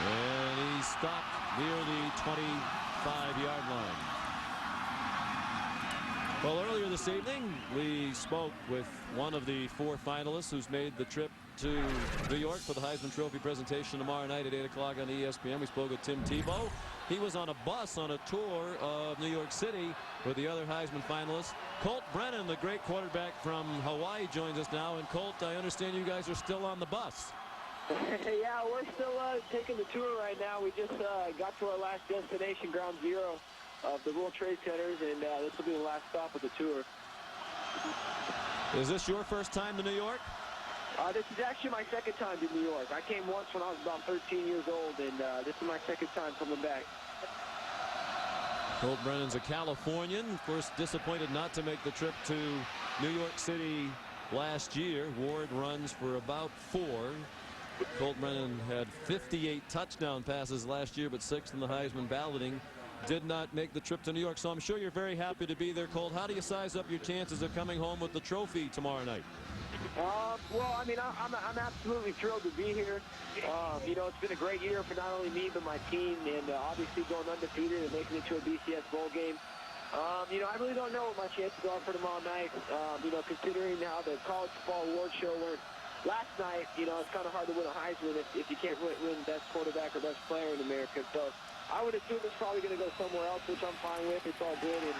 And he stopped near the 25-yard line. Well, earlier this evening, we spoke with one of the 4 finalists who's made the trip to New York for the Heisman Trophy presentation tomorrow night at 8 o'clock on ESPN. We spoke with Tim Tebow. He was on a bus on a tour of New York City with the other Heisman finalists. Colt Brennan, the great quarterback from Hawaii, joins us now. And Colt, I understand you guys are still on the bus. Yeah, we're still taking the tour right now. We just got to our last destination, Ground Zero of the World Trade Centers, and this will be the last stop of the tour. Is this your first time to New York? This is actually my second time to New York. I came once when I was about 13 years old, and this is my second time coming back. Colt Brennan's a Californian. Of course, disappointed not to make the trip to New York City last year. Ward runs for about 4. Colt Brennan had 58 touchdown passes last year, but 6th in the Heisman balloting. Did not make the trip to New York, so I'm sure you're very happy to be there, Colt. How do you size up your chances of coming home with the trophy tomorrow night? Well, I mean, I'm absolutely thrilled to be here. You know, it's been a great year for not only me, but my team, and obviously going undefeated and making it to a BCS bowl game. You know, I really don't know what my chances are for tomorrow night. You know, considering how the college football award show went last night, you know, it's kind of hard to win a Heisman if you can't win best quarterback or best player in America. So I would assume it's probably going to go somewhere else, which I'm fine with. It's all good, and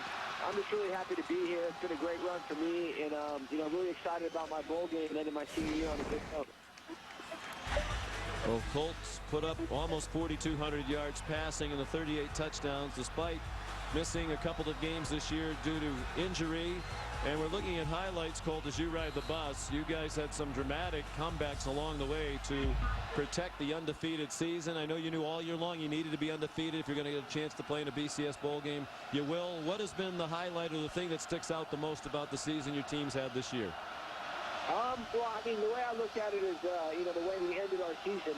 I'm just really happy to be here. It's been a great run for me, and you know, really excited about my bowl game and ending my senior year on a good note. Well, Colts put up almost 4,200 yards passing and the 38 touchdowns, despite missing a couple of games this year due to injury. And we're looking at highlights, Colt, as you ride the bus. You guys had some dramatic comebacks along the way to protect the undefeated season. I know you knew all year long you needed to be undefeated if you're going to get a chance to play in a BCS bowl game. You will. What has been the highlight or the thing that sticks out the most about the season your team's had this year? Well, I mean, the way I look at it is, you know, the way we ended our season.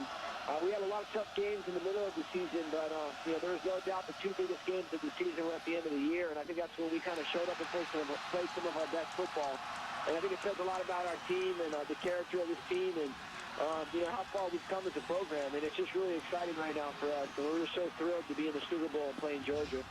We had a lot of tough games in the middle of the season, but, you know, there's no doubt the 2 biggest games of the season were at the end of the year, and I think that's when we kind of showed up and played some of our best football. And I think it says a lot about our team and the character of this team, and how far we've come as a program, and it's just really exciting right now for us. And we're so thrilled to be in the Super Bowl and playing Georgia.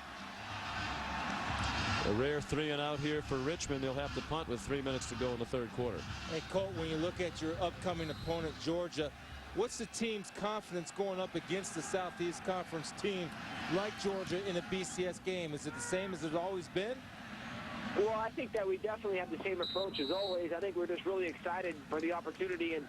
A rare 3-and-out here for Richmond. They'll have to punt with 3 minutes to go in the third quarter. Hey, Colt, when you look at your upcoming opponent, Georgia, what's the team's confidence going up against the Southeast Conference team like Georgia in a BCS game? Is it the same as it's always been? Well, I think that we definitely have the same approach as always. I think we're just really excited for the opportunity. And,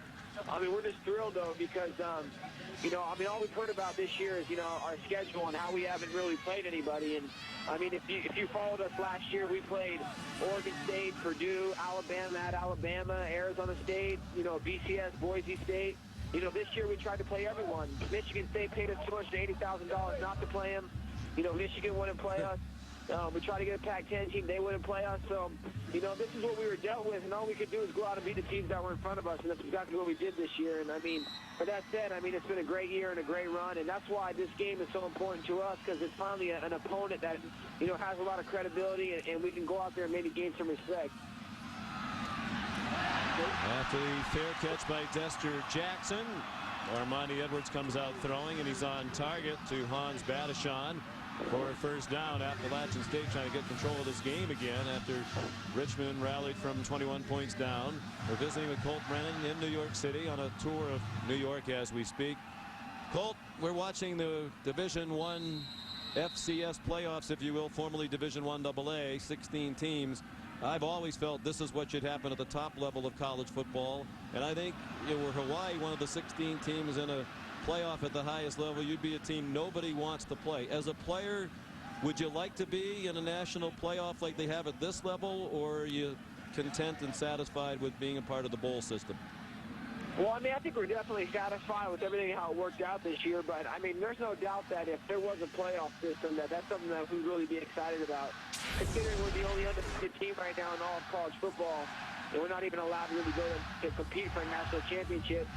I mean, we're just thrilled, though, because, all we've heard about this year is, our schedule and how we haven't really played anybody. And, I mean, if you followed us last year, we played Oregon State, Purdue, Alabama, Arizona State, BCS, Boise State. This year we tried to play everyone. Michigan State paid us $280,000 not to play them. Michigan wouldn't play us. We tried to get a Pac-10 team. They wouldn't play us. So, this is what we were dealt with, and all we could do is go out and beat the teams that were in front of us, and that's exactly what we did this year. And, with that said, it's been a great year and a great run, and that's why this game is so important to us, because it's finally an opponent that, has a lot of credibility, and we can go out there and maybe gain some respect. After the fair catch by Dester Jackson, Armani Edwards comes out throwing, and he's on target to Hans Badishon for a first down. Appalachian State trying to get control of this game again after Richmond rallied from 21 points down. We're visiting with Colt Brennan in New York City on a tour of New York as we speak. Colt, we're watching the Division I FCS playoffs, if you will, formerly Division I AA, 16 teams. I've always felt this is what should happen at the top level of college football, and I think were Hawaii one of the 16 teams in a playoff at the highest level, you'd be a team nobody wants to play. As a player, would you like to be in a national playoff like they have at this level, or are you content and satisfied with being a part of the bowl system? Well, I think we're definitely satisfied with everything how it worked out this year, but there's no doubt that if there was a playoff system, that's something that we'd really be excited about. Considering we're the only undefeated team right now in all of college football, and we're not even allowed to really go to compete for a national championship.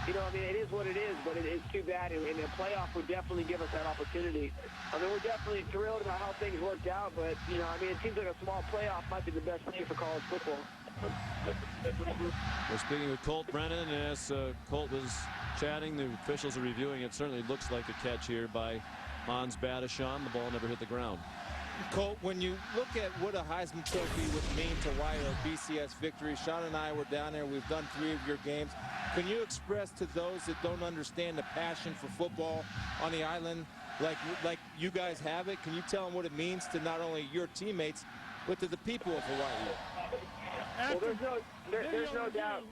It is what it is, but it's too bad, and a playoff would definitely give us that opportunity. We're definitely thrilled about how things worked out, but, it seems like a small playoff might be the best thing for college football. We're speaking with Colt Brennan, and as Colt was chatting, the officials are reviewing. It certainly looks like a catch here by Hans Badishon. The ball never hit the ground. Colt, when you look at what a Heisman Trophy would mean to Wyatt, a BCS victory, Sean and I were down there. We've done 3 of your games. Can you express to those that don't understand the passion for football on the island like you guys have it? Can you tell them what it means to not only your teammates, but to the people of Hawaii? Well, there's no doubt.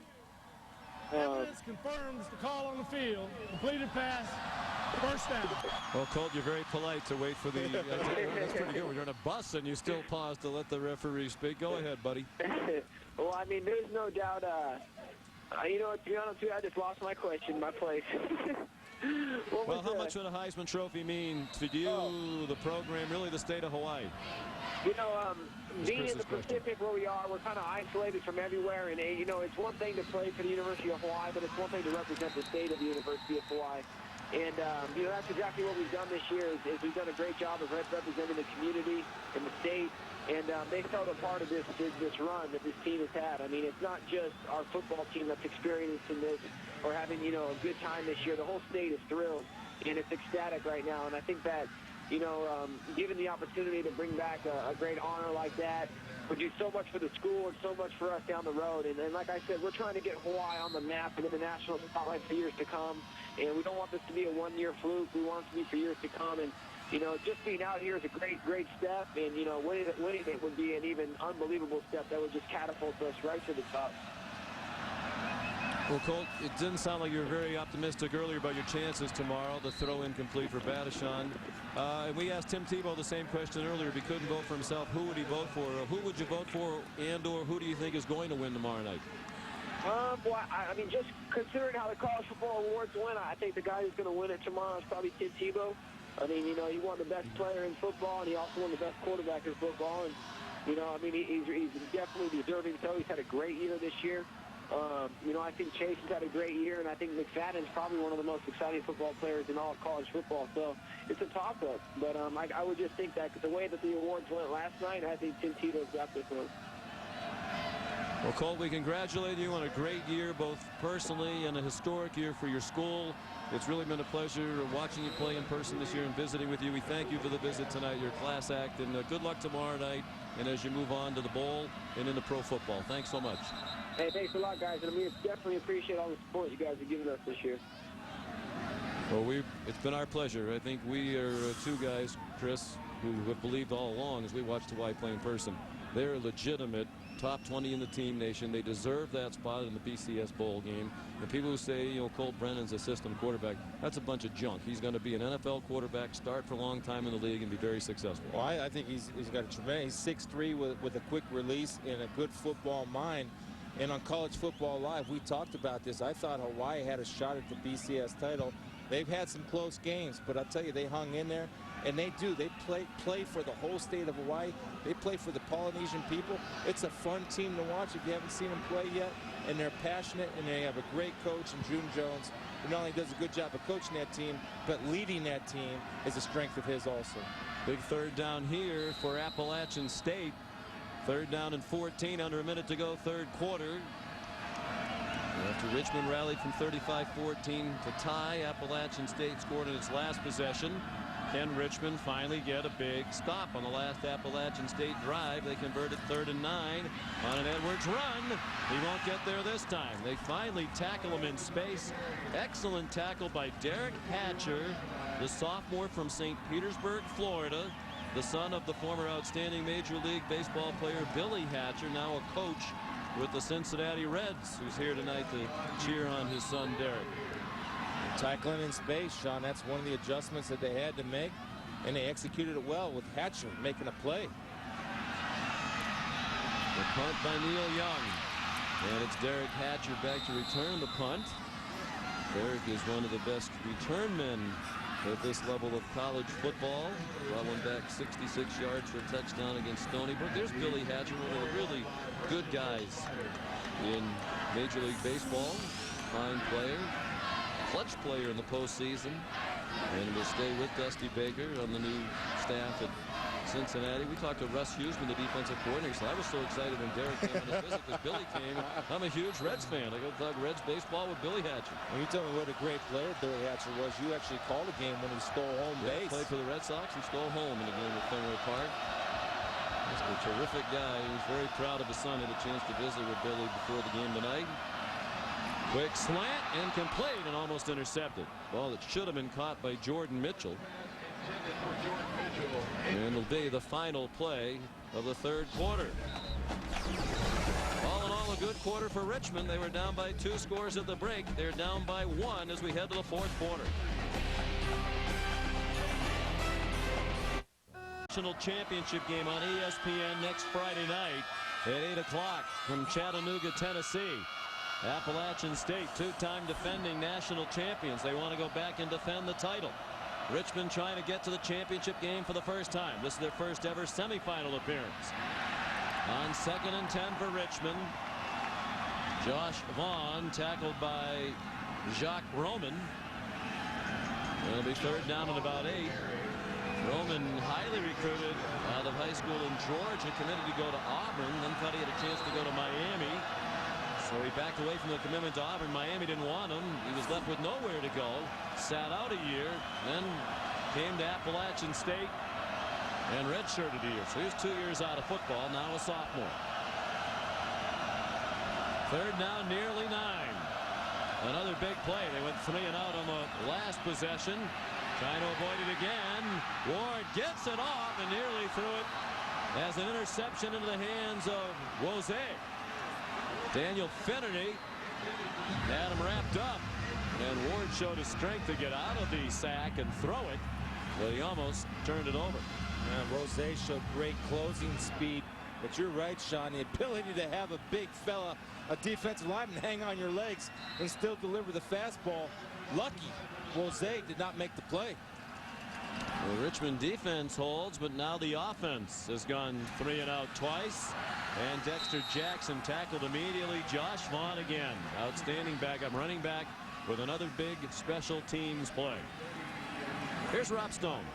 Evidence confirms the call on the field. Completed pass, first down. Well, Colt, you're very polite to wait for the that's pretty good. We're on a bus and you still pause to let the referee speak. Go ahead, buddy. Well, there's no doubt. To be honest with you, I just lost my question, my place. Well, how much would a Heisman Trophy mean to you, the program, really the state of Hawaii? Being in the Pacific where we are, we're kind of isolated from everywhere, and it's one thing to play for the University of Hawaii, but it's one thing to represent the state of the University of Hawaii. And, that's exactly what we've done this year is we've done a great job of representing the community and the state, and they felt a part of this run that this team has had. It's not just our football team that's experiencing this or having, a good time this year. The whole state is thrilled, and it's ecstatic right now, and I think that given the opportunity to bring back a great honor like that would do so much for the school and so much for us down the road. And like I said, we're trying to get Hawaii on the map and in the national spotlight for years to come. And we don't want this to be a one-year fluke. We want it to be for years to come. And, just being out here is a great step. And, winning it would be an even unbelievable step that would just catapult us right to the top. Well, Colt, it didn't sound like you were very optimistic earlier about your chances tomorrow. The throw incomplete for Badishon. And we asked Tim Tebow the same question earlier. If he couldn't vote for himself, who would he vote for? Who would you vote for, and/or who do you think is going to win tomorrow night? Just considering how the college football awards went, I think the guy who's going to win it tomorrow is probably Tim Tebow. He won the best player in football, and he also won the best quarterback in football. And, he's definitely deserving so. He's had a great year this year. I think Chase has had a great year, and I think McFadden's probably one of the most exciting football players in all of college football. So it's a toss-up. But I would just think that the way that the awards went last night, I think Tim Tebow's got this one. Well, Colt, we congratulate you on a great year, both personally and a historic year for your school. It's really been a pleasure watching you play in person this year and visiting with you. We thank you for the visit tonight, your class act, and good luck tomorrow night and as you move on to the bowl and into pro football. Thanks so much. Hey, thanks a lot, guys. And we definitely appreciate all the support you guys have given us this year. Well, it's been our pleasure. I think we are two guys, Chris, who have believed all along as we watched Hawaii play in person. They're a legitimate top 20 in the team nation. They deserve that spot in the BCS bowl game. And people who say, you know, Colt Brennan's a system quarterback, that's a bunch of junk. He's going to be an NFL quarterback, start for a long time in the league, and be very successful. Well, I think he's got a tremendous. He's 6'3" with a quick release and a good football mind. And on College Football Live, we talked about this. I thought Hawaii had a shot at the BCS title. They've had some close games, but I'll tell you, they hung in there. And they do. They play for the whole state of Hawaii. They play for the Polynesian people. It's a fun team to watch if you haven't seen them play yet. And they're passionate, and they have a great coach in June Jones, who not only does a good job of coaching that team, but leading that team is a strength of his also. Big third down here for Appalachian State. Third down and 14, under a minute to go, third quarter. After Richmond rallied from 35-14 to tie, Appalachian State scored in its last possession. Can Richmond finally get a big stop on the last Appalachian State drive? They converted 3rd and 9 on an Edwards run. He won't get there this time. They finally tackle him in space. Excellent tackle by Derek Hatcher, the sophomore from St. Petersburg, Florida, the son of the former outstanding Major League Baseball player Billy Hatcher, now a coach with the Cincinnati Reds, who's here tonight to cheer on his son Derek. Tackling in space, Sean, that's one of the adjustments that they had to make, and they executed it well with Hatcher making a play. The punt by Neil Young, and it's Derek Hatcher back to return the punt. Derek is one of the best return men at this level of college football. Brought one back 66 yards for a touchdown against Stony Brook. There's Billy Hatcher, one of the really good guys in Major League Baseball. Fine player. Clutch player in the postseason, and will stay with Dusty Baker on the new staff at Cincinnati. We talked to Russ Huseman, the defensive coordinator. So I was so excited when Derek came on his visit because Billy came. I'm a huge Reds fan. I go talk Reds baseball with Billy Hatcher. When you tell me what a great player Billy Hatcher was, you actually called a game when he stole home base. Played for the Red Sox and stole home in a game at Fenway Park. He's a terrific guy. He was very proud of his son. Had a chance to visit with Billy before the game tonight. Quick slant, incomplete, and almost intercepted. Ball that should have been caught by Jordan Mitchell. And it'll be the final play of the third quarter. All in all, a good quarter for Richmond. They were down by 2 scores at the break. They're down by 1 as we head to the fourth quarter. National championship game on ESPN next Friday night at 8 o'clock from Chattanooga, Tennessee. Appalachian State, 2-time defending national champions. They want to go back and defend the title. Richmond trying to get to the championship game for the first time. This is their first ever semifinal appearance. On 2nd and 10 for Richmond. Josh Vaughn tackled by Jacques Roman. It'll be 3rd down and about 8. Roman, highly recruited out of high school in Georgia, committed to go to Auburn, then thought he had a chance to go to Miami. So he backed away from the commitment to Auburn. Miami didn't want him. He was left with nowhere to go. Sat out a year, then came to Appalachian State and redshirted a year. So he was 2 years out of football, now a sophomore. 3rd down, nearly 9. Another big play. They went 3 and out on the last possession. Trying to avoid it again. Ward gets it off and nearly threw it as an interception into the hands of Wose. Daniel Finnerty had him wrapped up, and Ward showed his strength to get out of the sack and throw it, but he almost turned it over. And Rose showed great closing speed, but you're right, Sean, the ability to have a big fella, a defensive lineman, hang on your legs and still deliver the fastball. Lucky Rose did not make the play. The Richmond defense holds, but now the offense has gone 3 and out twice. And Dexter Jackson tackled immediately. Josh Vaughn again. Outstanding backup running back with another big special teams play. Here's Rob Stone.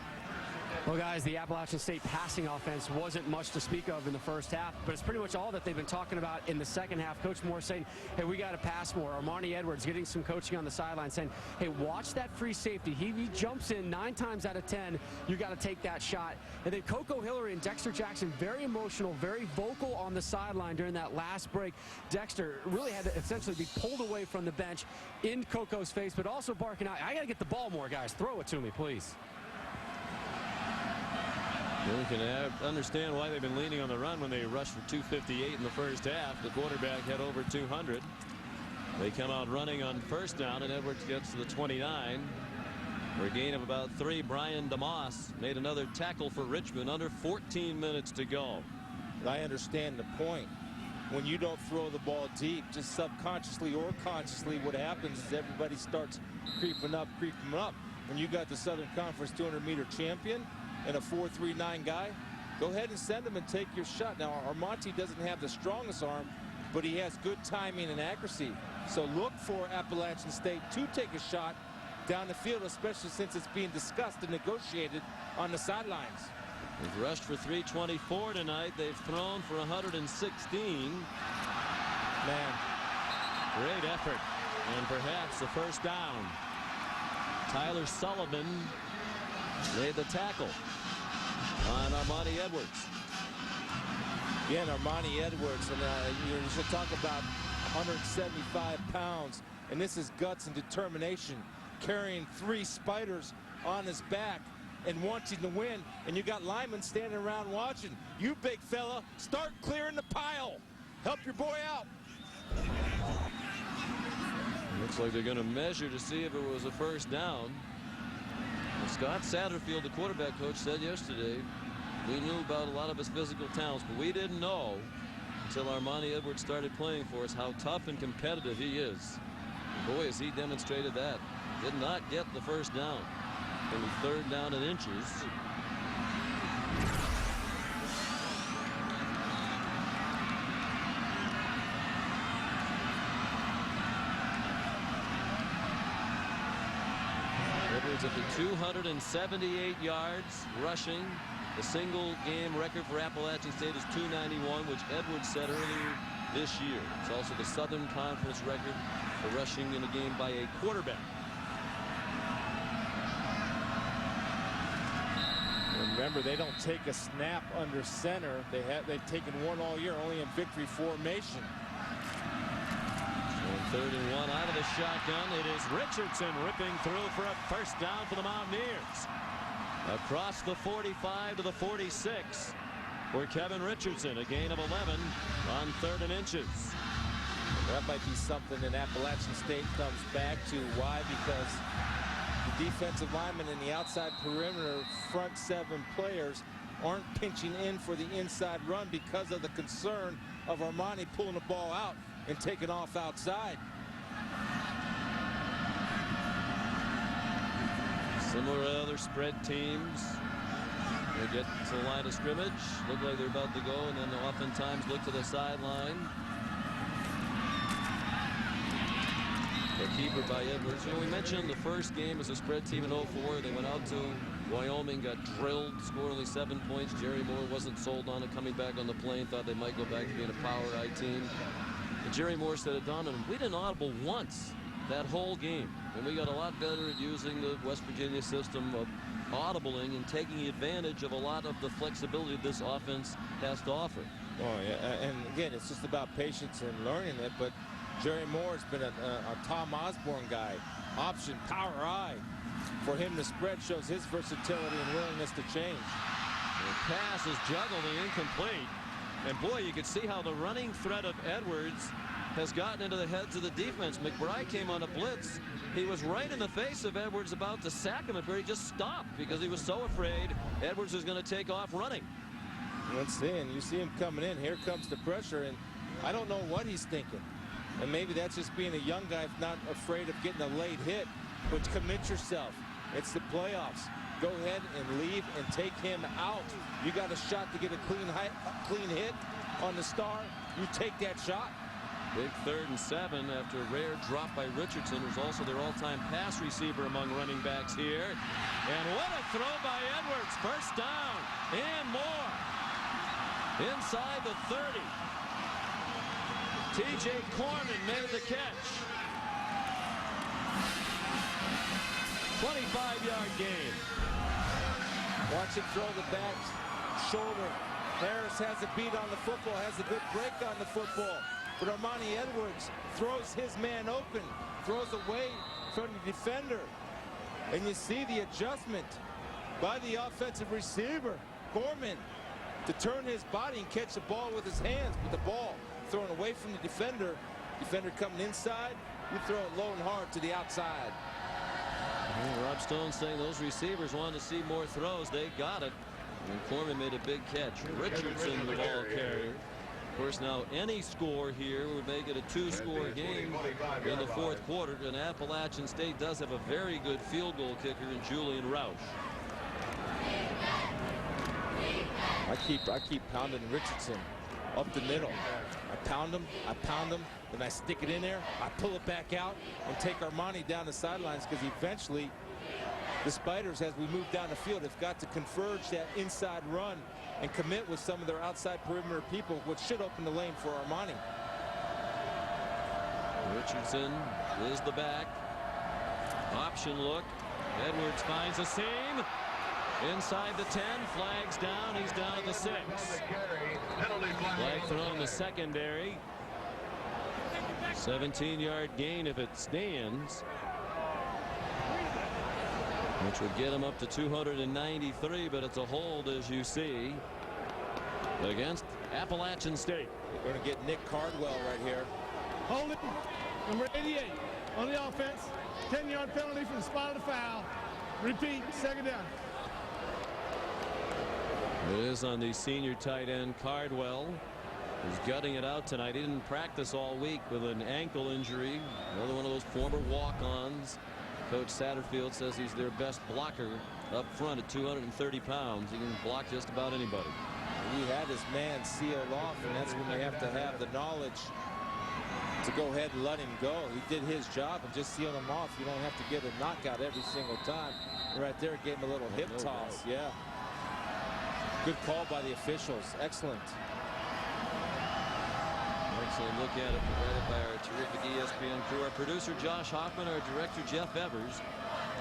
Well, guys, the Appalachian State passing offense wasn't much to speak of in the first half, but it's pretty much all that they've been talking about in the second half. Coach Moore saying, hey, we got to pass more. Armani Edwards getting some coaching on the sideline saying, hey, watch that free safety. He jumps in 9 times out of 10. You got to take that shot. And then Coco Hillary and Dexter Jackson, very emotional, very vocal on the sideline during that last break. Dexter really had to essentially be pulled away from the bench in Coco's face, but also barking out, I got to get the ball more, guys. Throw it to me, please. You can understand why they've been leaning on the run when they rushed for 258 in the first half. The quarterback had over 200. They come out running on first down, and Edwards gets to the 29. For a gain of about 3, Brian DeMoss made another tackle for Richmond under 14 minutes to go. I understand the point. When you don't throw the ball deep, just subconsciously or consciously, what happens is everybody starts creeping up. When you got the Southern Conference 200-meter champion and a 4.39 guy, go ahead and send him and take your shot. Now, Armonte doesn't have the strongest arm, but he has good timing and accuracy. So look for Appalachian State to take a shot down the field, especially since it's being discussed and negotiated on the sidelines. They've rushed for 324 tonight. They've thrown for 116. Man, great effort, and perhaps the first down. Tyler Sullivan made the tackle on Armani Edwards. Again, Armani Edwards, and you should talk about 175 pounds, and this is guts and determination, carrying 3 spiders on his back and wanting to win, and you got linemen standing around watching. You big fella, start clearing the pile. Help your boy out. Looks like they're going to measure to see if it was a first down. And Scott Satterfield, the quarterback coach, said yesterday, we knew about a lot of his physical talents, but we didn't know until Armani Edwards started playing for us how tough and competitive he is. And boy, has he demonstrated that. Did not get the first down. It was 3rd down and inches. Edwards up to 278 yards rushing. The single game record for Appalachian State is 291, which Edwards set earlier this year. It's also the Southern Conference record for rushing in a game by a quarterback. Remember, they don't take a snap under center. They've taken one all year, only in victory formation. So 3rd and 1 out of the shotgun. It is Richardson ripping through for a first down for the Mountaineers. Across the 45 to the 46 for Kevin Richardson. A gain of 11 on 3rd and inches. That might be something that Appalachian State comes back to. Why? Because the defensive linemen in the outside perimeter front 7 players aren't pinching in for the inside run because of the concern of Armani pulling the ball out and taking off outside. Similar to other spread teams, they get to the line of scrimmage, look like they're about to go, and then they oftentimes look to the sideline. The keeper by Edwards. You know, we mentioned the first game as a spread team in 04. They went out to Wyoming, got drilled, scored only 7 points. Jerry Moore wasn't sold on it coming back on the plane, thought they might go back to being a power I team. And Jerry Moore said it on him. We didn't audible once that whole game. And we got a lot better at using the West Virginia system of audibling and taking advantage of a lot of the flexibility this offense has to offer. Oh, yeah, and again, it's just about patience and learning it, but Jerry Moore's been a Tom Osborne guy. Option, power eye. For him to spread shows his versatility and willingness to change. The pass is juggled and incomplete. And boy, you could see how the running threat of Edwards has gotten into the heads of the defense. McBride came on a blitz. He was right in the face of Edwards about to sack him, but he just stopped because he was so afraid Edwards was going to take off running. Let's see, and you see him coming in. Here comes the pressure, and I don't know what he's thinking. And maybe that's just being a young guy, not afraid of getting a late hit. But commit yourself. It's the playoffs. Go ahead and leave and take him out. You got a shot to get a clean hit on the star. You take that shot. Big 3rd and 7 after a rare drop by Richardson, who's also their all-time pass receiver among running backs here. And what a throw by Edwards. First down and more. Inside the 30. T.J. Corman made the catch. 25-yard gain. Watch him throw the back shoulder. Harris has a beat on the football, has a good break on the football. But Armani Edwards throws his man open, throws away from the defender. And you see the adjustment by the offensive receiver, Gorman, to turn his body and catch the ball with his hands. But the ball thrown away from the defender. Defender coming inside, you throw it low and hard to the outside. Rob Stone saying those receivers wanted to see more throws. They got it. And Corman made a big catch. Richardson, the ball carrier. Of course, now any score here would make it a 2-score game in the 4th quarter. And Appalachian State does have a very good field goal kicker in Julian Roush. I keep pounding Richardson up the middle. I pound him, then I stick it in there, I pull it back out and take Armani down the sidelines, because eventually the Spiders, as we move down the field, have got to converge that inside run and commit with some of their outside perimeter people, which should open the lane for Armani. Richardson is the back. Option look. Edwards finds a seam. Inside the 10, flags down. He's down at the 6. Flag thrown in the secondary. 17-yard gain if it stands, which would get him up to 293, but it's a hold, as you see, against Appalachian State. We're going to get Nick Cardwell right here. Hold it. Number 88 on the offense. 10-yard penalty for the spot of the foul. Repeat, 2nd down. It is on the senior tight end Cardwell. He's gutting it out tonight. He didn't practice all week with an ankle injury. Another one of those former walk-ons. Coach Satterfield says he's their best blocker up front at 230 pounds. He can block just about anybody. He had his man sealed off, and that's when you have to have the knowledge to go ahead and let him go. He did his job and just sealed him off. You don't have to get a knockout every single time. Right there, gave him a little hip toss. Yeah. Good call by the officials. Excellent. Excellent look at it, provided by our terrific ESPN crew. Our producer, Josh Hoffman, our director, Jeff Evers.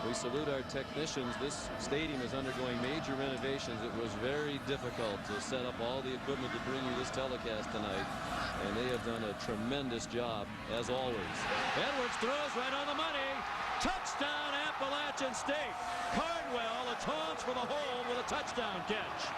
We salute our technicians. This stadium is undergoing major renovations. It was very difficult to set up all the equipment to bring you this telecast tonight, and they have done a tremendous job, as always. Edwards throws right on the money. Touchdown, Appalachian State. Cardwell atones for the hold with a touchdown catch.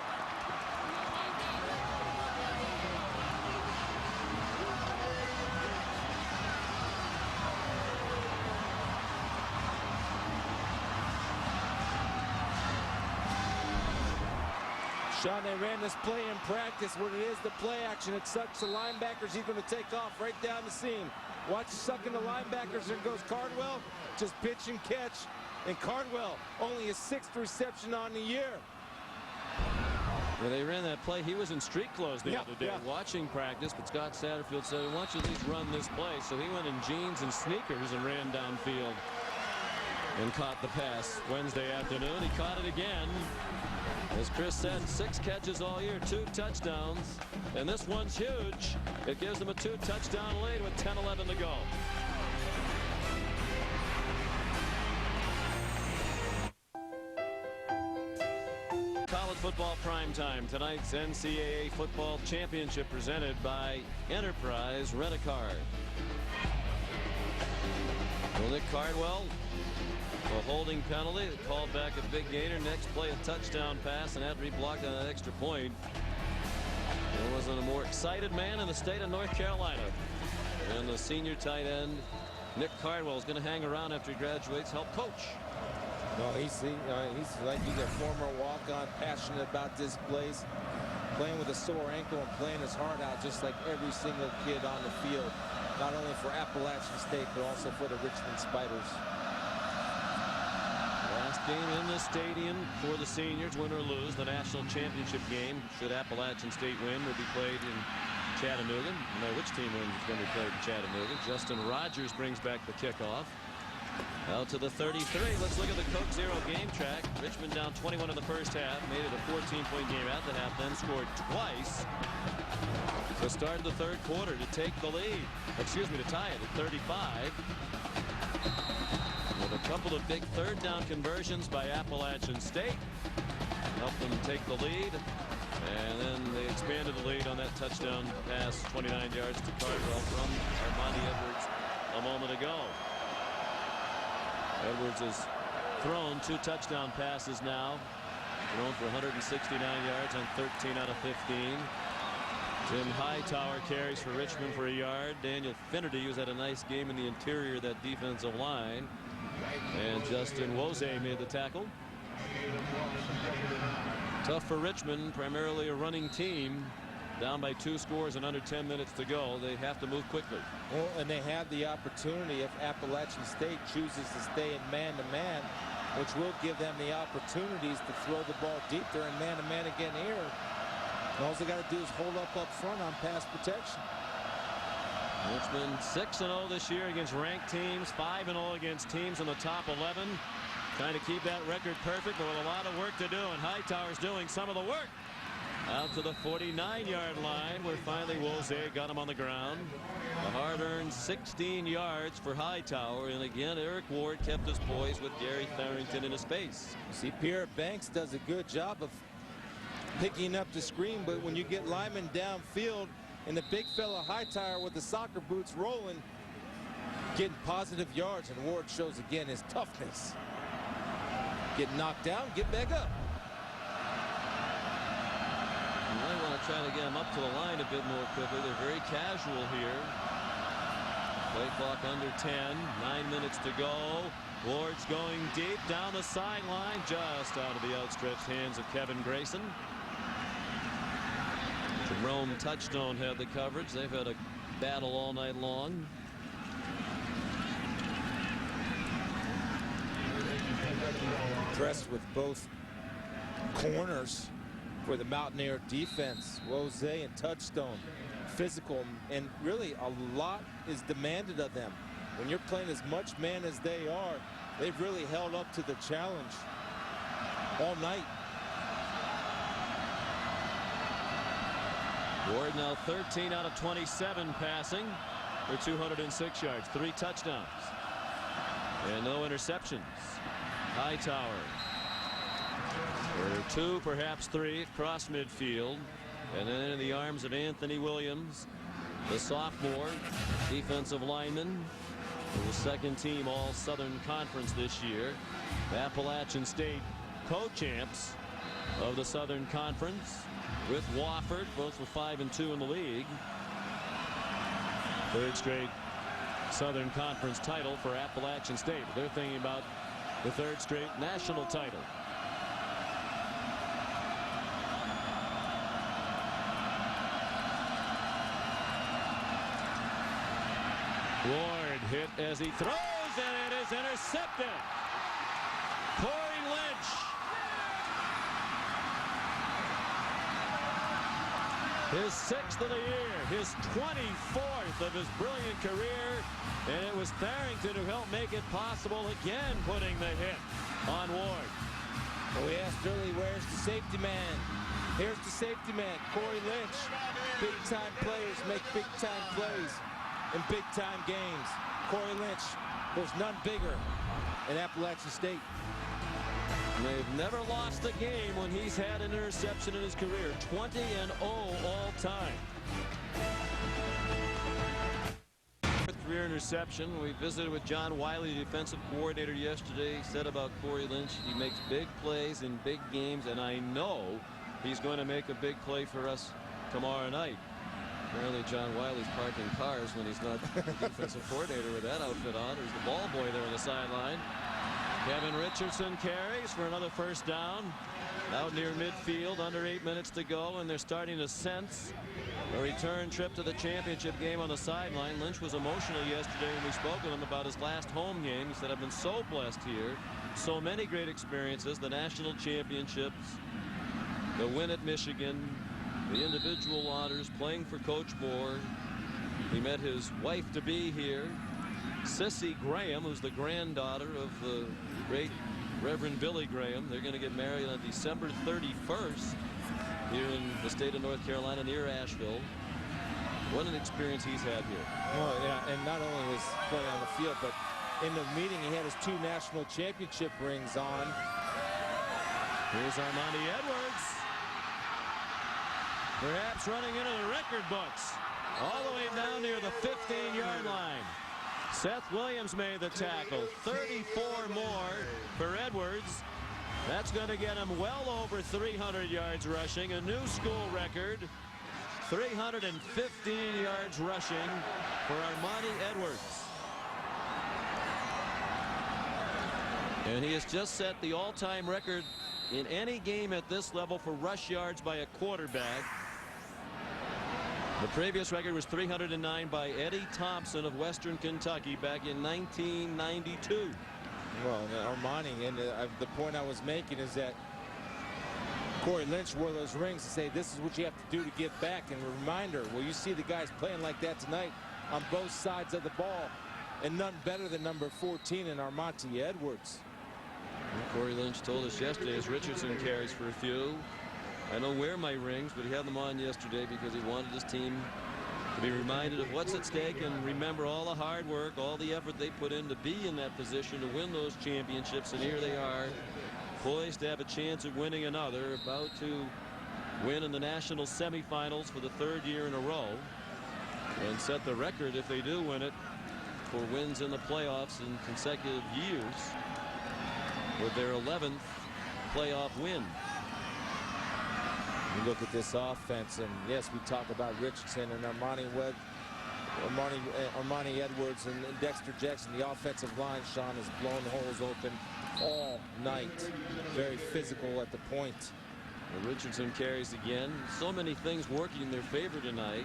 Sean, they ran this play in practice. When it is the play action, it sucks the linebackers. He's going to take off right down the seam. Watch sucking the linebackers. There goes Cardwell. Just pitch and catch. And Cardwell, only his 6th reception on the year. When they ran that play, he was in street clothes the other day watching practice, but Scott Satterfield said, why don't you at least run this play? So he went in jeans and sneakers and ran downfield and caught the pass Wednesday afternoon. He caught it again. As Chris said, 6 catches all year, 2 touchdowns, and this one's huge. It gives them a 2-touchdown lead with 10-11 to go. College football primetime. Tonight's NCAA football championship presented by Enterprise Rent-A-Car. Well, Nick Cardwell, a holding penalty that called back a big gainer. Next play, a touchdown pass, and had to be blocked on an extra point. There wasn't a more excited man in the state of North Carolina. And the senior tight end, Nick Cardwell, is going to hang around after he graduates, help coach. No, he's like he's a former walk-on, passionate about this place, playing with a sore ankle and playing his heart out, just like every single kid on the field, not only for Appalachian State, but also for the Richmond Spiders. Last game in the stadium for the seniors, win or lose, the national championship game, should Appalachian State win, will be played in Chattanooga. No matter which team wins is going to be played in Chattanooga. Justin Rogers brings back the kickoff. Out to the 33. Let's look at the Coke Zero game track. Richmond down 21 in the first half. Made it a 14-point game at the half. Then scored twice to start the third quarter to take the lead. Excuse me, to tie it at 35. With a couple of big third down conversions by Appalachian State. Helped them take the lead. And then they expanded the lead on that touchdown pass, 29 yards to Cardwell from Armani Edwards a moment ago. Edwards has thrown 2 touchdown passes now. Thrown for 169 yards on 13 out of 15. Tim Hightower carries for Richmond for a yard. Daniel Finnerty, who's had a nice game in the interior of that defensive line. And Justin Wose made the tackle. Tough for Richmond, primarily a running team. Down by 2 scores and under 10 minutes to go. They have to move quickly. Well, and they have the opportunity if Appalachian State chooses to stay in man-to-man, which will give them the opportunities to throw the ball deep. They're in man-to-man again here. And all they got to do is hold up front on pass protection. Richmond 6-0 this year against ranked teams, 5-0 against teams in the top 11. Trying to keep that record perfect, but with a lot of work to do, and Hightower's doing some of the work. Out to the 49-yard line, where finally Wose got him on the ground. A hard-earned 16 yards for Hightower, and again Eric Ward kept his poise with Gary Farrington in his face. See, Pierre Banks does a good job of picking up the screen, but when you get Lyman downfield and the big fella Hightower with the soccer boots rolling, getting positive yards, and Ward shows again his toughness. Get knocked down, get back up. You might want to try to get him up to the line a bit more quickly. They're very casual here. Play clock under 10. 9 minutes to go. Ward's going deep down the sideline, just out of the outstretched hands of Kevin Grayson. Jerome Touchstone had the coverage. They've had a battle all night long. Impressed with both corners for the Mountaineer defense. Wose and Touchstone, physical, and really a lot is demanded of them. When you're playing as much man as they are, they've really held up to the challenge all night. Ward now 13 out of 27 passing for 206 yards, 3 touchdowns, and no interceptions. Hightower for 2, perhaps 3, across midfield, and then in the arms of Anthony Williams, the sophomore defensive lineman, who was second team all Southern Conference this year. Appalachian State co-champs of the Southern Conference with Wofford, both were 5-2 in the league. 3rd straight Southern Conference title for Appalachian State. They're thinking about the 3rd straight national title. Ward hit as he throws, and it is intercepted. Corey Lynch. His 6th of the year, his 24th of his brilliant career, and it was Farrington who helped make it possible, again putting the hit on Ward. Well, we asked earlier, where's the safety man? Here's the safety man, Corey Lynch. Big-time players make big-time plays in big-time games. Corey Lynch, there's none bigger in Appalachian State. They've never lost a game when he's had an interception in his career. 20-0 all time. Career interception. We visited with John Wiley, the defensive coordinator, yesterday. He said about Corey Lynch, he makes big plays in big games, and I know he's going to make a big play for us tomorrow night. Apparently John Wiley's parking cars when he's not the defensive coordinator with that outfit on. There's the ball boy there on the sideline. Kevin Richardson carries for another first down. Out near midfield, under 8 minutes to go, and they're starting to sense a return trip to the championship game on the sideline. Lynch was emotional yesterday when we spoke with him about his last home game. He said, I've been so blessed here. So many great experiences, the national championships, the win at Michigan, the individual honors, playing for Coach Moore. He met his wife-to-be here, Sissy Graham, who's the granddaughter of the great Reverend Billy Graham. They're going to get married on December 31st here in the state of North Carolina near Asheville. What an experience he's had here. Well, yeah, and not only his play on the field, but in the meeting he had his 2 national championship rings on. Here's Armani Edwards. Perhaps running into the record books. All the way down near the 15-yard line. Seth Williams made the tackle. 34 more for Edwards. That's going to get him well over 300 yards rushing. A new school record. 315 yards rushing for Armani Edwards. And he has just set the all-time record in any game at this level for rush yards by a quarterback. The previous record was 309 by Eddie Thompson of Western Kentucky back in 1992. Well, Armani, and the point I was making is that Corey Lynch wore those rings to say this is what you have to do to give back. And a reminder, well, you see the guys playing like that tonight on both sides of the ball, and none better than number 14 in Armani Edwards. Corey Lynch told us yesterday as Richardson carries for a few. I don't wear my rings, but he had them on yesterday because he wanted his team to be reminded of what's at stake and remember all the hard work, all the effort they put in to be in that position to win those championships. And here they are, poised to have a chance of winning another, about to win in the national semifinals for the 3rd year in a row and set the record, if they do win it, for wins in the playoffs in consecutive years with their 11th playoff win. You look at this offense, and yes, we talk about Richardson and Armani Edwards and Dexter Jackson. The offensive line, Sean, has blown holes open all night. Very physical at the point. Well, Richardson carries again. So many things working in their favor tonight.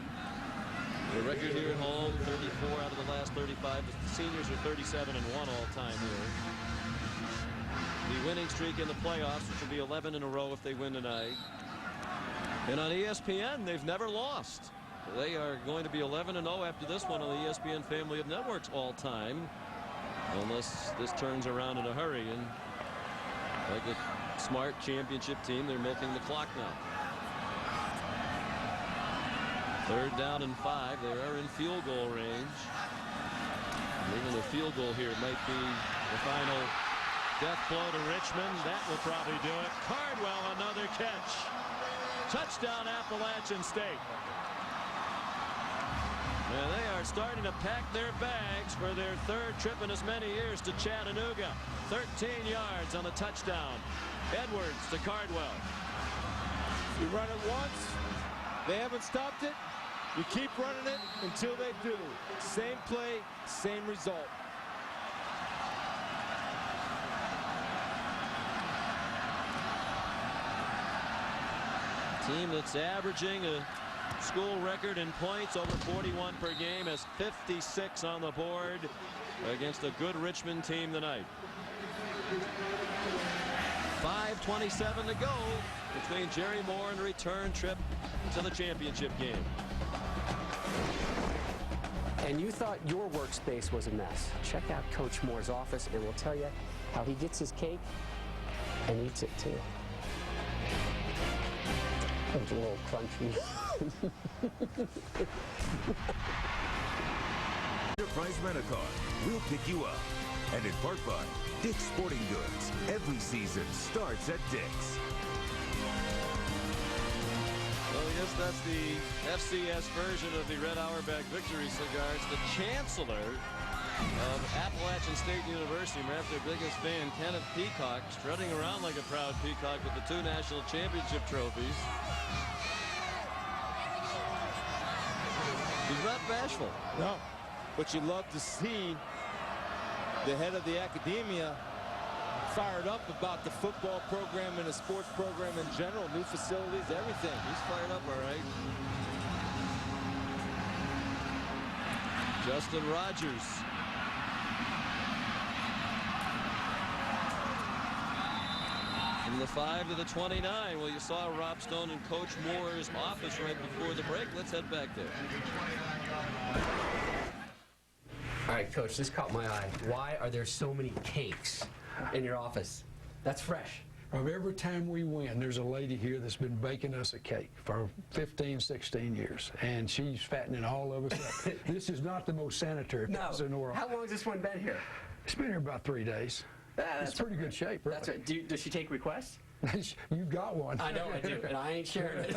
The record here at home, 34 out of the last 35. The seniors are 37-1 all time here. The winning streak in the playoffs, which will be 11 in a row if they win tonight. And on ESPN, they've never lost. They are going to be 11-0 after this one on the ESPN family of networks all time, unless this turns around in a hurry. And like a smart championship team, they're milking the clock now. 3rd down and 5. They are in field goal range. Even a field goal here might be the final death blow to Richmond. That will probably do it. Cardwell, another catch. Touchdown, Appalachian State. And they are starting to pack their bags for their 3rd trip in as many years to Chattanooga. 13 yards on the touchdown. Edwards to Cardwell. You run it once, they haven't stopped it. You keep running it until they do. Same play, same result. Team that's averaging a school record in points, over 41 per game, has 56 on the board against a good Richmond team tonight. 5:27 to go between Jerry Moore and a return trip to the championship game. And you thought your workspace was a mess. Check out Coach Moore's office, and we'll tell you how he gets his cake and eats it too. It's a little crunchy. Enterprise Rent-A-Car. We'll pick you up. And in part by Dick's Sporting Goods. Every season starts at Dick's. Well, yes, that's the FCS version of the Red Auerbach Victory Cigars. The chancellor of Appalachian State University, perhaps their biggest fan, Kenneth Peacock, strutting around like a proud peacock with the 2 national championship trophies. He's not bashful. No, but you love to see the head of the academia fired up about the football program and the sports program in general, new facilities, everything. He's fired up, all right. Justin Rogers. From the 5 to the 29. Well, you saw Rob Stone in Coach Moore's office right before the break. Let's head back there. All right, Coach, this caught my eye. Why are there so many cakes in your office? That's fresh. Every time we win, there's a lady here that's been baking us a cake for 15, 16 years, and she's fattening all of us up. This is not the most sanitary place in the world. How long has this one been here? It's been here about 3 days. It's pretty good shape, really. That's right. Does she take requests? You've got one. I know I do, and I ain't sharing it.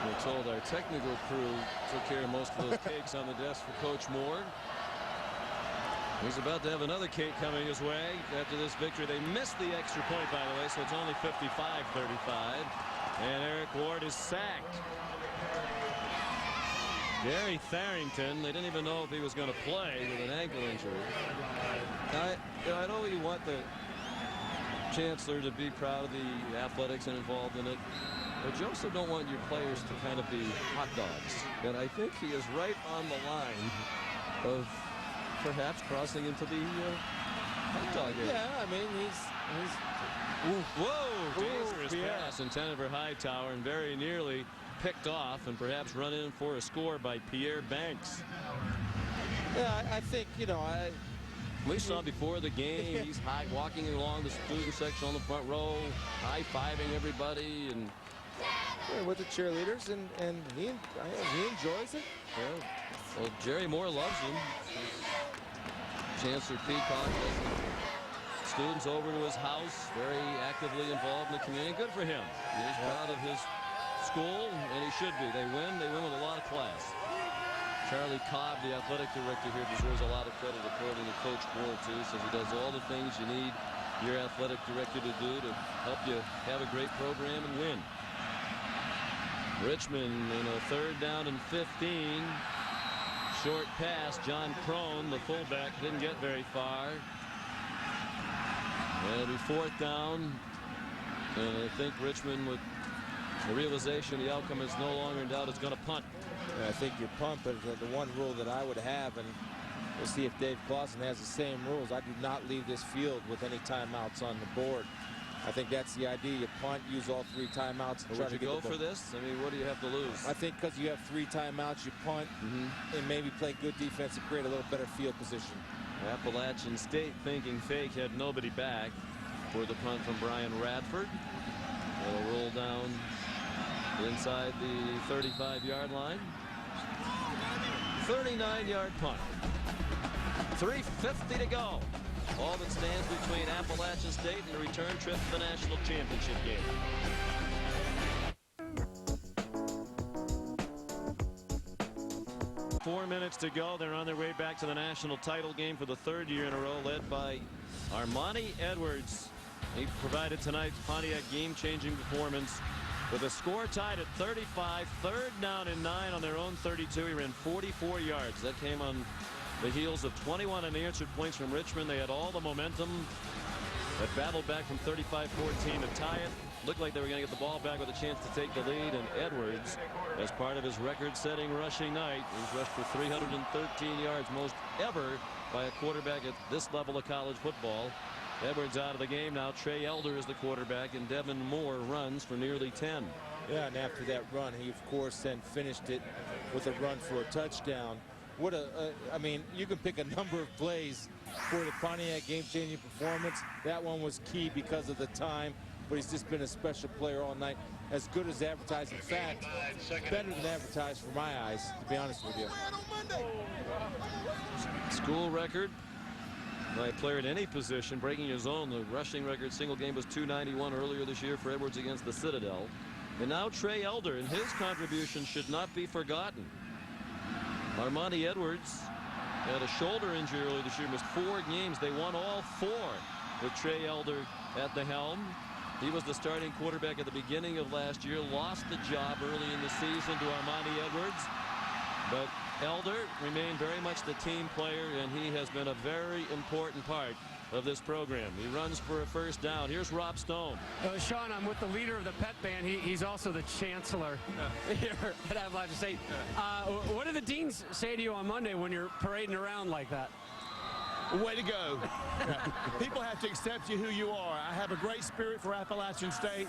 We're told our technical crew took care of most of those cakes on the desk for Coach Moore. He's about to have another cake coming his way after this victory. They missed the extra point, by the way, so it's only 55-35. And Eric Ward is sacked. Gary Tharrington, they didn't even know if he was going to play with an ankle injury. I know you want the chancellor to be proud of the athletics and involved in it, but you also don't want your players to kind of be hot dogs. And I think he is right on the line of perhaps crossing into the hot dog area. Yeah, I mean, he's whoa, dangerous pass intended for Hightower and very nearly picked off and perhaps run in for a score by Pierre Banks. Yeah, I think, we saw before the game, he's walking along the student section on the front row, high-fiving everybody and with the cheerleaders, and he enjoys it. Yeah. Well, Jerry Moore loves him. Chancellor Peacock has students over to his house, very actively involved in the community. Good for him. He's proud of his school, and he should be. They win with a lot of class. Charlie Cobb, the athletic director here, deserves a lot of credit according to Coach Moore, too. Says he does all the things you need your athletic director to do to help you have a great program and win. Richmond in a 3rd down and 15. Short pass. John Crone, the fullback, didn't get very far. It'll be 4th down. And I think Richmond, with the realization the outcome is no longer in doubt, is going to punt. I think you punt, but the one rule that I would have, and we'll see if Dave Clausen has the same rules, I do not leave this field with any timeouts on the board. I think that's the idea. You punt, use all 3 timeouts. And would you go for this? I mean, what do you have to lose? I think because you have 3 timeouts, you punt and maybe play good defense and create a little better field position. Appalachian State thinking fake, had nobody back for the punt from Brian Radford. It'll roll down inside the 35-yard line. 39-yard punt. 3:50 to go. All that stands between Appalachian State and the return trip to the national championship game. Four minutes to go. They're on their way back to the national title game for the 3rd year in a row, led by Armani Edwards. He provided tonight's Pontiac game-changing performance with a score tied at 35. 3rd down and 9 on their own 32. He ran 44 yards. That came on the heels of 21 unanswered points from Richmond. They had all the momentum. That battled back from 35-14 to tie it. Looked like they were going to get the ball back with a chance to take the lead. And Edwards, as part of his record-setting rushing night, he's rushed for 313 yards, most ever by a quarterback at this level of college football. Edwards out of the game now. Trey Elder is the quarterback, and Devin Moore runs for nearly 10. Yeah, and after that run, he, of course, then finished it with a run for a touchdown. What I mean, you can pick a number of plays for the Pontiac game-changing performance. That one was key because of the time, but he's just been a special player all night. As good as advertised. In fact, better than advertised for my eyes, to be honest with you. School record by a player at any position, breaking his own. The rushing record single game was 291 earlier this year for Edwards against the Citadel. And now Trey Elder, and his contribution should not be forgotten. Armani Edwards had a shoulder injury earlier this year, missed 4 games. They won all 4 with Trey Elder at the helm. He was the starting quarterback at the beginning of last year, lost the job early in the season to Armani Edwards. But Elder remained very much the team player, and he has been a very important part of this program. He runs for a 1st down. Here's Rob Stone. Sean, I'm with the leader of the pet band. He's also the chancellor here at Appalachian State. What did the deans say to you on Monday when you're parading around like that? Way to go. People have to accept you who you are. I have a great spirit for Appalachian State,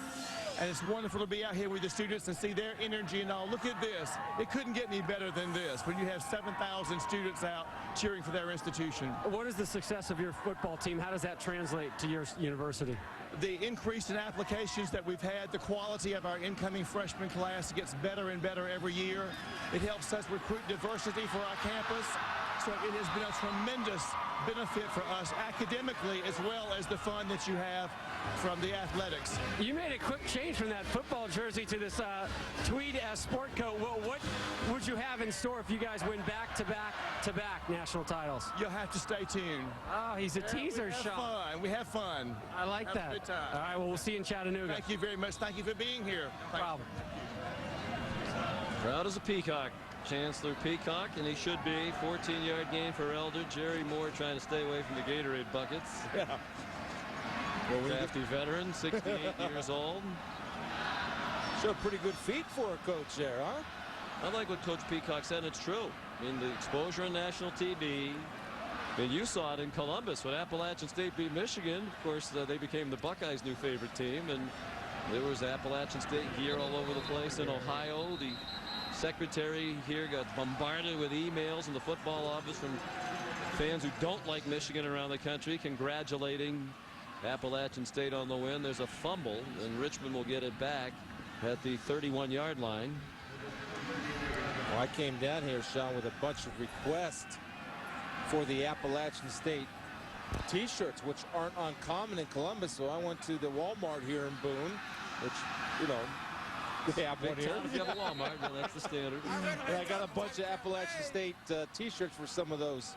and it's wonderful to be out here with the students and see their energy and all. Look at this. It couldn't get any better than this when you have 7,000 students out cheering for their institution. What is the success of your football team? How does that translate to your university? The increase in applications that we've had, the quality of our incoming freshman class gets better and better every year. It helps us recruit diversity for our campus. So it has been a tremendous benefit for us academically, as well as the fun that you have from the athletics. You made a quick change from that football jersey to this tweed sport coat. What would you have in store if you guys win back-to-back national titles? You'll have to stay tuned. Oh, he's a teaser shot. We have fun. I like that. Have a good time. All right, well, we'll see you in Chattanooga. Thank you very much. Thank you for being here. No problem. Proud as a peacock. Chancellor Peacock, and he should be. 14-yard gain for Elder. Jerry Moore trying to stay away from the Gatorade buckets. Yeah. Well, crafty veteran, 68 years old. Showed pretty good feet for a coach there, huh? I like what Coach Peacock said, and it's true. I mean, the exposure on national TV. I mean, you saw it in Columbus when Appalachian State beat Michigan. Of course, they became the Buckeyes' new favorite team, and there was Appalachian State gear all over the place in Ohio. The secretary here got bombarded with emails in the football office from fans who don't like Michigan around the country congratulating Appalachian State on the win. There's a fumble, and Richmond will get it back at the 31-yard line. Well, I came down here, Sean, with a bunch of requests for the Appalachian State T-shirts, which aren't uncommon in Columbus. So I went to the Walmart here in Boone, which, you know, they have one here. You have a Walmart, well, that's the standard. And I got a bunch of Appalachian State T-shirts for some of those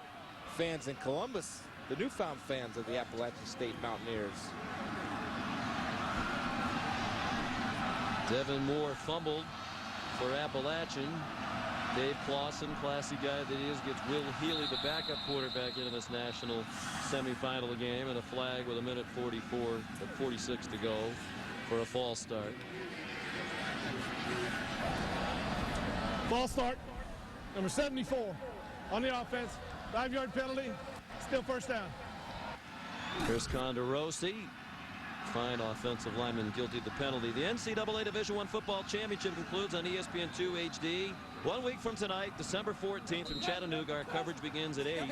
fans in Columbus, the newfound fans of the Appalachian State Mountaineers. Devin Moore fumbled for Appalachian. Dave Clausen, classy guy that he is, gets Will Healy, the backup quarterback, into this national semifinal game, and a flag with 1:46 to go for a false start. False start. Number 74 on the offense. 5-yard penalty. Still first down. Chris Condorosi, fine offensive lineman, guilty of the penalty. The NCAA Division I Football Championship concludes on ESPN2 HD. 1 week from tonight, December 14th from Chattanooga. Our coverage begins at 8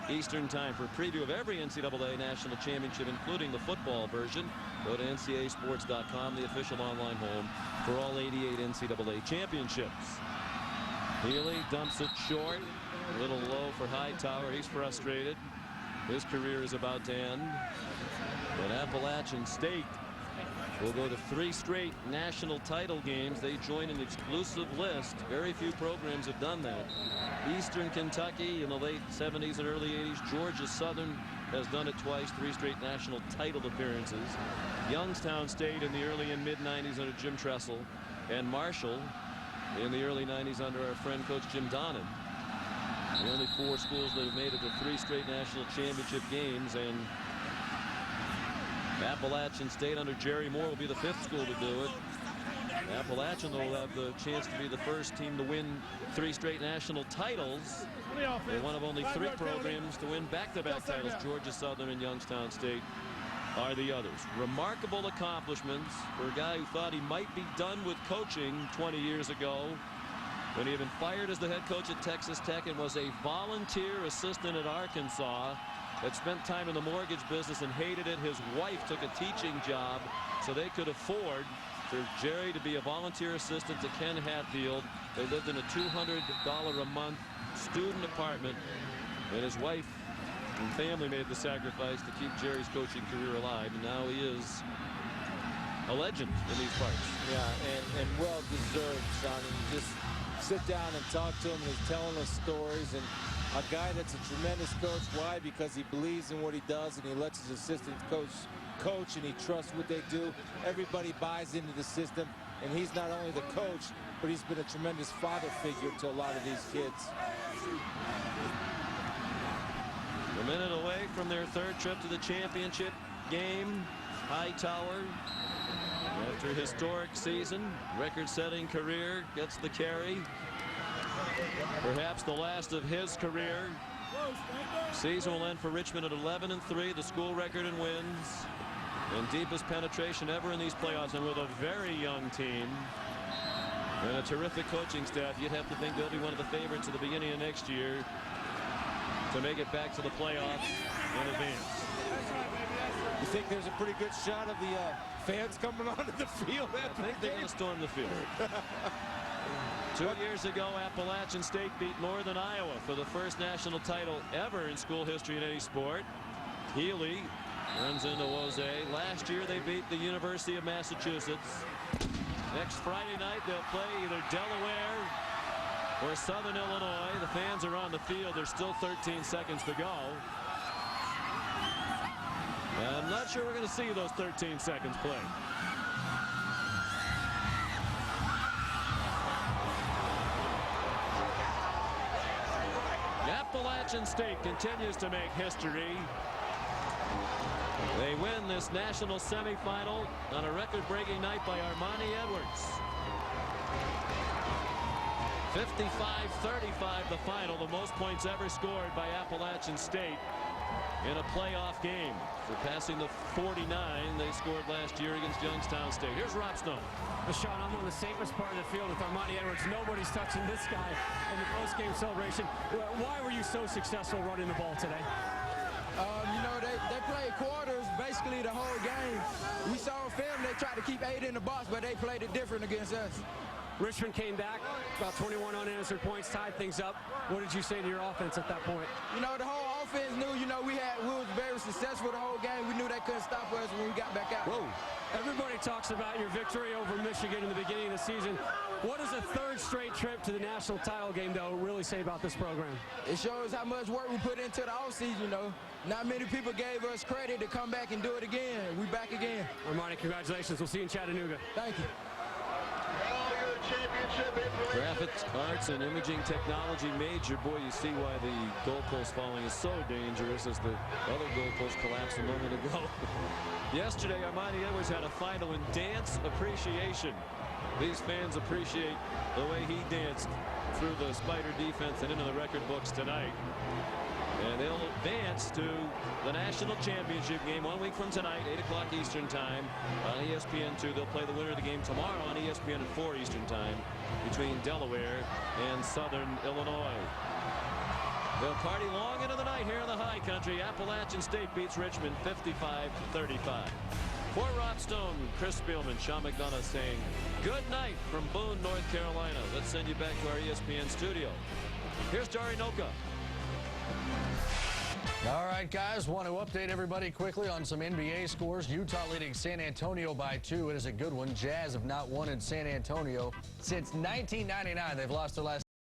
Eastern Time. For a preview of every NCAA National Championship, including the football version, go to ncaasports.com, the official online home for all 88 NCAA championships. Healy dumps it short. A little low for Hightower. He's frustrated. His career is about to end. But Appalachian State will go to 3 straight national title games. They join an exclusive list. Very few programs have done that. Eastern Kentucky in the late 70s and early 80s. Georgia Southern has done it twice, 3 straight national title appearances. Youngstown State in the early and mid 90s under Jim Tressel, and Marshall in the early 90s under our friend coach Jim Donnan. The only 4 schools that have made it to 3 straight national championship games, and Appalachian State under Jerry Moore will be the 5th school to do it. Appalachian will have the chance to be the first team to win 3 straight national titles. They're one of only 3 programs to win back-to-back titles. Georgia Southern and Youngstown State are the others. Remarkable accomplishments for a guy who thought he might be done with coaching 20 years ago, when he had been fired as the head coach at Texas Tech and was a volunteer assistant at Arkansas, had spent time in the mortgage business and hated it. His wife took a teaching job so they could afford for Jerry to be a volunteer assistant to Ken Hatfield. They lived in a $200 a month student apartment, and his wife and family made the sacrifice to keep Jerry's coaching career alive, and now he is a legend in these parts. Yeah, and well deserved, Sean. And you just sit down and talk to him, and he's telling us stories, and a guy that's a tremendous coach. Why? Because he believes in what he does, and he lets his assistant coach, and he trusts what they do. Everybody buys into the system, and he's not only the coach, but he's been a tremendous father figure to a lot of these kids. A minute away from their 3rd trip to the championship game. Hightower, after a historic season, record-setting career, gets the carry. Perhaps the last of his career Season will end for Richmond at 11-3, the school record in wins and deepest penetration ever in these playoffs, and with a very young team and a terrific coaching staff, you'd have to think they'll be one of the favorites at the beginning of next year to make it back to the playoffs and advance. You think there's a pretty good shot of the fans coming onto the field? I think they're going to storm the field. 2 years ago, Appalachian State beat Northern Iowa for the first national title ever in school history in any sport. Healy runs into Jose. Last year, they beat the University of Massachusetts. Next Friday night, they'll play either Delaware or Southern Illinois. The fans are on the field. There's still 13 seconds to go. I'm not sure we're going to see those 13 seconds play. Appalachian State continues to make history. They win this national semifinal on a record-breaking night by Armani Edwards. 55-35 the final, the most points ever scored by Appalachian State in a playoff game, surpassing the 49 they scored last year against Youngstown State. Here's Rob Stone. Sean, I'm on the safest part of the field with Armani Edwards. Nobody's touching this guy in the post-game celebration. Why were you so successful running the ball today? You know, they played quarters basically the whole game. We saw film, they tried to keep 8 in the box, but they played it different against us. Richmond came back, about 21 unanswered points, tied things up. What did you say to your offense at that point? You know, the whole offense knew, you know, we was very successful the whole game. We knew they couldn't stop us when we got back out. Whoa. Everybody talks about your victory over Michigan in the beginning of the season. What does a third straight trip to the national title game, though, really say about this program? It shows how much work we put into the offseason, you know. Not many people gave us credit to come back and do it again. We back again. Armani, congratulations. We'll see you in Chattanooga. Thank you. Graphics, arts, and imaging technology major. Boy, you see why the goalpost falling is so dangerous as the other goalpost collapsed a moment ago. Yesterday, Armani Edwards had a final in dance appreciation. These fans appreciate the way he danced through the Spider defense and into the record books tonight. And they'll advance to the national championship game 1 week from tonight, 8 o'clock Eastern time on ESPN2. They'll play the winner of the game tomorrow on ESPN at 4 Eastern time between Delaware and Southern Illinois. They'll party long into the night here in the high country. Appalachian State beats Richmond 55-35. For Rob Stone, Chris Spielman, Sean McDonough saying good night from Boone, North Carolina. Let's send you back to our ESPN studio. Here's Dari Noka. All right, guys, want to update everybody quickly on some NBA scores. Utah leading San Antonio by 2. It is a good one. Jazz have not won in San Antonio since 1999. They've lost their last